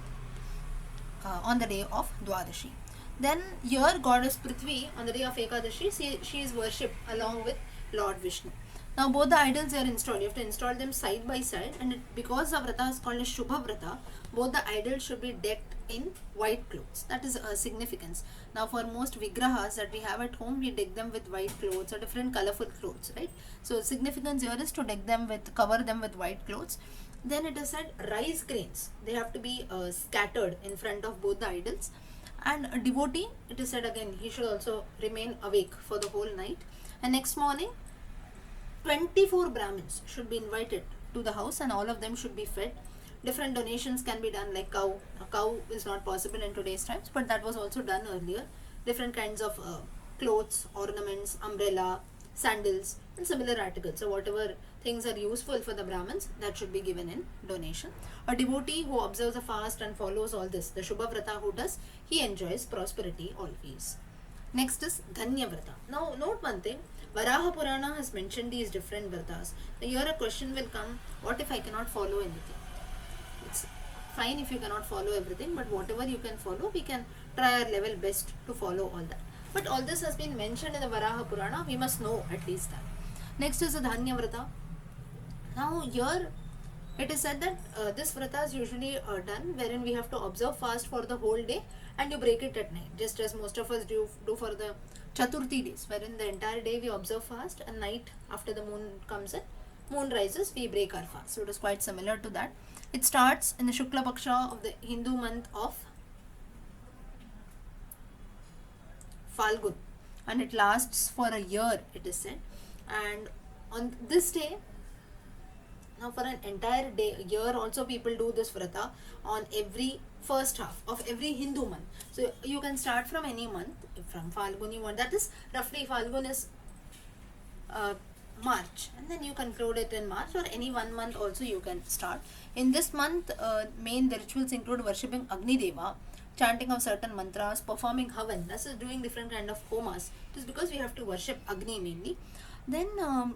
on the day of Dwadashi. Then here goddess Prithvi on the day of Ekadashi, she is worshipped along with Lord Vishnu. Now both the idols are installed. You have to install them side by side, and because the vrata is called as Shubha Vrata, both the idols should be decked in white clothes. That is a significance. Now for most vigrahas that we have at home, we deck them with white clothes or different colorful clothes, right? So significance here is to cover them with white clothes. Then it is said rice grains, they have to be scattered in front of both the idols. And a devotee, it is said again, he should also remain awake for the whole night. And next morning, 24 Brahmins should be invited to the house, and all of them should be fed. Different donations can be done, like cow. A cow is not possible in today's times, but that was also done earlier. Different kinds of clothes, ornaments, umbrella, sandals, and similar articles. So whatever things are useful for the Brahmins, that should be given in donation. A devotee who observes a fast and follows all this, the Shubha Vrata who does, he enjoys prosperity always. Next is Dhanya Vrata. Now note one thing, Varaha Purana has mentioned these different Vratas. Now here a question will come, what if I cannot follow anything? It's fine if you cannot follow everything, but whatever you can follow, we can try our level best to follow all that. But all this has been mentioned in the Varaha Purana, we must know at least that. Next is the Dhanya Vrata. Now here it is said that this Vrata is usually done wherein we have to observe fast for the whole day and you break it at night, just as most of us do for the Chaturthi days, wherein the entire day we observe fast and night after the moon comes in, moon rises, we break our fast. So it is quite similar to that. It starts in the Shukla Paksha of the Hindu month of Falgun, and it lasts for a year, it is said. And on this day, now for an entire day, year also people do this vrata on every first half of every Hindu month. So you can start from any month, from Falgun you want, that is roughly Falgun is March, and then you conclude it in March, or any one month also you can start. In this month, the rituals include worshipping Agni Deva, chanting of certain mantras, performing havan, that is doing different kind of homas. It is because we have to worship Agni mainly. Then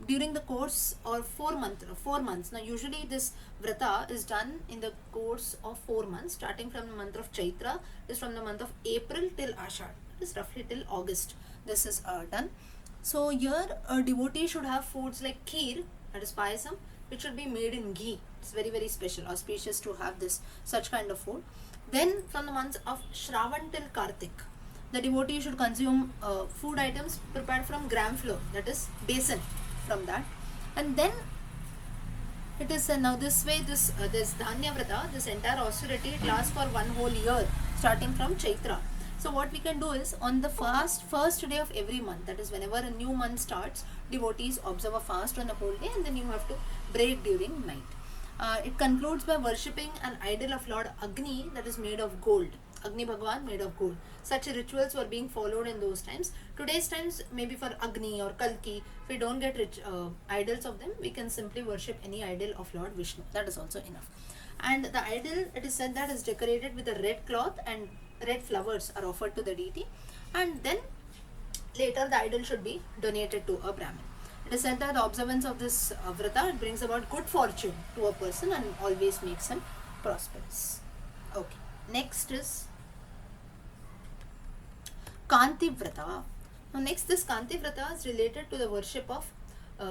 during the course or 4 months, now usually this vrata is done in the course of 4 months, starting from the month of Chaitra, is from the month of April till Ashad, it is roughly till August this is done. So here a devotee should have foods like kheer, that is payasam, which should be made in ghee. It's very very special, auspicious to have this such kind of food. Then from the months of Shravan till Kartik, the devotee should consume food items prepared from gram flour, that is besan from that. And then it is now this way, this Dhanya Vrata, this entire austerity, it lasts for one whole year starting from Chaitra. So what we can do is, on the first day of every month, that is whenever a new month starts, devotees observe a fast on the whole day, and then you have to break during night. It concludes by worshipping an idol of Lord Agni that is made of gold. Agni Bhagwan made of gold. Such rituals were being followed in those times. Today's times, maybe for Agni or Kalki, if we don't get idols of them, we can simply worship any idol of Lord Vishnu. That is also enough. And the idol, it is said that is decorated with a red cloth and red flowers are offered to the deity. And then later the idol should be donated to a Brahmin. It is said that the observance of this vrata brings about good fortune to a person and always makes him prosperous. Okay. Next is Kanti Vrata. Now next, this Kanti Vrata is related to the worship of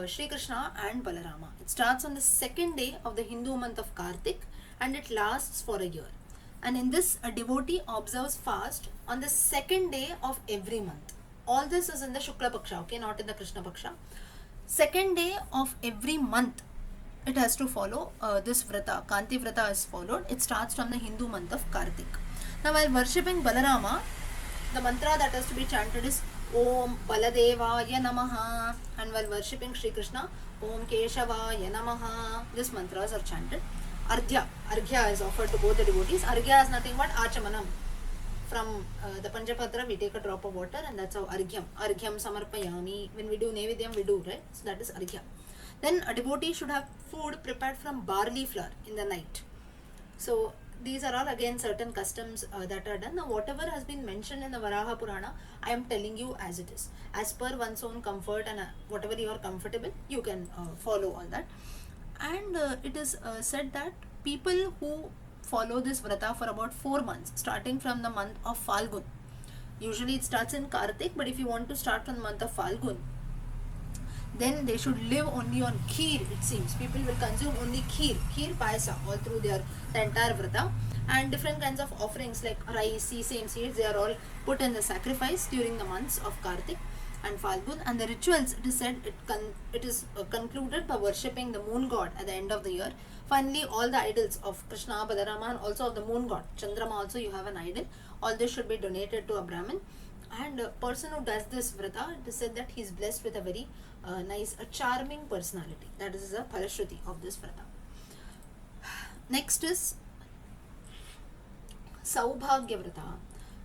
Sri Krishna and Balarama. It starts on the second day of the Hindu month of Kartik and it lasts for a year. And in this, a devotee observes fast on the second day of every month. All this is in the Shukla Paksha, okay, not in the Krishna Paksha. Second day of every month, it has to follow this Vrata. Kanti Vrata is followed. It starts from the Hindu month of Kartik. Now, while worshipping Balarama, the mantra that has to be chanted is Om Baladevaya Namaha, and while worshipping Sri Krishna, Om Keshavaya Namaha. These mantras are chanted. Arghya is offered to both the devotees. Arghya is nothing but Achamanam. From the Panchapatra, we take a drop of water, and that's how Arghyam Samarpayami. When we do Nevidyam, we do, right? So that is Arghya. Then a devotee should have food prepared from barley flour in the night. So these are all again certain customs that are done. Now whatever has been mentioned in the Varaha Purana, I am telling you as it is. As per one's own comfort and whatever you are comfortable, you can follow all that. And it is said that people who follow this vrata for about 4 months, starting from the month of Falgun. Usually it starts in Kartik, but if you want to start from the month of Falgun, then they should live only on kheer, it seems. People will consume only kheer payasa all through the entire vrata, and different kinds of offerings like rice, sesame seeds, they are all put in the sacrifice during the months of Kartik and Falgun. And the rituals, it is said, it is concluded by worshipping the moon god at the end of the year. Finally, all the idols of Krishna, Balarama, and also of the moon god, Chandrama also you have an idol, all this should be donated to a Brahmin. And a person who does this vrata, it is said that he is blessed with a very nice, a charming personality. That is the Phalashruti of this vrata. Next is Saubhagya Vrata.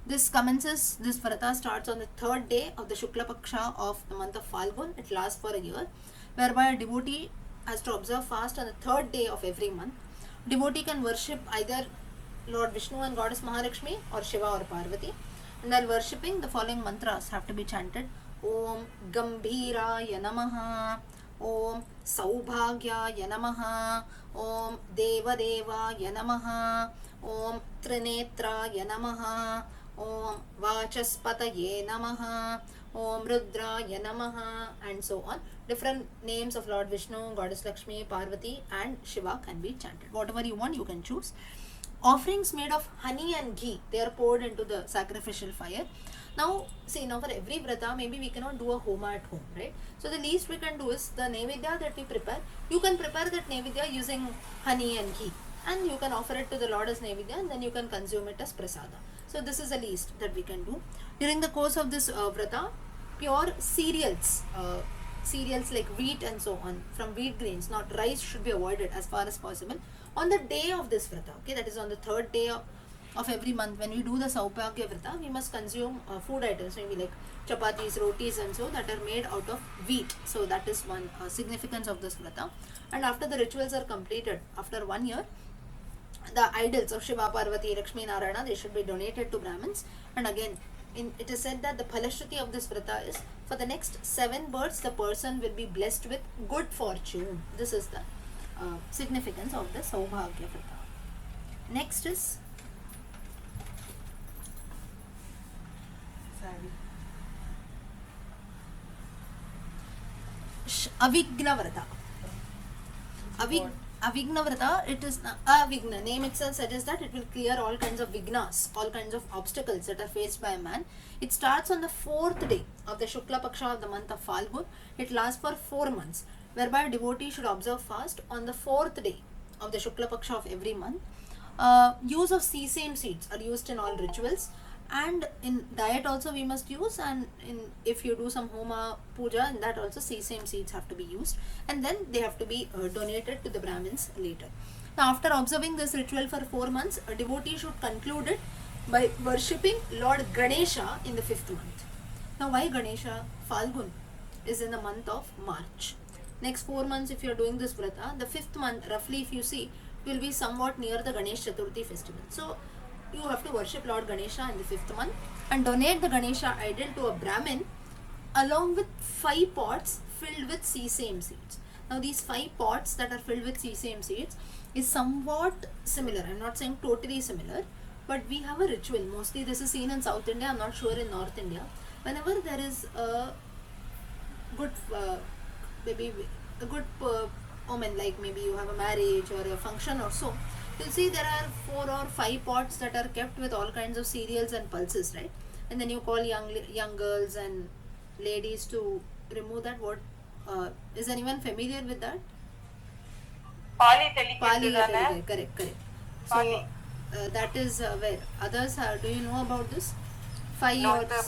This vrata starts on the third day of the Shukla Paksha of the month of Falgun. It lasts for a year, whereby a devotee has to observe fast on the third day of every month. Devotee can worship either Lord Vishnu and Goddess Mahalakshmi or Shiva or Parvati. And while worshipping, the following mantras have to be chanted. Om Gambhiraya Namaha, Om Saubhagyaya Namaha, Om Devadevaya Namaha, Om Trinetraya Namaha, Om Vachaspataye Namaha, Om Rudraya Namaha, and so on. Different names of Lord Vishnu, Goddess Lakshmi, Parvati, and Shiva can be chanted. Whatever you want, you can choose. Offerings made of honey and ghee, they are poured into the sacrificial fire. Now, see, now for every vrata, maybe we cannot do a homa at home, right? So the least we can do is the nevidya that we prepare. You can prepare that nevidya using honey and ghee, and you can offer it to the Lord as nevidya, and then you can consume it as prasada. So this is the least that we can do. During the course of this vrata, pure cereals like wheat and so on, from wheat grains, not rice, should be avoided as far as possible on the day of this vrata. Okay, that is on the third day of every month. When we do the Saubhagya Vrata, we must consume food items, maybe like chapatis, rotis, and so, that are made out of wheat. So that is one significance of this vrata. And after the rituals are completed, after 1 year, the idols of Shiva, Parvati, Lakshmi, Narayana, they should be donated to Brahmins. And again, it is said that the Phalashruti of this vrata is, for the next 7 births, the person will be blessed with good fortune. This is the significance of the Saubhagya Vrata. Next is Avigna Vrata. Avigna Vrata, it is Avigna. Name itself suggests that it will clear all kinds of vignas, all kinds of obstacles that are faced by a man. It starts on the 4th day of the Shukla Paksha of the month of Falgun. It lasts for 4 months, whereby a devotee should observe fast on the 4th day of the Shukla Paksha of every month. Use of sesame seeds are used in all rituals, and in diet also we must use, and if you do some homa puja, in that also sesame seeds have to be used, and then they have to be donated to the Brahmins later. Now after observing this ritual for 4 months, a devotee should conclude it by worshipping Lord Ganesha in the 5th month. Now why Ganesha? Falgun is in the month of March. Next 4 months if you are doing this vrata, the 5th month roughly if you see will be somewhat near the Ganesh Chaturthi festival. So you have to worship Lord Ganesha in the 5th month and donate the Ganesha idol to a Brahmin along with 5 pots filled with sesame seeds. Now these 5 pots that are filled with sesame seeds is somewhat similar, I'm not saying totally similar, But we have a ritual. Mostly this is seen in South India. I'm not sure in North India. Whenever there is a good maybe a good omen, like maybe you have a marriage or a function or so, you'll see there are 4 or 5 pots that are kept with all kinds of cereals and pulses, right? And then you call young girls and ladies to remove that. What is anyone familiar with that? Pali Pali, telikendudana. correct. So Pali. that is where others are. Do you know about this? 5 No, or in the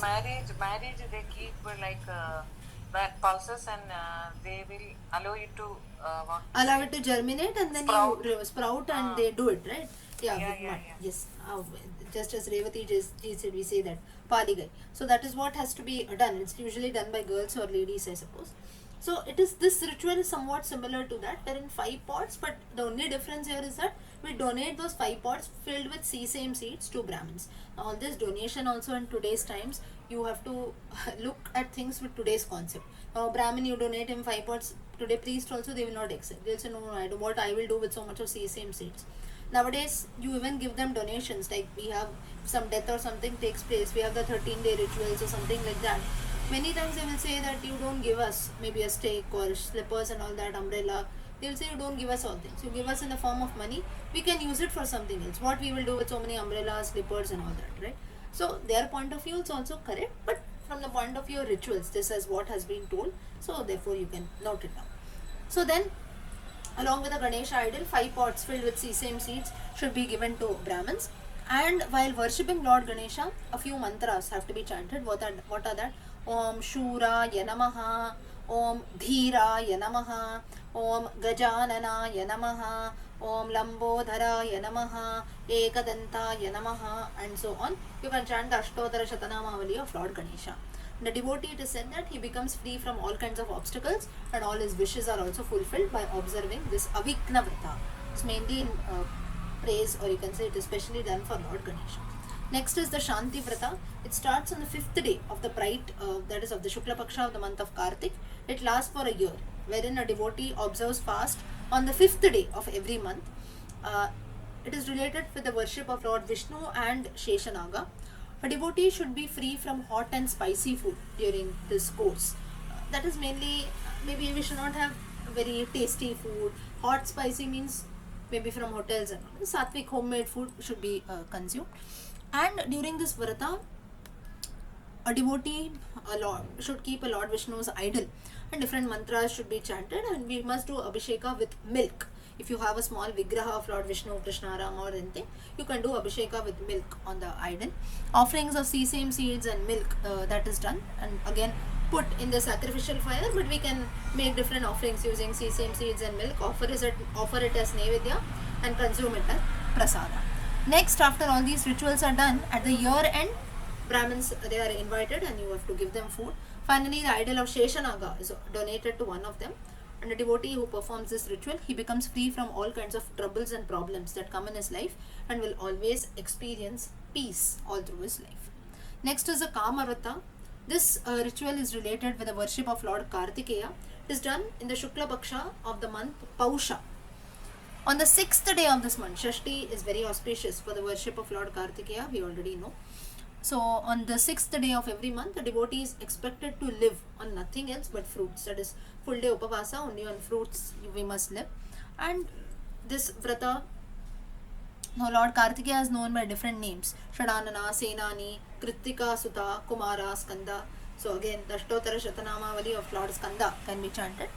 marriage they keep like that pulses and they will allow you to what? allow it to germinate, and then Sprout. you sprout, and they do it, right? Yeah, Yeah, with yeah, mud. yeah. Yes, just as Revati just said, we say that paligai. So that is what has to be done. It's usually done by girls or ladies, I suppose. So it is, this ritual is somewhat similar to that. We're in 5 pots, but the only difference here is that we donate those 5 pots filled with sesame seeds to Brahmins. Now, all this donation also in today's times, you have to look at things with today's concept. Now, Brahmin, you donate him 5 pots. Today, priest also they will not accept. They'll say, no, I do what I will do with so much of sesame seeds. Nowadays, you even give them donations. Like we have some death or something takes place, we have the 13-day rituals or something like that. Many times they will say that you don't give us maybe a steak or slippers and all that, umbrella. They will say you don't give us all things. You give us in the form of money. We can use it for something else. What we will do with so many umbrellas, slippers, and all that, right? So their point of view is also correct, but from the point of view of rituals, this is what has been told. So therefore, you can note it down. So then, along with the Ganesha idol, 5 pots filled with sesame seeds should be given to Brahmins. And while worshipping Lord Ganesha, a few mantras have to be chanted. What are that? Om Shura Yanamaha, Om Dhira Yanamaha, Om Gajanana Yanamaha, Om Lambodhara Yanamaha, Ekadanta Yanamaha, and so on. You can chant the Ashtodhara Shatanamavali of Lord Ganesha. The devotee, it is said that he becomes free from all kinds of obstacles, and all his wishes are also fulfilled by observing this Avikna Vrata. It's mainly in praise, or you can say it is specially done for Lord Ganesha. Next is the Shanti Vrata. It starts on the 5th day of the bright, that is of the Shukla Paksha of the month of Kartik. It lasts for a year, wherein a devotee observes fast on the 5th day of every month. It is related with the worship of Lord Vishnu and Sheshanaga. A devotee should be free from hot and spicy food during this course. That is mainly, maybe we should not have very tasty food. Hot, spicy means maybe from hotels and all. Sattvic homemade food should be consumed. And during this Vrata, a devotee should keep a Lord Vishnu's idol, and different mantras should be chanted, and we must do Abhisheka with milk. If you have a small vigraha of Lord Vishnu, Krishna, Rama or anything, you can do Abhisheka with milk on the idol. Offerings of sesame seeds and milk, that is done, and again put in the sacrificial fire, but we can make different offerings using sesame seeds and milk, offer it as Nevedya and consume it as Prasada. Next, after all these rituals are done, at the year end, Brahmins, they are invited and you have to give them food. Finally, the idol of Sheshanaga is donated to one of them, and a devotee who performs this ritual, he becomes free from all kinds of troubles and problems that come in his life, and will always experience peace all through his life. Next is the Kamavrata. This ritual is related with the worship of Lord Kartikeya. It is done in the Shukla Paksha of the month Pausha. On the 6th day of this month, Shashti is very auspicious for the worship of Lord Kartikeya, we already know. So on the 6th day of every month, the devotee is expected to live on nothing else but fruits. That is full day upavasa, only on fruits we must live. And this vrata, now Lord Kartikeya is known by different names: Shadanana, Senani, Kritika, Sutta, Kumara, Skanda. So again, the Ashtotara Shatanamavali of Lord Skanda can be chanted.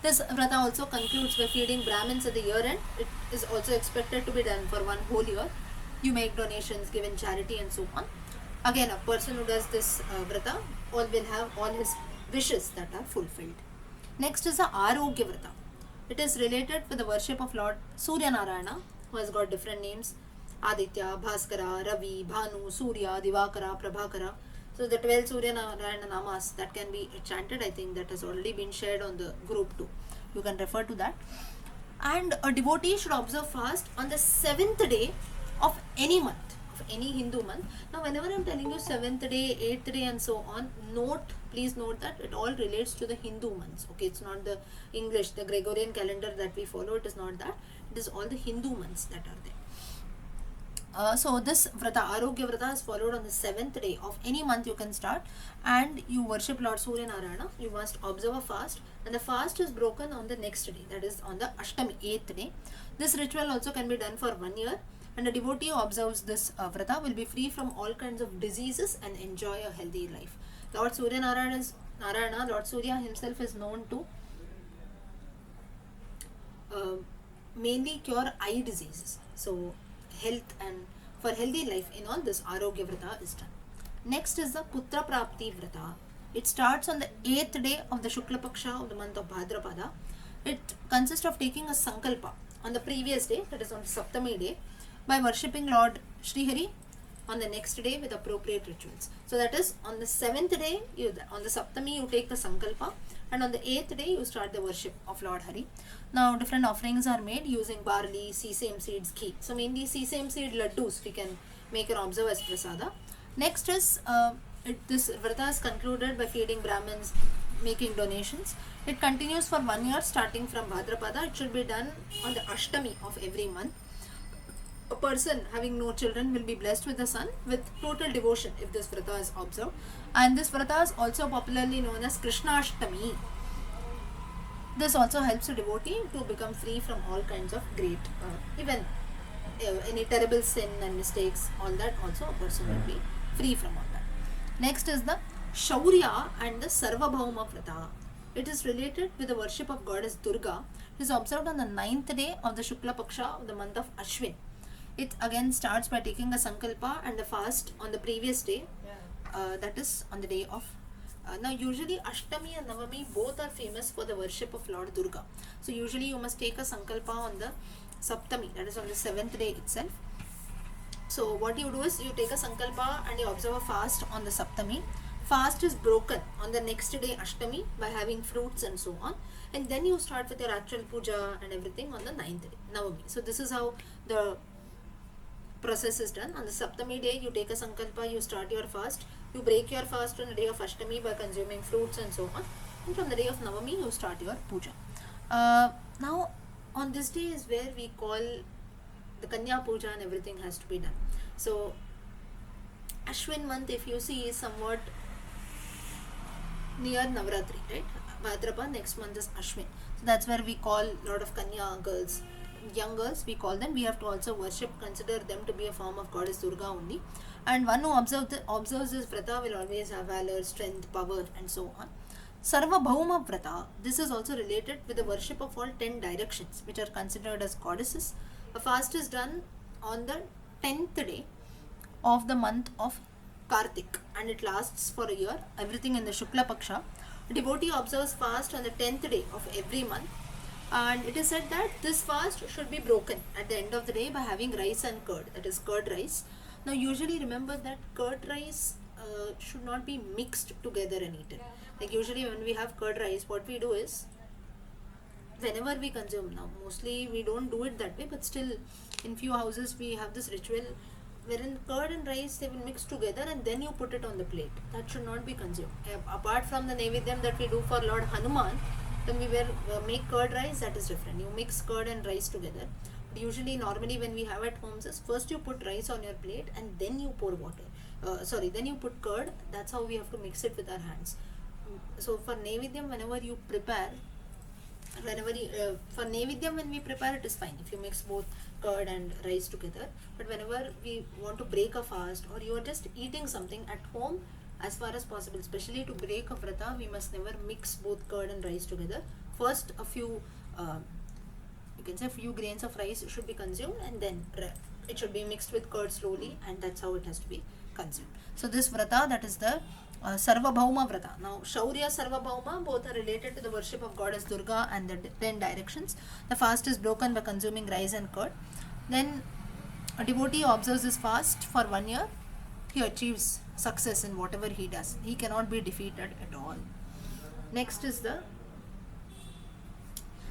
This vrata also concludes by feeding Brahmins at the year end. It is also expected to be done for one whole year. You make donations, give in charity, and so on. Again, a person who does this vrata will have all his wishes that are fulfilled. Next is the Arogya Vrata. It is related with the worship of Lord Surya Narayana, who has got different names: Aditya, Bhaskara, Ravi, Bhanu, Surya, Divakara, Prabhakara. So the 12 Surya Narayana Namas that can be chanted, I think that has already been shared on the group too. You can refer to that. And a devotee should observe fast on the 7th day of any month, of any Hindu month. Now whenever I am telling you 7th day, 8th day and so on, please note that it all relates to the Hindu months. Okay, it's not the English, the Gregorian calendar that we follow, it is not that. It is all the Hindu months that are there. So this vrata, Arogya vrata, is followed on the 7th day of any month you can start, and you worship Lord Surya Narayana. You must observe a fast, and the fast is broken on the next day, that is on the Ashtami, 8th day. This ritual also can be done for 1 year, and a devotee who observes this vrata will be free from all kinds of diseases and enjoy a healthy life. Lord Surya Narayana, Lord Surya himself is known to uh, mainly cure eye diseases. So health and for healthy life in all, this Arogya Vrata is done. Next is the Putra Prapti Vrata. It starts on the 8th day of the Shukla Paksha of the month of Bhadrapada. It consists of taking a sankalpa on the previous day, that is on the Saptami day, by worshipping Lord Srihari on the next day with appropriate rituals. So that is on the 7th day, on the Saptami you take the sankalpa, and on the 8th day you start the worship of Lord Hari. Now different offerings are made using barley, sesame seeds, ghee. So mainly sesame seed laddus we can make and observe as prasada. Next is this vrata is concluded by feeding Brahmins, making donations. It continues for 1 year starting from Bhadrapada. It should be done on the Ashtami of every month. A person having no children will be blessed with a son with total devotion if this vrata is observed. And this vrata is also popularly known as Krishnashtami. This also helps a devotee to become free from all kinds of great, even any terrible sin and mistakes, all that also a person will be free from all that. Next is the Shaurya and the Sarvabhauma Vrata. It is related with the worship of goddess Durga. It is observed on the 9th day of the Shukla Paksha of the month of Ashwin. It again starts by taking a sankalpa and a fast on the previous day, that is on the day of now usually Ashtami and Navami both are famous for the worship of Lord Durga. So usually you must take a sankalpa on the Saptami, that is on the 7th day itself. So what you do is you take a sankalpa and you observe a fast on the Saptami. Fast is broken on the next day Ashtami by having fruits and so on, and then you start with your actual puja and everything on the 9th day Navami. So this is how the process is done. On the Saptami day you take a sankalpa, you start your fast, you break your fast on the day of Ashtami by consuming fruits and so on, and from the day of Navami you start your puja. Now on this day is where we call the Kanya puja and everything has to be done. So Ashwin month, if you see, is somewhat near Navratri, right? Bhadrapada, next month is Ashwin. So that's where we call a lot of Kanya girls, young girls, we call them. We have to also worship, consider them to be a form of goddess Durga only. And one who observes this vrata will always have valor, strength, power, and so on. Sarva Bhauma Vrata, this is also related with the worship of all 10 directions, which are considered as goddesses. A fast is done on the 10th day of the month of Kartik, and it lasts for a year, everything in the Shukla Paksha. A devotee observes fast on the 10th day of every month, and it is said that this fast should be broken at the end of the day by having rice and curd, that is curd rice. Now usually remember that curd rice should not be mixed together and eaten. Like usually when we have curd rice, what we do is, whenever we consume, now mostly we don't do it that way, but still in few houses we have this ritual wherein curd and rice they will mix together and then you put it on the plate. That should not be consumed. Apart from the Naivedyam that we do for Lord Hanuman, then we make curd rice, that is different. You mix curd and rice together. But usually normally when we have at homes is first you put rice on your plate and then you pour water. Then you put curd. That's how we have to mix it with our hands. So for Naivedyam, whenever you prepare, for Naivedyam when we prepare, it is fine if you mix both curd and rice together. But whenever we want to break a fast or you are just eating something at home, as far as possible, especially to break a vrata, we must never mix both curd and rice together. First a few you can say a few grains of rice should be consumed, and then it should be mixed with curd slowly, and that's how it has to be consumed. So this vrata, that is the Sarva Bhauma Vrata. Now Shaurya, Sarva Bhauma, both are related to the worship of goddess Durga and the 10 directions. The fast is broken by consuming rice and curd. Then a devotee observes this fast for 1 year. He achieves success in whatever he does. He cannot be defeated at all. Next is the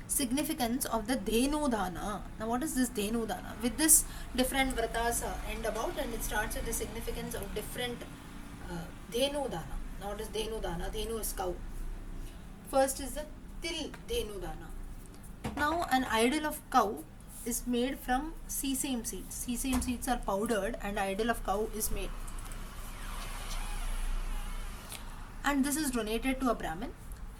significance of the Dhenu Dana. Now what is this Dhenu Dana? With this different vratas end about, and it starts with the significance of different Dhenu Dana. Now what is Dhenu Dana? Dhenu is cow. First is the Til Dhenu Dana. Now an idol of cow is made from sesame seeds. Sesame seeds are powdered and idol of cow is made. And this is donated to a Brahmin.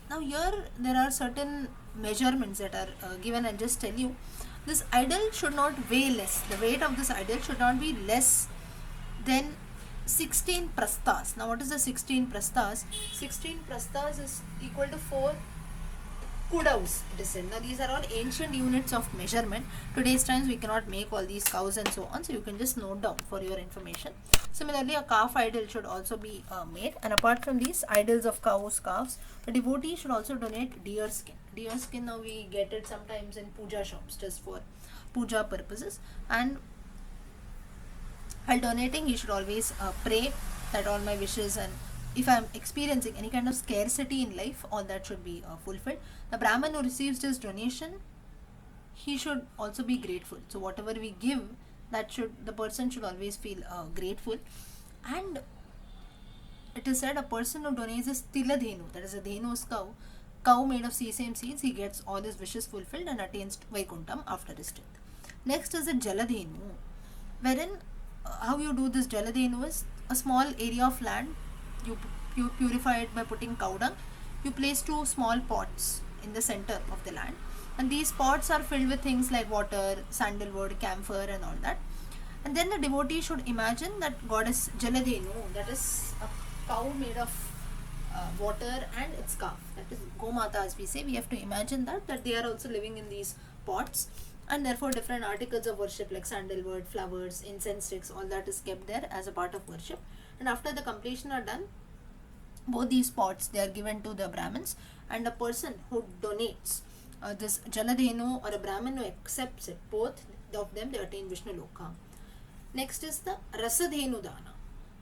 Now here there are certain measurements that are given, and just tell you, this idol should not weigh less. The weight of this idol should not be less than 16 prastas. Now what is the 16 prastas? 16 prastas is equal to 4 kudaus. Now these are all ancient units of measurement. Today's times we cannot make all these cows and so on, so you can just note down for your information. Similarly, a calf idol should also be made, and apart from these idols of cows, calves, the devotee should also donate deer skin. Deer skin, now we get it sometimes in puja shops just for puja purposes, and while donating he should always pray that all my wishes, and if I am experiencing any kind of scarcity in life, all that should be fulfilled. The Brahmin who receives this donation, he should also be grateful. So whatever we give, the person should always feel grateful. And it is said a person who donates a tiladhenu, that is a dhenu's cow made of sesame seeds, he gets all his wishes fulfilled and attains Vaikuntham after his death. Next is a jaladhenu, wherein how you do this jaladhenu is a small area of land, you purify it by putting cow dung. You place 2 small pots in the center of the land, and these pots are filled with things like water, sandalwood, camphor and all that. And then the devotee should imagine that goddess Jaladhenu, that is a cow made of water and its calf, that is Gomata as we say. We have to imagine that they are also living in these pots, and therefore different articles of worship like sandalwood, flowers, incense sticks, all that is kept there as a part of worship. And after the completion are done, both these pots, they are given to the Brahmins, and a person who donates this Jaladhenu, or a Brahmin who accepts it, both of them, they attain Vishnu Loka. Next is the Rasadhenu Dana.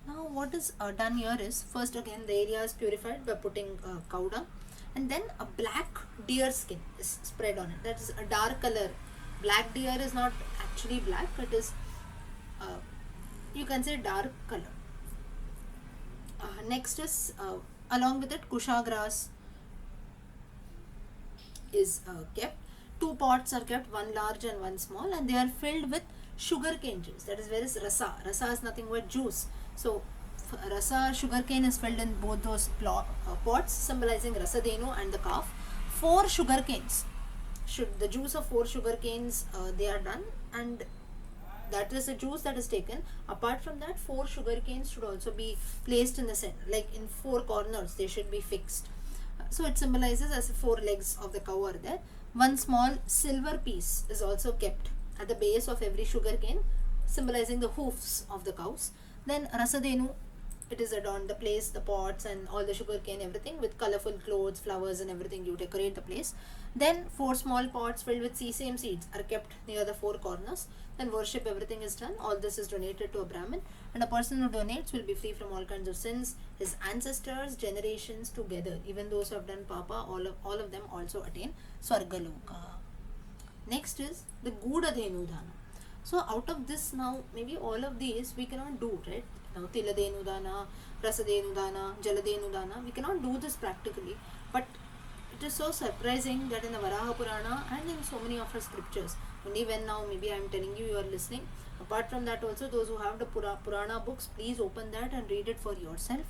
Now what is done here is, first again the area is purified by putting cow dung, and then a black deer skin is spread on it. That is a dark color. Black deer is not actually black, it is you can say dark color. Next is along with it kusha grass is kept. 2 pots are kept, one large and one small, and they are filled with sugar cane juice. That is where is rasa. Rasa is nothing but juice. So rasa, sugar cane is filled in both those pots, symbolizing Rasadhenu and the calf. 4 sugar canes. The juice of 4 sugar canes they are done, and that is the juice that is taken. Apart from that, 4 sugar canes should also be placed in the center, like in 4 corners they should be fixed. So it symbolizes as 4 legs of the cow are there. One small silver piece is also kept at the base of every sugar cane, symbolizing the hoofs of the cows. Then Rasadhenu, it is adorned, the place, the pots and all the sugar cane, everything with colorful clothes, flowers and everything, you decorate the place. Then 4 small pots filled with sesame seeds are kept near the 4 corners. Then worship, everything is done. All this is donated to a Brahmin, and a person who donates will be free from all kinds of sins. His ancestors, generations together, even those who have done papa, all of them also attain Swargaloka. Next is the Gudadhenu Dana. So out of this, now maybe all of these we cannot do, right? Now Tiladhenu Dana, Rasadhenu Dana, Jaladhenu Dana, we cannot do this practically, but it is so surprising that in the Varaha Purana and in so many of our scriptures, only when now maybe I am telling you, you are listening. Apart from that also, those who have the Purana books, please open that and read it for yourself.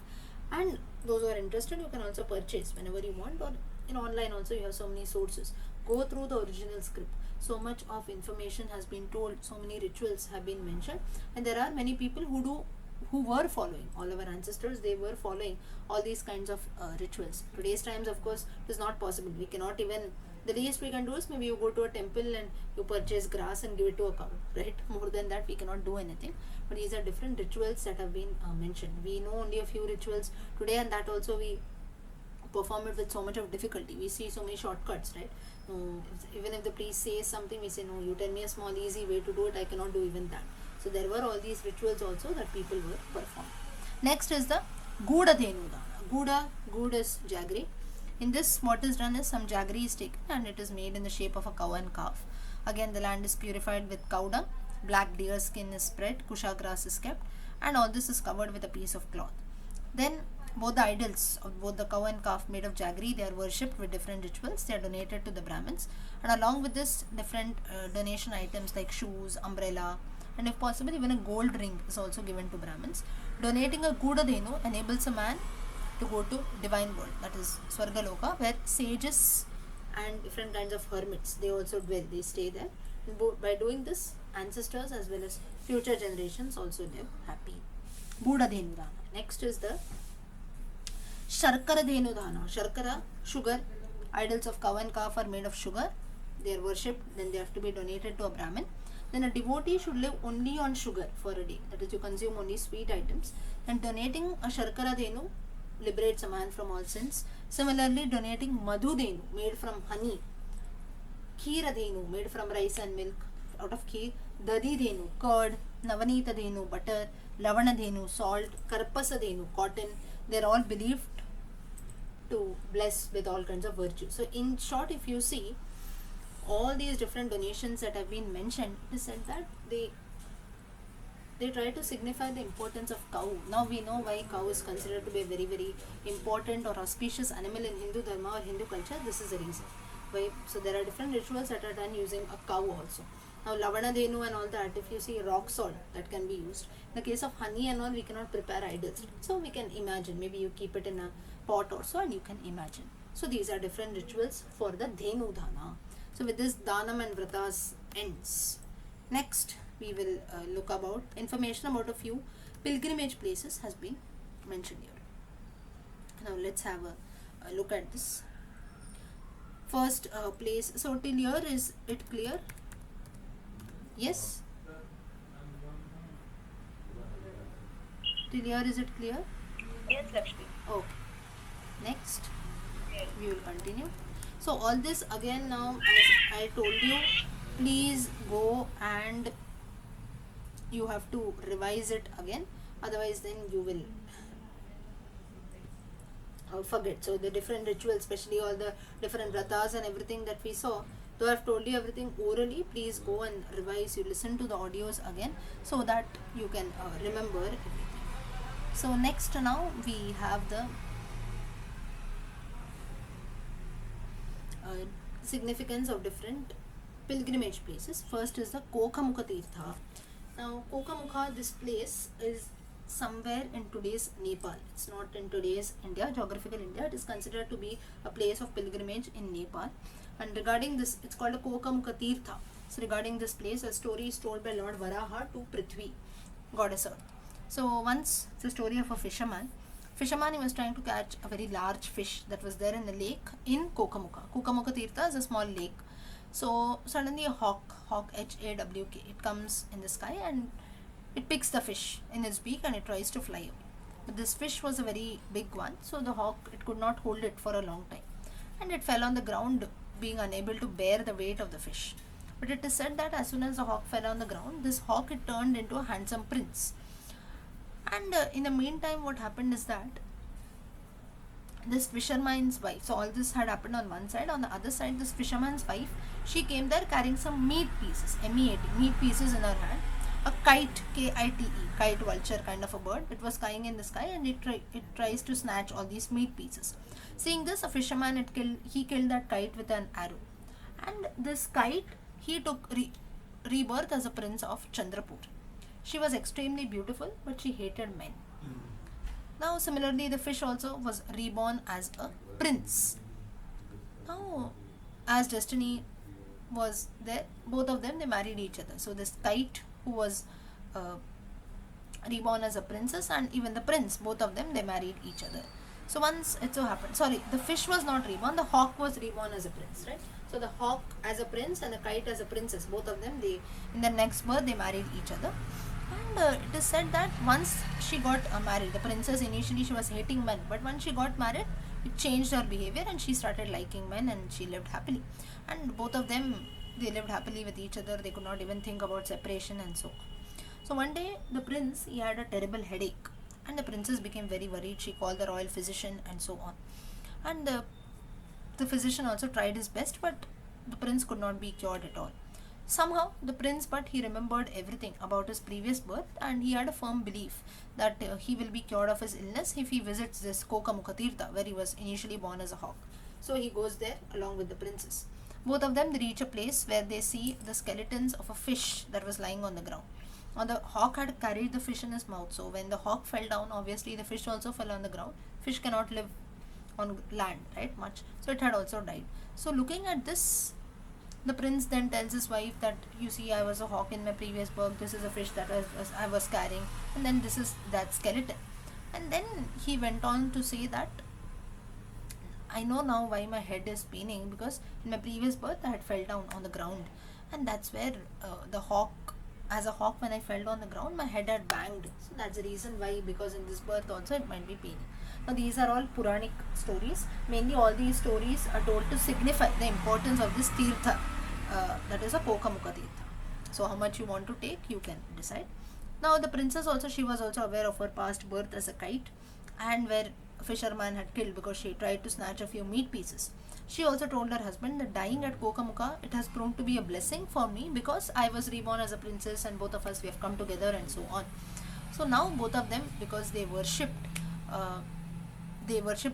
And those who are interested, you can also purchase whenever you want, or in online also you have so many sources. Go through the original script. So much of information has been told, so many rituals have been mentioned, and there are many people who were following, all our ancestors, they were following all these kinds of rituals. Today's times, of course, it is not possible. We cannot even, the least we can do is maybe you go to a temple and you purchase grass and give it to a cow, right? More than that we cannot do anything. But these are different rituals that have been mentioned. We know only a few rituals today, and that also we perform it with so much of difficulty. We see so many shortcuts, right? Even if the priest says something, we say, no, you tell me a small easy way to do it, I cannot do even that. So there were all these rituals also that people were performing. Next is the Gudadhenu Dana. Gud is jaggery. In this, what is done is some jaggery is taken and it is made in the shape of a cow and calf. Again, the land is purified with cow dung, black deer skin is spread, kusha grass is kept, and all this is covered with a piece of cloth. Then Both the idols of both the cow and calf made of jaggery, they are worshipped with different rituals. They are donated to the Brahmins, and along with this, different donation items like shoes, umbrella, and if possible, even a gold ring is also given to Brahmins. Donating a Kudadenu enables a man to go to divine world, that is Swargaloka, where sages and different kinds of hermits they also dwell. They stay there. By doing this, ancestors as well as future generations also live happy. Budadhenu Dana. Next is the Sharkara Dhenu Dana. Sharkara, sugar. Idols of cow and calf are made of sugar. They are worshipped, then they have to be donated to a Brahmin. Then a devotee should live only on sugar for a day. That is, you consume only sweet items. And donating a Sharkara Dhenu liberates a man from all sins. Similarly, donating Madhu Dhenu made from honey, Kheera Dhenu made from rice and milk out of kheer, Dadi Dhenu, curd, Navanita Dhenu, butter, Lavana Dhenu, salt, Karpasa Dhenu, cotton, they are all believed to bless with all kinds of virtues. So in short, if you see all these different donations that have been mentioned, it is said that they try to signify the importance of cow. Now we know why cow is considered to be a very, very important or auspicious animal in Hindu Dharma or Hindu culture. This is the reason why. So there are different rituals that are done using a cow also. Now Lavana Dhenu and all that, if you see rock salt, that can be used. In the case of honey and all, we cannot prepare idols. So we can imagine, maybe you keep it in a pot or so and you can imagine. So these are different rituals for the Dhenu Dana. So with this, Dhanam and Vratas ends. Next, we will look about information about a few pilgrimage places has been mentioned here. Now let's have a look at this. First place, so till here is it clear? Yes? Till here is it clear? Yes, Lakshmi. Okay. Next, we will continue. So all this again, now as I told you, please go and you have to revise it again, otherwise then you will forget. So the different rituals, especially all the different vratas and everything that we saw, though I have told you everything orally, please go and revise. You listen to the audios again so that you can remember everything. So next, now we have the significance of different pilgrimage places. First is the Kokamukha Tirtha. Now Kokamukha, this place is somewhere in today's Nepal. It's not in today's India, geographical India. It is considered to be a place of pilgrimage in Nepal. And regarding this, it's called a Kokamukha Tirtha. So regarding this place, a story is told by Lord Varaha to Prithvi, goddess Earth. So once, it's a story of a fisherman. He was trying to catch a very large fish that was there in the lake in Kokamukha. Kokamukha Tirtha is a small lake. So suddenly a hawk, H-A-W-K, it comes in the sky and it picks the fish in its beak and it tries to fly away. But this fish was a very big one, so the hawk, it could not hold it for a long time. And it fell on the ground, being unable to bear the weight of the fish. But it is said that as soon as the hawk fell on the ground, this hawk, it turned into a handsome prince. And in the meantime, what happened is that this fisherman's wife, so all this had happened on one side. On the other side, this fisherman's wife, she came there carrying some meat pieces, M-E-A-T, meat pieces in her hand. A kite, K-I-T-E, kite vulture kind of a bird. It was flying in the sky and it tries to snatch all these meat pieces. Seeing this, a fisherman, he killed that kite with an arrow. And this kite, he took rebirth as a prince of Chandrapur. She was extremely beautiful, but she hated men. Now similarly, the fish also was reborn as a prince. Now, as destiny was there, both of them, they married each other. So this kite, who was reborn as a princess, and even the prince, both of them, they married each other. So once it so happened, the fish was not reborn, the hawk was reborn as a prince, right? So the hawk as a prince and the kite as a princess, both of them, they, in their next birth, they married each other. And it is said that once she got married, the princess, initially she was hating men, but once she got married, it changed her behavior and she started liking men and she lived happily. And both of them, they lived happily with each other. They could not even think about separation and so on. So one day, the prince, he had a terrible headache and the princess became very worried. She called the royal physician and so on. And the physician also tried his best, but the prince could not be cured at all. Somehow the prince, but he remembered everything about his previous birth, and he had a firm belief that he will be cured of his illness if he visits this Kokamukha Tirtha, where he was initially born as a hawk. So he goes there along with the princess. Both of them, they reach a place where they see the skeletons of a fish that was lying on the ground. Now the hawk had carried the fish in his mouth, so when the hawk fell down, obviously the fish also fell on the ground. Fish cannot live on land, right, much, so it had also died. So looking at this, the prince then tells his wife that, you see, I was a hawk in my previous birth, this is a fish that I was carrying, and then this is that skeleton. And then he went on to say that, I know now why my head is paining, because in my previous birth I had fell down on the ground, and that's where the hawk, as a hawk, when I fell on the ground, my head had banged. So that's the reason why, because in this birth also it might be pain. Now these are all Puranic stories. Mainly all these stories are told to signify the importance of this Tirtha, that is a Kokamukha Tirtha. So how much you want to take, you can decide. Now the princess also, she was also aware of her past birth as a kite, and where a fisherman had killed because she tried to snatch a few meat pieces. She also told her husband that dying at Kokamukha, it has proved to be a blessing for me, because I was reborn as a princess and both of us, we have come together, and so on. So now both of them, because they worshipped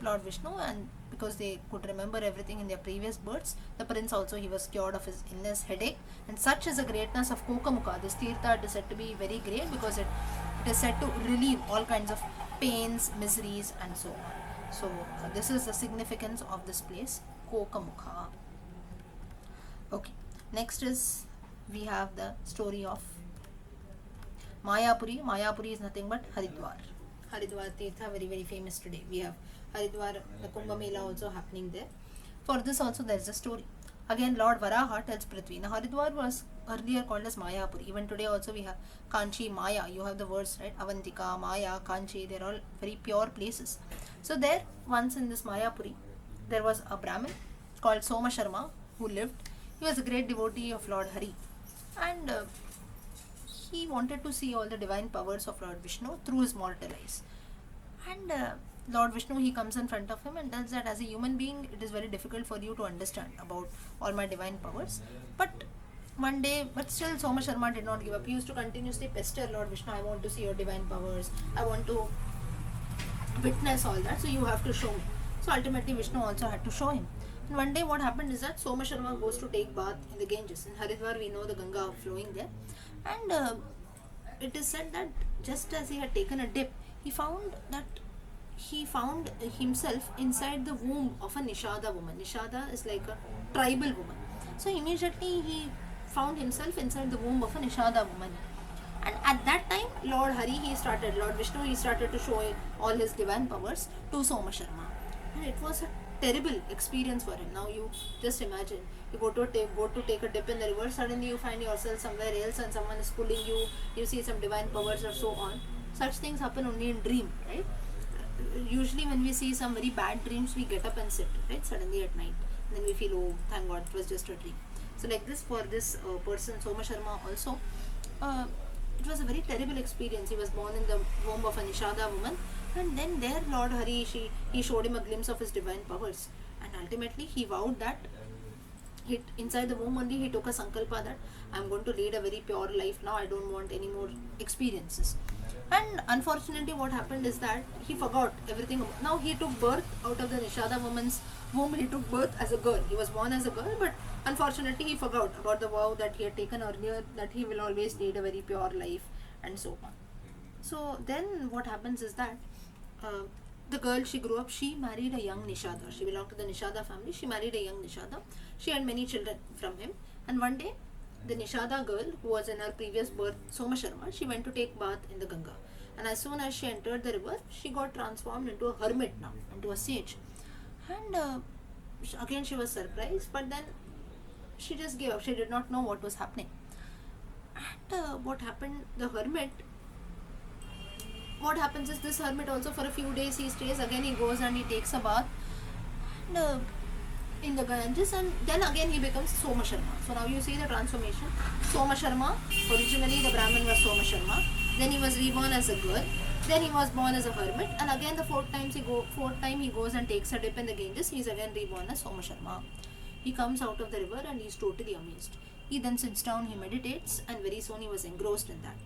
Lord Vishnu, and because they could remember everything in their previous births, the prince also, he was cured of his illness, headache. And such is the greatness of Kokamukha. This Tirtha is said to be very great because it is said to relieve all kinds of pains, miseries, and so on. So this is the significance of this place, Kokamukha. Okay, next is, we have the story of Mayapuri. Mayapuri is nothing but Haridwar. Haridwar Tirtha, very very famous today. We have Haridwar, the Kumbh Mela also happening there. For this also there is a story. Again, Lord Varaha tells Prithvi. Now Haridwar was earlier called as Mayapuri. Even today also we have Kanchi, Maya. You have the words, right? Avantika, Maya, Kanchi. They are all very pure places. So there, once in this Mayapuri, there was a Brahmin called Soma Sharma who lived. He was a great devotee of Lord Hari, and he wanted to see all the divine powers of Lord Vishnu through his mortal eyes. And Lord Vishnu, he comes in front of him and tells that, as a human being, it is very difficult for you to understand about all my divine powers. But one day, but still Soma Sharma did not give up. He used to continuously pester Lord Vishnu, I want to see your divine powers, I want to witness all that, so you have to show me. So ultimately Vishnu also had to show him. And one day what happened is that Soma Sharma goes to take bath in the Ganges. In Haridwar we know the Ganga flowing there, and it is said that just as he had taken a dip, he found himself inside the womb of a Nishada woman. Nishada is like a tribal woman. So immediately he found himself inside the womb of a Nishada woman. And at that time, Lord Vishnu, he started to show all his divine powers to Soma Sharma. And it was a terrible experience for him. Now you just imagine, you go to take a dip in the river, suddenly you find yourself somewhere else and someone is pulling you, you see some divine powers or so on. Such things happen only in dream, right? Usually when we see some very bad dreams, we get up and sit, right, suddenly at night. And then we feel, oh, thank God, it was just a dream. So like this, for this person, Soma Sharma also, it was a very terrible experience. He was born in the womb of a Nishada woman, and then there Lord Hari, he showed him a glimpse of his divine powers, and ultimately he vowed that inside the womb only he took a sankalpa that I am going to lead a very pure life now, I don't want any more experiences. And unfortunately what happened is that he forgot everything. Now he took birth out of the Nishada woman's womb, he took birth as a girl. He was born as a girl, but unfortunately he forgot about the vow that he had taken earlier, that he will always lead a very pure life, and so on. So then what happens is that the girl, she grew up, she married a young Nishada. She belonged to the Nishada family. She married a young Nishada. She had many children from him. And one day, the Nishada girl, who was in her previous birth, Soma Sharma, she went to take bath in the Ganga. And as soon as she entered the river, she got transformed into a hermit now, into a sage. And again she was surprised, but then she just gave up. She did not know what was happening. And what happened, what happens is, this hermit also, for a few days he stays, again he goes and he takes a bath and in the Ganges, and then again he becomes Soma Sharma. So now you see the transformation. Soma Sharma, originally the Brahmin was Soma Sharma, then he was reborn as a girl, then he was born as a hermit, and again the fourth time he goes and takes a dip in the Ganges, he is again reborn as Soma Sharma. He comes out of the river and he is totally amazed. He then sits down, he meditates, and very soon he was engrossed in that.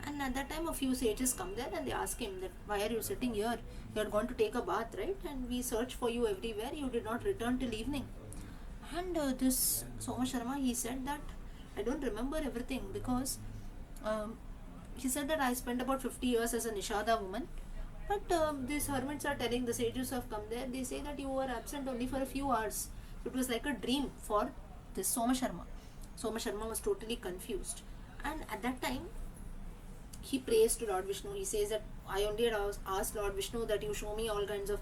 And at that time, a few sages come there and they ask him that, why are you sitting here? You had gone to take a bath, right? And we searched for you everywhere. You did not return till evening. And this Soma Sharma, he said that I don't remember everything because he said that I spent about 50 years as a Nishada woman. But these hermits are telling, the sages who have come there, they say that you were absent only for a few hours. It was like a dream for this Soma Sharma. Soma Sharma was totally confused. And at that time, he prays to Lord Vishnu. He says that I only had asked Lord Vishnu that you show me all kinds of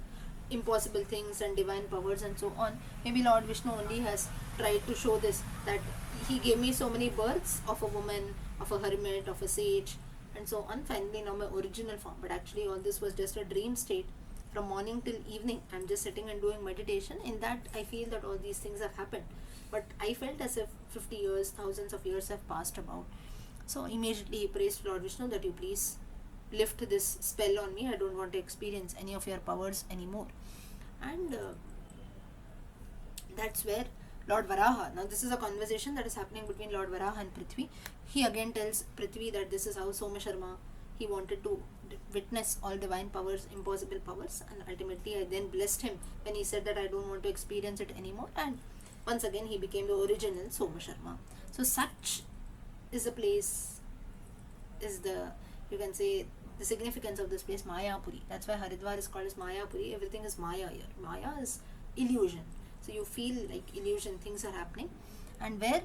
impossible things and divine powers and so on. Maybe Lord Vishnu only has tried to show this, that he gave me so many births of a woman, of a hermit, of a sage, and so on. Finally, now my original form. But actually, all this was just a dream state. From morning till evening, I'm just sitting and doing meditation. In that, I feel that all these things have happened. But I felt as if 50 years, thousands of years have passed about. So immediately he prays to Lord Vishnu that you please lift this spell on me. I don't want to experience any of your powers anymore. And that's where Lord Varaha, now this is a conversation that is happening between Lord Varaha and Prithvi. He again tells Prithvi that this is how Soma Sharma, he wanted to witness all divine powers, impossible powers, and ultimately I then blessed him when he said that I don't want to experience it anymore, and once again he became the original Soma Sharma. So such is the place, is the, you can say, the significance of this place, Mayapuri. That's why Haridwar is called as Mayapuri. Everything is Maya here. Maya is illusion. So you feel like illusion, things are happening. And where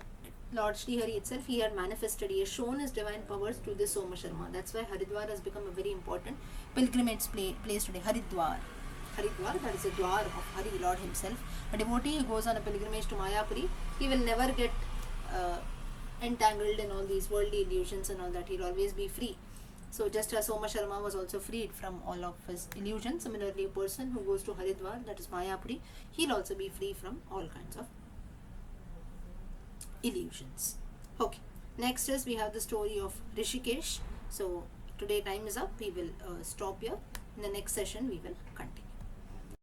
Lord Sri Hari itself, he had manifested, he has shown his divine powers to this Soma Sharma. That's why Haridwar has become a very important pilgrimage place today. Haridwar, that is a dwar of Hari, Lord himself. A devotee who goes on a pilgrimage to Mayapuri, he will never get entangled in all these worldly illusions and all that. He'll always be free. So just as Soma Sharma was also freed from all of his illusions, similarly a person who goes to Haridwar, that is Mayapuri, he'll also be free from all kinds of illusions. Okay, next is we have the story of Rishikesh. So today time is up. We will stop here. In the next session we will continue.